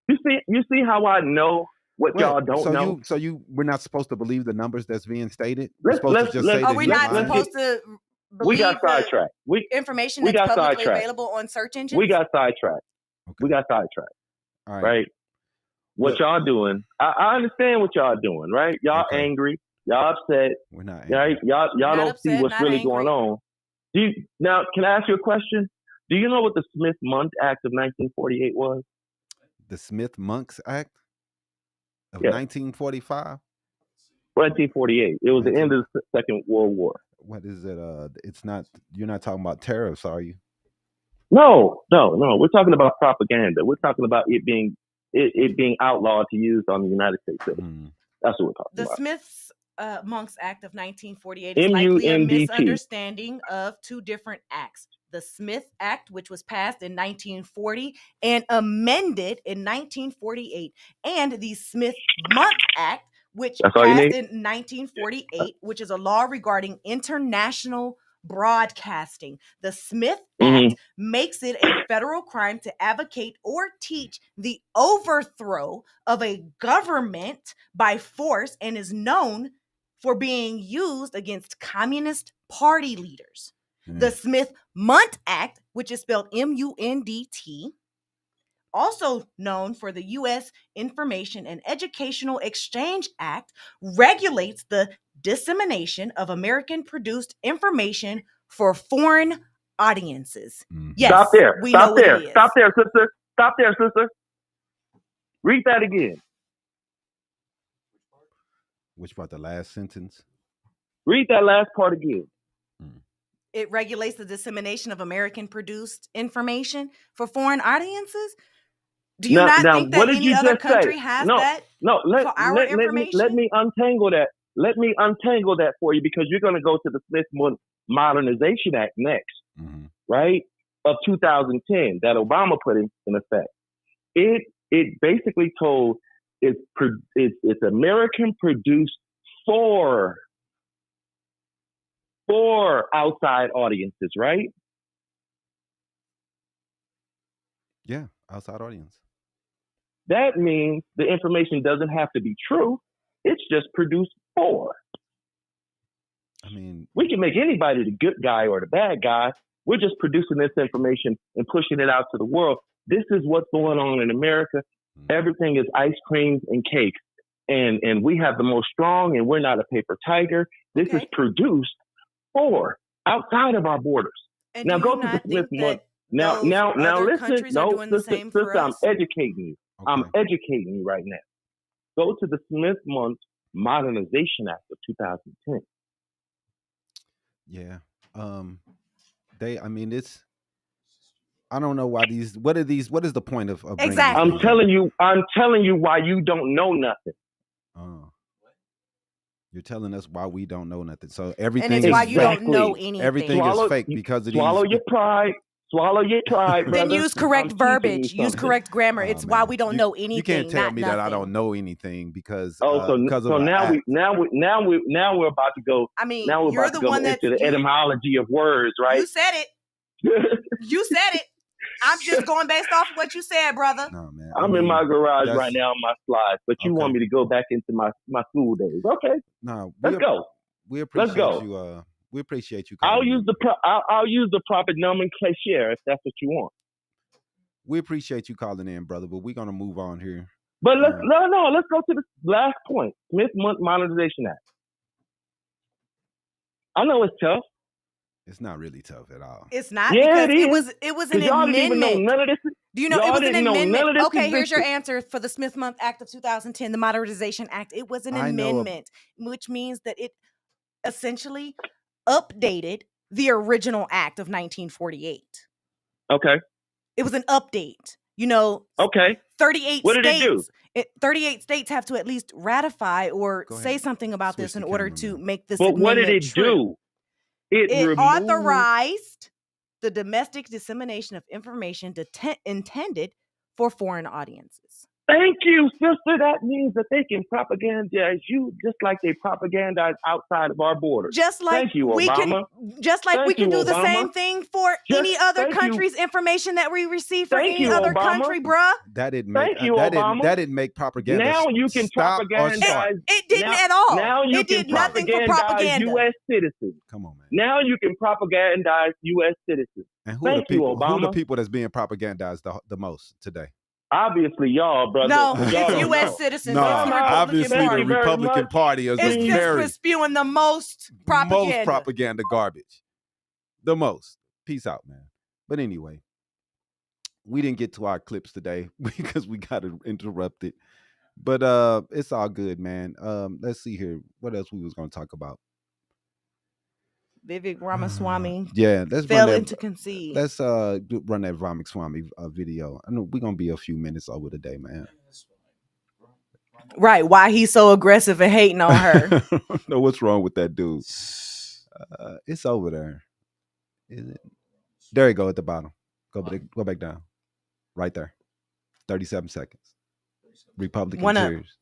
You see how I know what y'all don't know. We're not supposed to believe the numbers that's being stated. Are we not supposed to? We got sidetracked. Information that's publicly available on search engines. We got sidetracked. Okay. All right. What y'all doing? I understand what y'all doing, right? Y'all angry. Y'all upset. We're not angry. Right? Y'all don't upset, see what's really going on. Now, can I ask you a question? Do you know what the Smith-Mundt Act of 1948 was? The Smith-Mundt Act of 1945? 1948. It was the end of the Second World War. What is it? It's not. You're not talking about tariffs, are you? No. We're talking about propaganda. We're talking about it being outlawed to use on the United States citizens. That's what we're talking about. The Smith-Mundt Act of 1948 is likely a misunderstanding of two different acts. The Smith Act, which was passed in 1940 and amended in 1948, and the Smith-Mundt Act, which passed in 1948, which is a law regarding international broadcasting. The Smith Act makes it a federal crime to advocate or teach the overthrow of a government by force and is known for being used against Communist Party leaders. The Smith-Mundt Act, which is spelled M-U-N-D-T, also known for the U.S. Information and Educational Exchange Act, regulates the dissemination of American-produced information for foreign audiences. Yes, Stop there, sister. Read that again. Which part? The last sentence? Read that last part again. It regulates the dissemination of American-produced information for foreign audiences. Do you not think that any other country has that for our information? Let me untangle that. Let me untangle that for you, because you're going to go to the Smith Modernization Act next, right? Of 2010 that Obama put in effect. It basically told it's American produced for outside audiences, right? Yeah, outside audience. That means the information doesn't have to be true. It's just produced for. I mean, we can make anybody the good guy or the bad guy. We're just producing this information and pushing it out to the world. This is what's going on in America. Everything is ice creams and cakes. And we have the most strong, and we're not a paper tiger. This is produced for outside of our borders. And now go to the Smith Month. Now listen. No, sister, I'm educating you. Okay. I'm educating you right now. Go to the Smith Month Modernization Act of 2010. Yeah. It's, I don't know why what is the point of exactly? I'm telling you why you don't know nothing. You're telling us why we don't know nothing. So everything and it's is why you don't know anything. Everything is fake because of swallow your pride. Swallow your pride, brother. Then use correct verbiage. Use correct grammar. It's why we don't know anything. You can't tell me nothing. that I don't know anything because so now we're about to go. I mean, now we're about to go into the etymology of words, right? You said it. You said it. I'm just going based off of what you said, brother. No, man. I'm in my garage right now on my slides, but you want me to go back into my school days? Okay. No, let's go. We appreciate you. We appreciate you. I'll use the proper nomenclature if that's what you want. We appreciate you calling in, brother, but we're gonna move on here. But let's go to the last point. Smith Modernization Act. I know it's tough. It's not really tough at all. It's not because it was an amendment. Know none of this. Do you know it was an amendment? Okay, here's your answer for the Smith Month Act of 2010, the Modernization Act. It was an amendment, which means that it essentially updated the original act of 1948. Okay. It was an update. Okay. 38 what states. Did it do? 38 states have to at least ratify or say something about this in order to make this amendment what did it true. Do? It authorized the domestic dissemination of information intended for foreign audiences. Thank you, sister. That means that they can propagandize you just like they propagandize outside of our borders. Just like Thank you, Obama. We can do the same thing for any other country's information that we receive for any other country, bruh. That didn't make that didn't make propaganda. Now you can propagandize. It didn't at all. Now you it can did nothing for propaganda. U.S. citizens. Come on, man. Now you can propagandize U.S. citizens. And who are the people that's being propagandized the most today? Obviously, y'all, brother. No, it's U.S. citizens. No, obviously the Republican Party is just spewing the most propaganda. Most propaganda garbage. The most. Peace out, man. But anyway, we didn't get to our clips today because we got interrupted. But it's all good, man. Let's see here. What else we was going to talk about? Vivek Ramaswamy let's failed into concede. Let's run that Ramaswamy video. I know we're gonna be a few minutes over today, man. Right, why he's so aggressive and hating on her. I don't know what's wrong with that dude. It's over there. Is it? There you go at the bottom. Go back down. Right there. 37 seconds. Republican tears.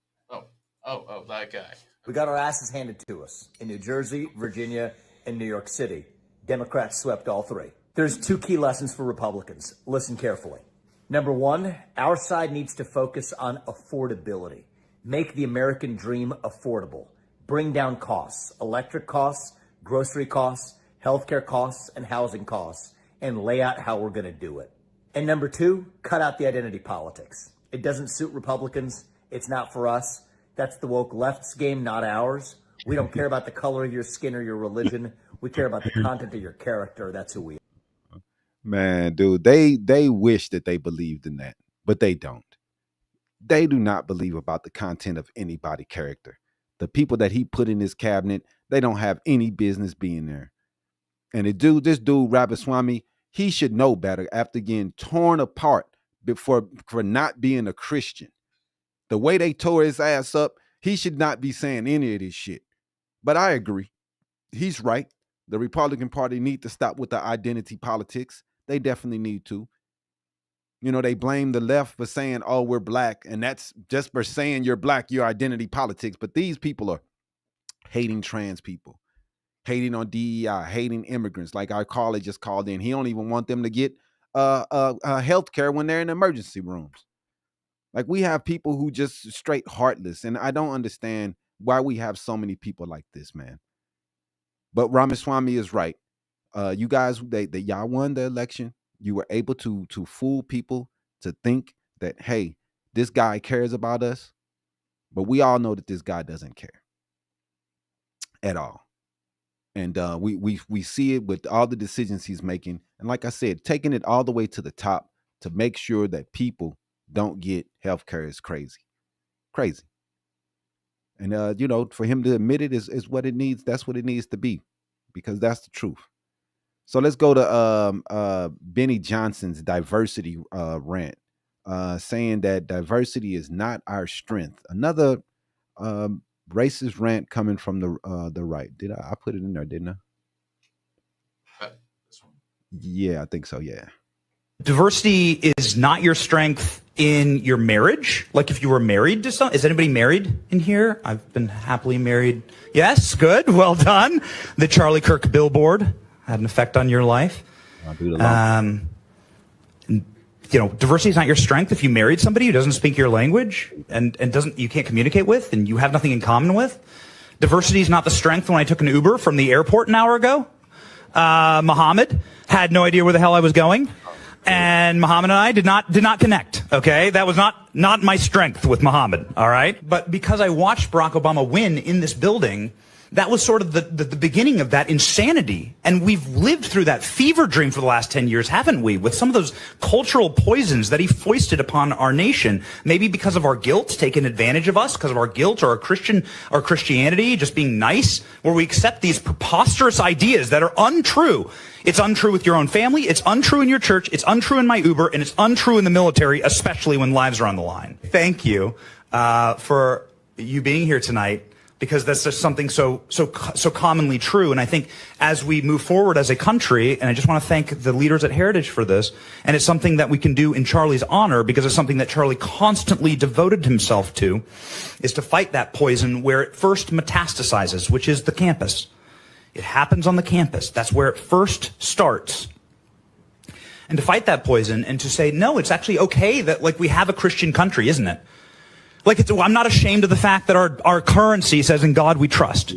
Oh, that guy. We got our asses handed to us in New Jersey, Virginia, and New York City. Democrats swept all three. There's two key lessons for Republicans. Listen carefully. Number one, our side needs to focus on affordability. Make the American dream affordable. Bring down costs, electric costs, grocery costs, healthcare costs, and housing costs, and lay out how we're going to do it. And number two, cut out the identity politics. It doesn't suit Republicans. It's not for us. That's the woke left's game, not ours. We don't care about the color of your skin or your religion. We care about the content of your character. That's who we are. Man, dude, they wish that they believed in that, but they don't. They do not believe about the content of anybody's character. The people that he put in his cabinet, they don't have any business being there. And this dude, Ramaswamy, he should know better after getting torn apart for not being a Christian. The way they tore his ass up, he should not be saying any of this shit. But I agree. He's right. The Republican Party need to stop with the identity politics. They definitely need to. You know, they blame the left for saying, oh, we're black. And that's just for saying you're black, your identity politics. But these people are hating trans people, hating on DEI, hating immigrants. Like our colleague just called in. He don't even want them to get health care when they're in emergency rooms. Like, we have people who just straight heartless. And I don't understand why we have so many people like this, man. But Ramaswamy is right. You guys, y'all won the election. You were able to fool people to think that, hey, this guy cares about us. But we all know that this guy doesn't care at all. And we see it with all the decisions he's making. And like I said, taking it all the way to the top to make sure that people don't get health care is crazy. Crazy. And, you know, for him to admit it is what it needs. That's what it needs to be, because that's the truth. So let's go to Benny Johnson's diversity rant, saying that diversity is not our strength. Another racist rant coming from the right. Did I put it in there, didn't I? Yeah, I think so, yeah. Diversity is not your strength in your marriage. Like if you were married to someone. Is anybody married in here? I've been happily married. Yes, good. Well done. The Charlie Kirk billboard had an effect on your life. You know, diversity is not your strength if you married somebody who doesn't speak your language and you can't communicate with and you have nothing in common with. Diversity is not the strength when I took an Uber from the airport an hour ago. Muhammad had no idea where the hell I was going. And Muhammad and I did not connect. Okay. That was not my strength with Muhammad. All right. But because I watched Barack Obama win in this building, that was sort of the beginning of that insanity. And we've lived through that fever dream for the last 10 years, haven't we? With some of those cultural poisons that he foisted upon our nation, maybe because of our guilt, taking advantage of us, because of our guilt or our Christianity, just being nice, where we accept these preposterous ideas that are untrue. It's untrue with your own family. It's untrue in your church. It's untrue in my Uber, and it's untrue in the military, especially when lives are on the line. Thank you for you being here tonight, because that's just something so commonly true. And I think as we move forward as a country, and I just want to thank the leaders at Heritage for this, and it's something that we can do in Charlie's honor, because it's something that Charlie constantly devoted himself to, is to fight that poison where it first metastasizes, which is the campus. It happens on the campus. That's where it first starts. And to fight that poison and to say, no, it's actually okay that, like, we have a Christian country, isn't it? Like, I'm not ashamed of the fact that our currency says, in God we trust.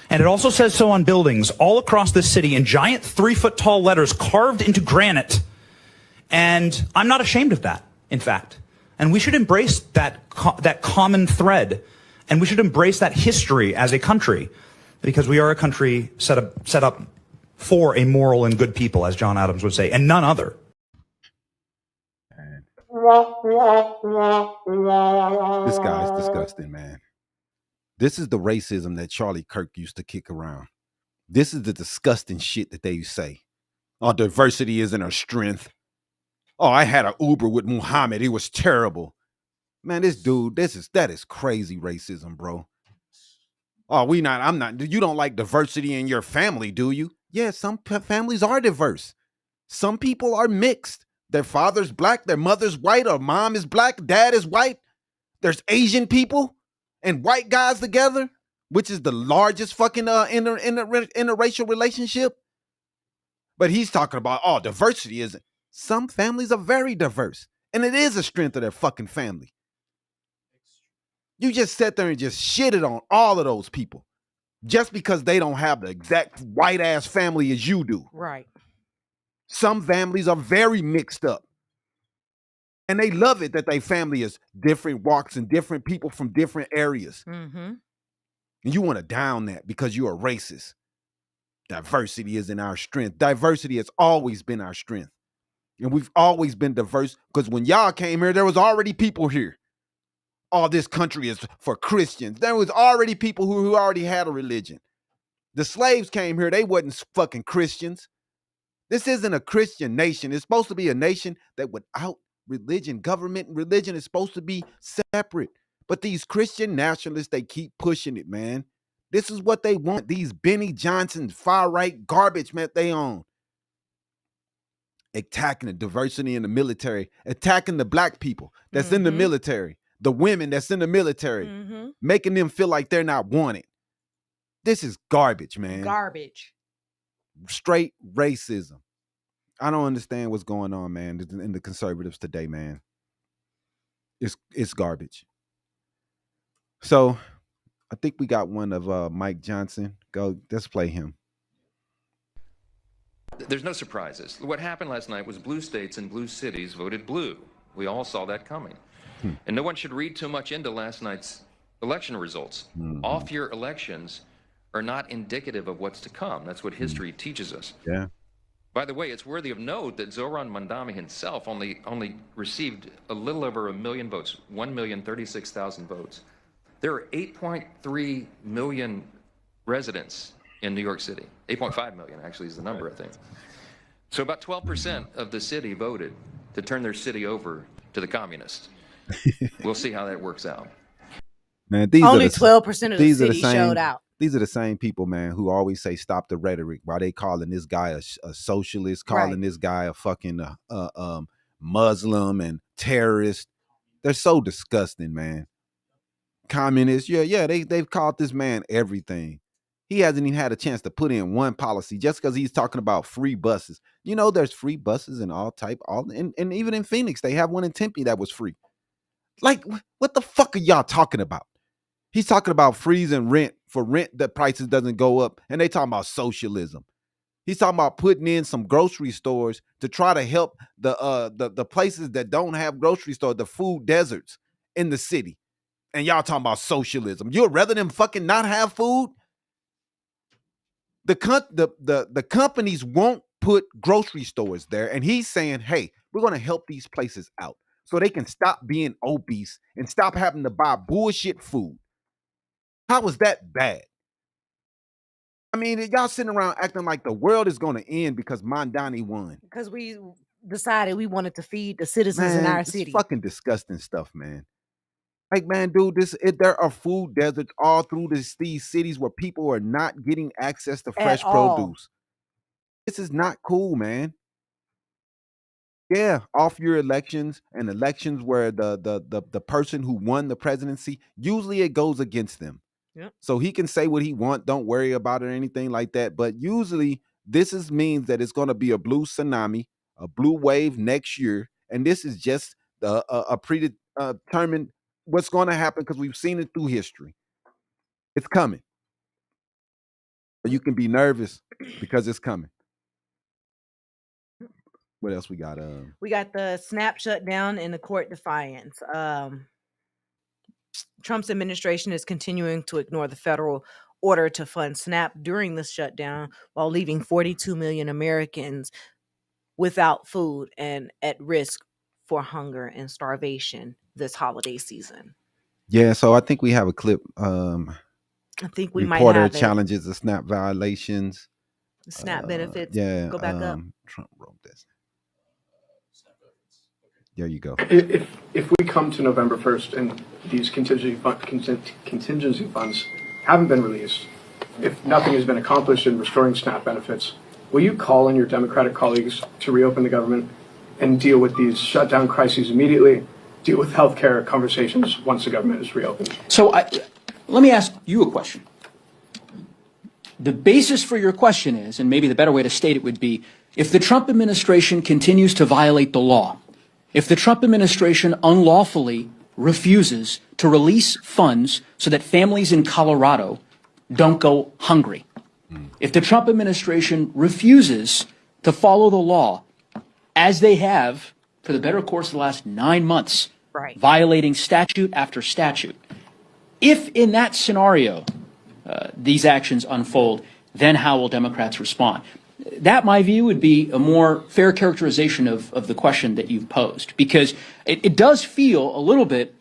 And it also says so on buildings all across this city in giant 3-foot tall letters carved into granite. And I'm not ashamed of that, in fact. And we should embrace that common thread. And we should embrace that history as a country, because we are a country set up for a moral and good people, as John Adams would say, and none other. This guy is disgusting, man. This is the racism that Charlie Kirk used to kick around. This is the disgusting shit that they say. Oh, diversity isn't our strength. Oh, I had an Uber with Muhammad. It was terrible. Man, this dude, that is crazy racism, bro. Oh, you don't like diversity in your family, do you? Yeah, some families are diverse. Some people are mixed. Their father's black, their mother's white, or mom is black, dad is white. There's Asian people and white guys together, which is the largest fucking interracial relationship. But he's talking about, oh, diversity isn't. Some families are very diverse, and it is a strength of their fucking family. You just sat there and just shitted on all of those people just because they don't have the exact white ass family as you do. Right. Some families are very mixed up. And they love it that their family is different walks and different people from different areas. Mm-hmm. And you want to down that because you are racist. Diversity isn't our strength. Diversity has always been our strength. And we've always been diverse, because when y'all came here, there was already people here. all this country is for Christians. There was already people who already had a religion. The slaves came here. They wasn't fucking Christians. This isn't a Christian nation. It's supposed to be a nation that without religion, government and religion is supposed to be separate. But these Christian nationalists, they keep pushing it, man. This is what they want. These Benny Johnson far-right garbage, man, they own. Attacking the diversity in the military, attacking the black people that's in the military, the women that's in the military, making them feel like they're not wanted. This is garbage, man. Garbage. Straight racism. I don't understand what's going on, man, in the conservatives today, man. It's garbage. So I think we got one of Mike Johnson. Go, let's play him. There's no surprises. What happened last night was blue states and blue cities voted blue. We all saw that coming. And no one should read too much into last night's election results. Off-year elections are not indicative of what's to come. That's what history teaches us. Yeah. By the way, it's worthy of note that Zoran Mandami himself only received a little over 1 million votes, 1,036,000 votes. There are 8.3 million residents in New York City. 8.5 million actually is the number, I think. So about 12% of the city voted to turn their city over to the communists. We'll see how that works out. Man, only 12% of the city showed out. These are the same people, man, who always say stop the rhetoric while they calling this guy a socialist, calling this guy a fucking Muslim and terrorist. They're so disgusting, man. Communists, they've called this man everything. He hasn't even had a chance to put in one policy just because he's talking about free buses. You know, there's free buses in and even in Phoenix, they have one in Tempe that was free. Like, what the fuck are y'all talking about? He's talking about freezing rent for rent that prices doesn't go up, and they talking about socialism. He's talking about putting in some grocery stores to try to help the places that don't have grocery stores, the food deserts in the city. And y'all talking about socialism. You'd rather them fucking not have food? The companies won't put grocery stores there, and he's saying, hey, we're going to help these places out so they can stop being obese and stop having to buy bullshit food. How was that bad? I mean, y'all sitting around acting like the world is going to end because Mondani won. Because we decided we wanted to feed the citizens in our city. Fucking disgusting stuff, man. Like, man, dude, there are food deserts all through these cities where people are not getting access to fresh produce. This is not cool, man. Yeah, off your elections and elections where the person who won the presidency, usually it goes against them. Yep. So he can say what he wants, don't worry about it or anything like that. But usually means that it's going to be a blue tsunami, a blue wave next year. And this is just a predetermined what's going to happen because we've seen it through history. It's coming. But you can be nervous because it's coming. What else we got? We got the SNAP shutdown and the court defiance. Trump's administration is continuing to ignore the federal order to fund SNAP during the shutdown while leaving 42 million Americans without food and at risk for hunger and starvation this holiday season. Yeah, so I think we have a clip. I think we might have have challenges the SNAP violations. The SNAP benefits. Yeah, go back up. Trump wrote this. There you go. If we come to November 1st and these contingency funds haven't been released, if nothing has been accomplished in restoring SNAP benefits, will you call on your Democratic colleagues to reopen the government and deal with these shutdown crises immediately, deal with healthcare conversations once the government is reopened? So let me ask you a question. The basis for your question is, and maybe the better way to state it would be, if the Trump administration continues to violate the law, if the Trump administration unlawfully refuses to release funds so that families in Colorado don't go hungry, if the Trump administration refuses to follow the law as they have for the better course of the last 9 months, violating statute after statute, if in that scenario these actions unfold, then how will Democrats respond? That, my view, would be a more fair characterization of the question that you've posed, because it does feel a little bit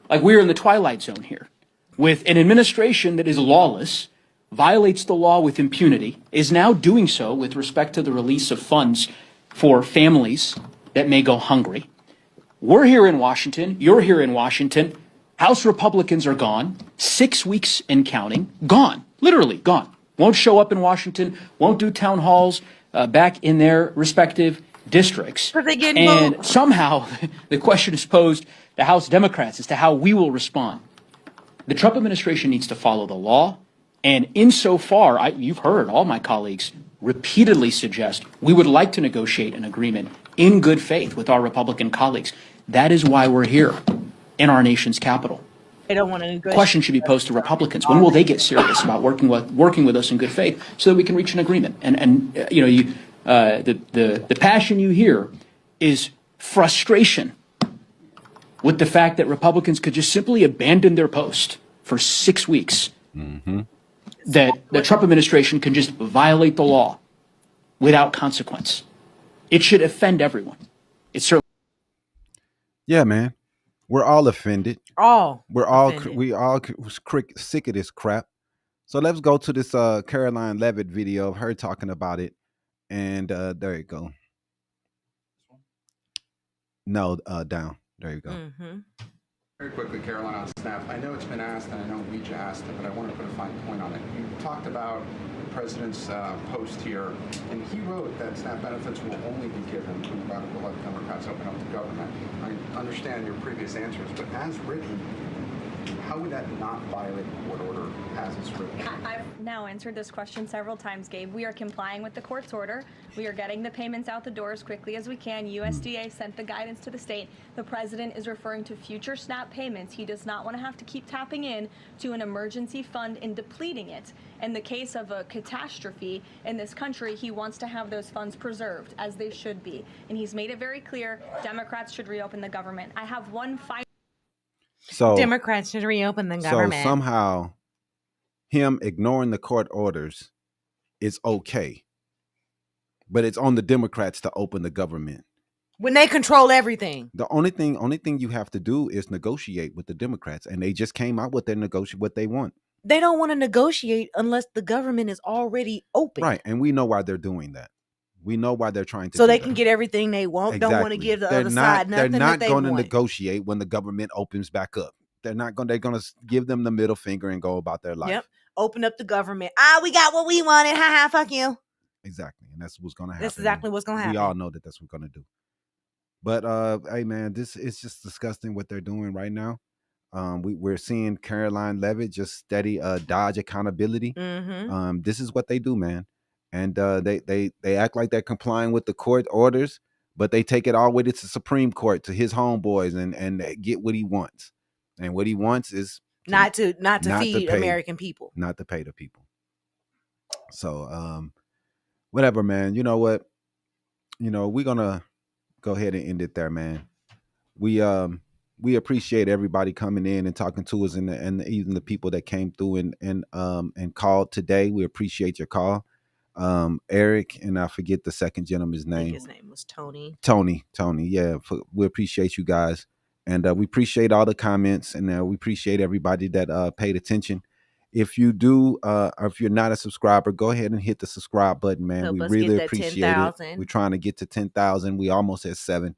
Like we're in the twilight zone here with an administration that is lawless, violates the law with impunity, is now doing so with respect to the release of funds for families that may go hungry. We're here in Washington. You're here in Washington. House Republicans are gone. 6 weeks and counting. Gone. Literally gone. Won't show up in Washington. Won't do town halls back in their respective districts. And somehow the question is posed to House Democrats as to how we will respond. The Trump administration needs to follow the law. And insofar, you've heard all my colleagues repeatedly suggest we would like to negotiate an agreement in good faith with our Republican colleagues. That is why we're here in our nation's capital. They don't want to negotiate. Question should be posed to Republicans. When will they get serious about working with us in good faith so that we can reach an agreement? And you know, the passion you hear is frustration with the fact that Republicans could just simply abandon their post for 6 weeks. Mm-hmm. That the Trump administration can just violate the law without consequence. It should offend everyone. It's certainly. Yeah, man. We're all offended. We're all sick of this crap. So let's go to this Caroline Levitt video of her talking about it. And there you go. No, down. There you go. Mm-hmm. Very quickly, Caroline, on SNAP. I know it's been asked, and I know Iesha asked it, but I want to put a fine point on it. You talked about the president's post here, and he wrote that SNAP benefits will only be given when radical left Democrats open up the government. I understand your previous answers, but as written, how would that not violate the court order as it's written? I've now answered this question several times, Gabe. We are complying with the court's order. We are getting the payments out the door as quickly as we can. USDA sent the guidance to the state. The president is referring to future SNAP payments. He does not want to have to keep tapping in to an emergency fund and depleting it. In the case of a catastrophe in this country, he wants to have those funds preserved, as they should be. And he's made it very clear Democrats should reopen the government. I have one final. So Democrats should reopen the government. So somehow him ignoring the court orders is okay. But it's on the Democrats to open the government. When they control everything. The only thing you have to do is negotiate with the Democrats. And they just came out with what they want. They don't want to negotiate unless the government is already open. Right. And we know why they're doing that. We know why they're trying to. So they can get everything they want. Exactly. Don't want to give the other side nothing. They're not going to negotiate when the government opens back up. They're going to give them the middle finger and go about their life. Yep. Open up the government. We got what we wanted. Ha ha. Fuck you. Exactly. And that's what's going to happen. That's exactly what's going to happen. We all know that that's what's going to do. But hey man, this is just disgusting what they're doing right now. We're seeing Caroline Levitt just steady dodge accountability. Mm-hmm. This is what they do, man. And they act like they're complying with the court orders, but they take it all the way to the Supreme Court, to his homeboys, and get what he wants. And what he wants is not to feed American people, not to pay the people. So whatever, man. You know what? We're gonna go ahead and end it there, man. We appreciate everybody coming in and talking to us, and even the people that came through and called today. We appreciate your call. Eric, and I forget the second gentleman's name. I think his name was Tony. Tony. Yeah, we appreciate you guys, and we appreciate all the comments, and we appreciate everybody that paid attention. If you do, or if you're not a subscriber, go ahead and hit the subscribe button, man. We really appreciate 10,000. it. We're trying to get to 10,000. We almost at 7,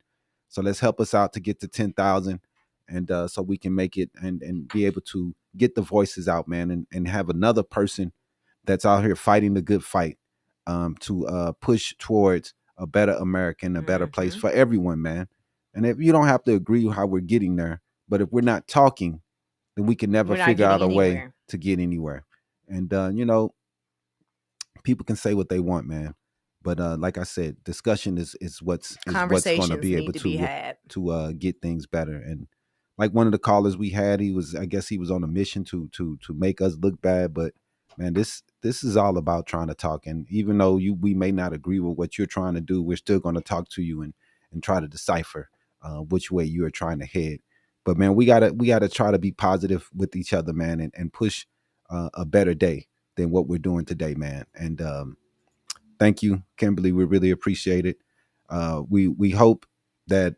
so let's help us out to get to 10,000, and so we can make it and be able to get the voices out, man, and have another person that's out here fighting the good fight. To push towards a better America and a better place for everyone, man. And if you don't have to agree with how we're getting there, but if we're not talking, then we can never figure out a way to get anywhere. And people can say what they want, man. But like I said, discussion is what's going to be able to get things better. And like one of the callers we had, I guess he was on a mission to make us look bad, but man, this is all about trying to talk. And even though we may not agree with what you're trying to do, we're still going to talk to you and try to decipher which way you are trying to head. But man, we gotta try to be positive with each other, man, and push a better day than what we're doing today, man. And thank you, Kimberly. We really appreciate it. We hope that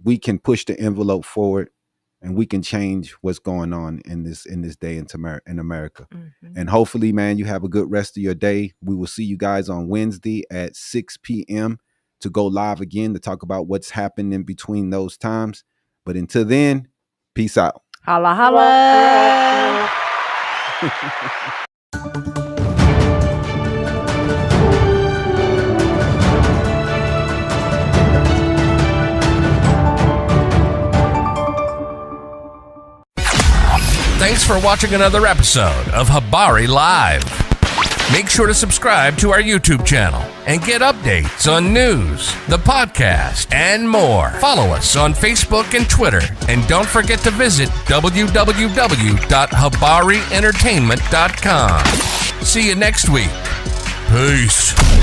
we can push the envelope forward and we can change what's going on in this day in America. And hopefully, man, you have a good rest of your day. We will see you guys on Wednesday at 6 p.m. to go live again to talk about what's happened in between those times. But until then, peace out. Holla, holla. Thanks for watching another episode of Habari Live. Make sure to subscribe to our YouTube channel and get updates on news, the podcast, and more. Follow us on Facebook and Twitter. And don't forget to visit www.habarientertainment.com. See you next week. Peace.